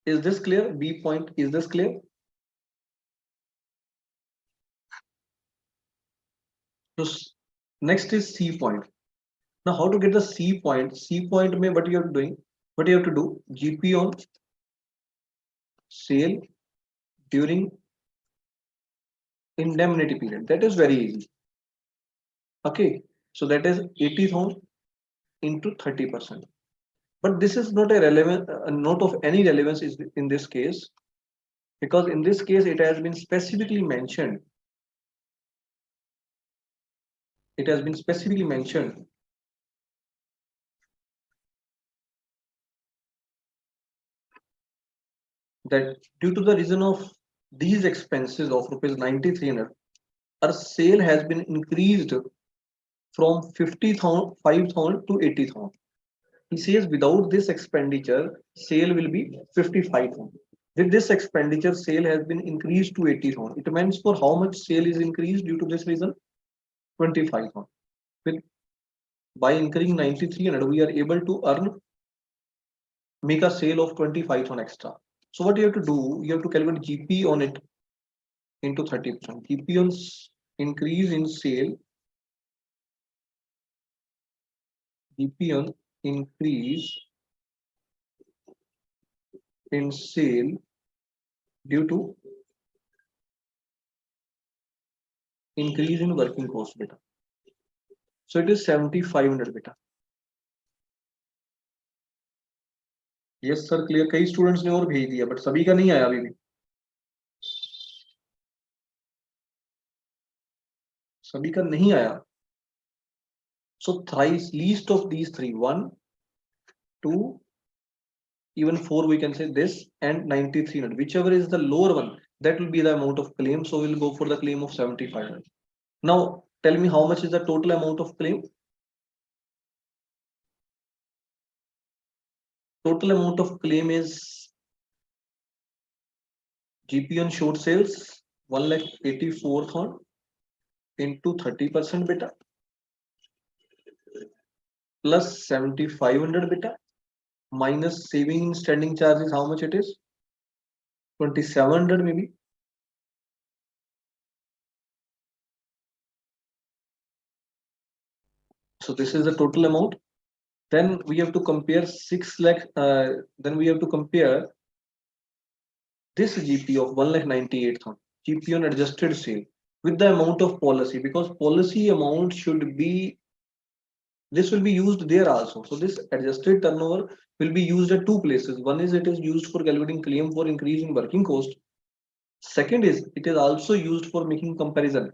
Is this clear? B point, is this clear? So next is C point. Now, how to get the C point? C point may what you are doing? What you have to do? GP on sale during indemnity period. That is very easy. Okay. So that is 80,000 into 30%. But this is not a relevant, not of any relevance is in this case, because in this case it has been specifically mentioned. It has been specifically mentioned that due to the reason of these expenses of rupees 9,300, our sale has been increased from 50,000, 5,000 to 80,000. He says without this expenditure, sale will be 55,000. With this expenditure, sale has been increased to 80,000. It means for how much sale is increased due to this reason? 25,000. With by incurring 9,300, we are able to earn, make a sale of 25,000 extra. So what you have to do, you have to calculate GP on it into 30%. GP on increase in sale, GP on increase in sale due to increase in working cost beta. So it is 7,500 beta. Yes sir clear. कई students ने और भेज दिया, but सभी का नहीं आया अभी भी. सभी का नहीं आया. So thrice least of these three, 1, 2, even 4, we can say this, and 9,300. Whichever is the lower one, that will be the amount of claim. So we'll go for the claim of 7,500. Now tell me how much is the total amount of claim? Total amount of claim is GP on short sales 1,84,000 into 30% beta plus 7,500 beta minus saving in standing charges. How much it is? 2,700 maybe. So this is the total amount. Then we have to compare 6 lakh. Then we have to compare this GP of 1,98,000 GP on adjusted sale with the amount of policy, because policy amount should be, this will be used there also. So this adjusted turnover will be used at two places. One is it is used for calculating claim for increase in working cost. Second is it is also used for making comparison.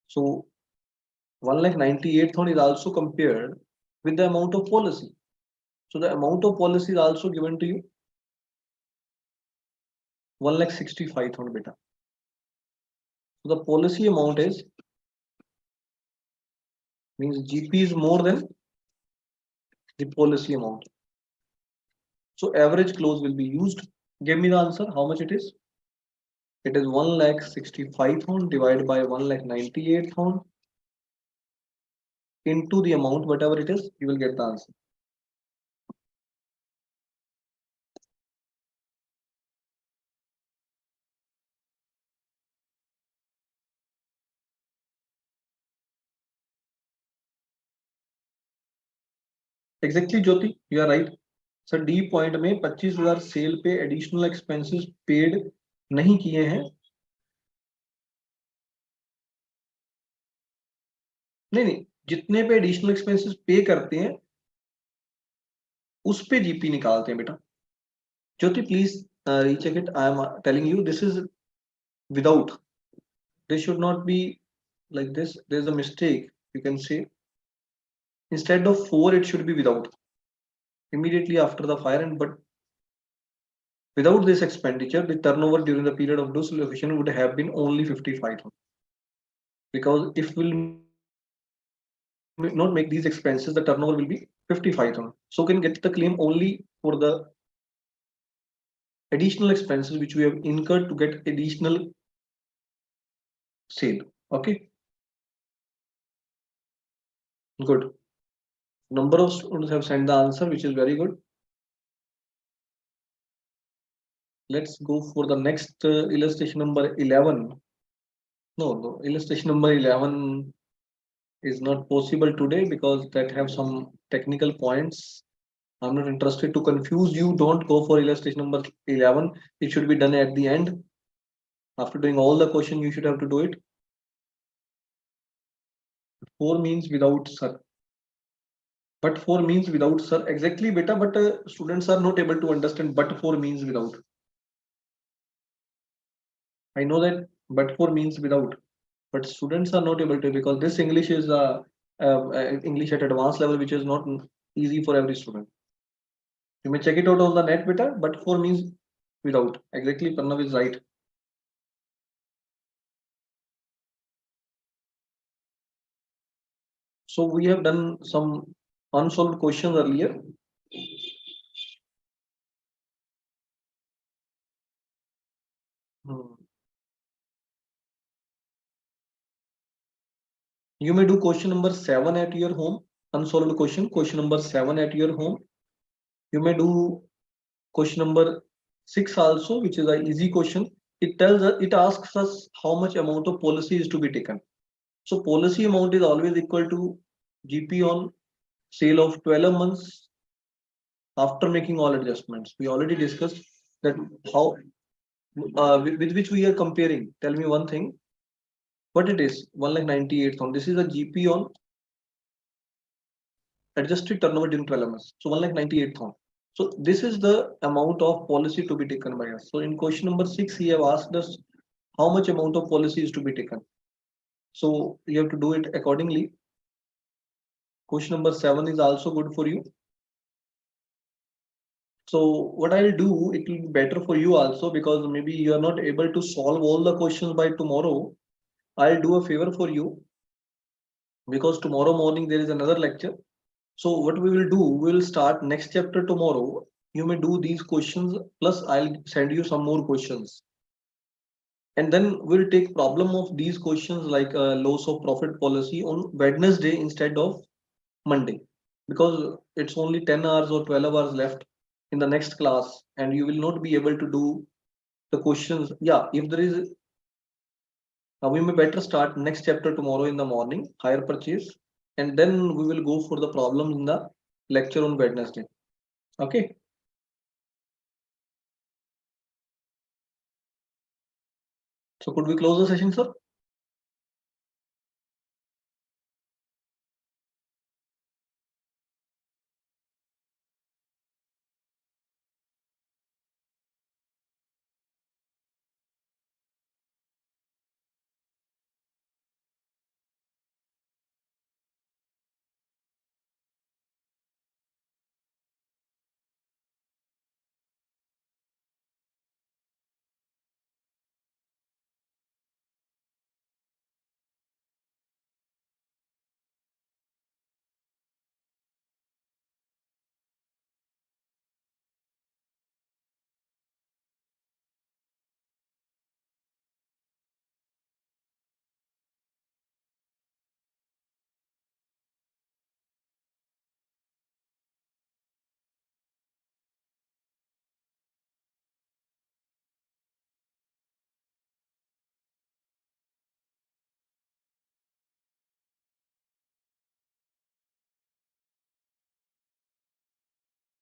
So 1,98,000 is also compared with the amount of policy. So the amount of policy is also given to you 1,65,000 beta. So the policy amount is means GP is more than the policy amount. So average close will be used. Give me the answer. How much it is? It is 1,65,000 divided by 1,98,000 into the amount, whatever it is, you will get the answer. Exactly, Jyoti, you are right. Sir D point में 25,000 cell पे additional expenses paid नहीं किए हैं. नहीं नहीं, जितने पे additional expenses पे करते हैं उस पे जीपी निकालते हैं बेटा. Jyoti please recheck it. I am telling you this is without. This should not be like this. There's a mistake, you can say. Instead of 4 it should be without immediately after the fire. And but without this expenditure the turnover during the period of dissolution would have been only 55,000, because if we'll not make these expenses the turnover will be 55,000. So can get the claim only for the additional expenses which we have incurred to get additional sale. Okay, good. Number of students have sent the answer, which is very good. Let's go for the next illustration number 11. No, illustration number 11 is not possible today because that have some technical points. I'm not interested to confuse you. Don't go for illustration number 11. It should be done at the end. After doing all the question, you should have to do it. 4 means without, sir. But 4 means without, sir. Exactly, beta. But students are not able to understand but 4 means without. I know that but 4 means without. But students are not able to, because this English is English at advanced level, which is not easy for every student. You may check it out on the net, beta. But 4 means without. Exactly, Pranav is right. So we have done some unsolved questions earlier. You may do question number 7 at your home. Unsolved question number 7 at your home. You may do question number 6 also, which is an easy question. It tells us, it asks us how much amount of policy is to be taken. So policy amount is always equal to GP on sale of 12 months after making all adjustments. We already discussed that how with which we are comparing. Tell me one thing. What it is? 1,98,000. This is a GP on adjusted turnover during 12 months. So 1,98,000. So this is the amount of policy to be taken by us. So in question number 6, he have asked us how much amount of policy is to be taken. So you have to do it accordingly. Question number 7 is also good for you. So what I'll do, it will be better for you also, because maybe you are not able to solve all the questions by tomorrow. I'll do a favor for you, because tomorrow morning there is another lecture. So what we will do, we will start next chapter tomorrow. You may do these questions, plus I'll send you some more questions. And then we'll take problem of these questions like loss of profit policy on Wednesday instead of Monday, because it's only 10 hours or 12 hours left in the next class, and you will not be able to do the questions. Yeah, if there is, we may better start next chapter tomorrow in the morning, hire purchase, and then we will go for the problems in the lecture on Wednesday. Okay. So could we close the session, sir?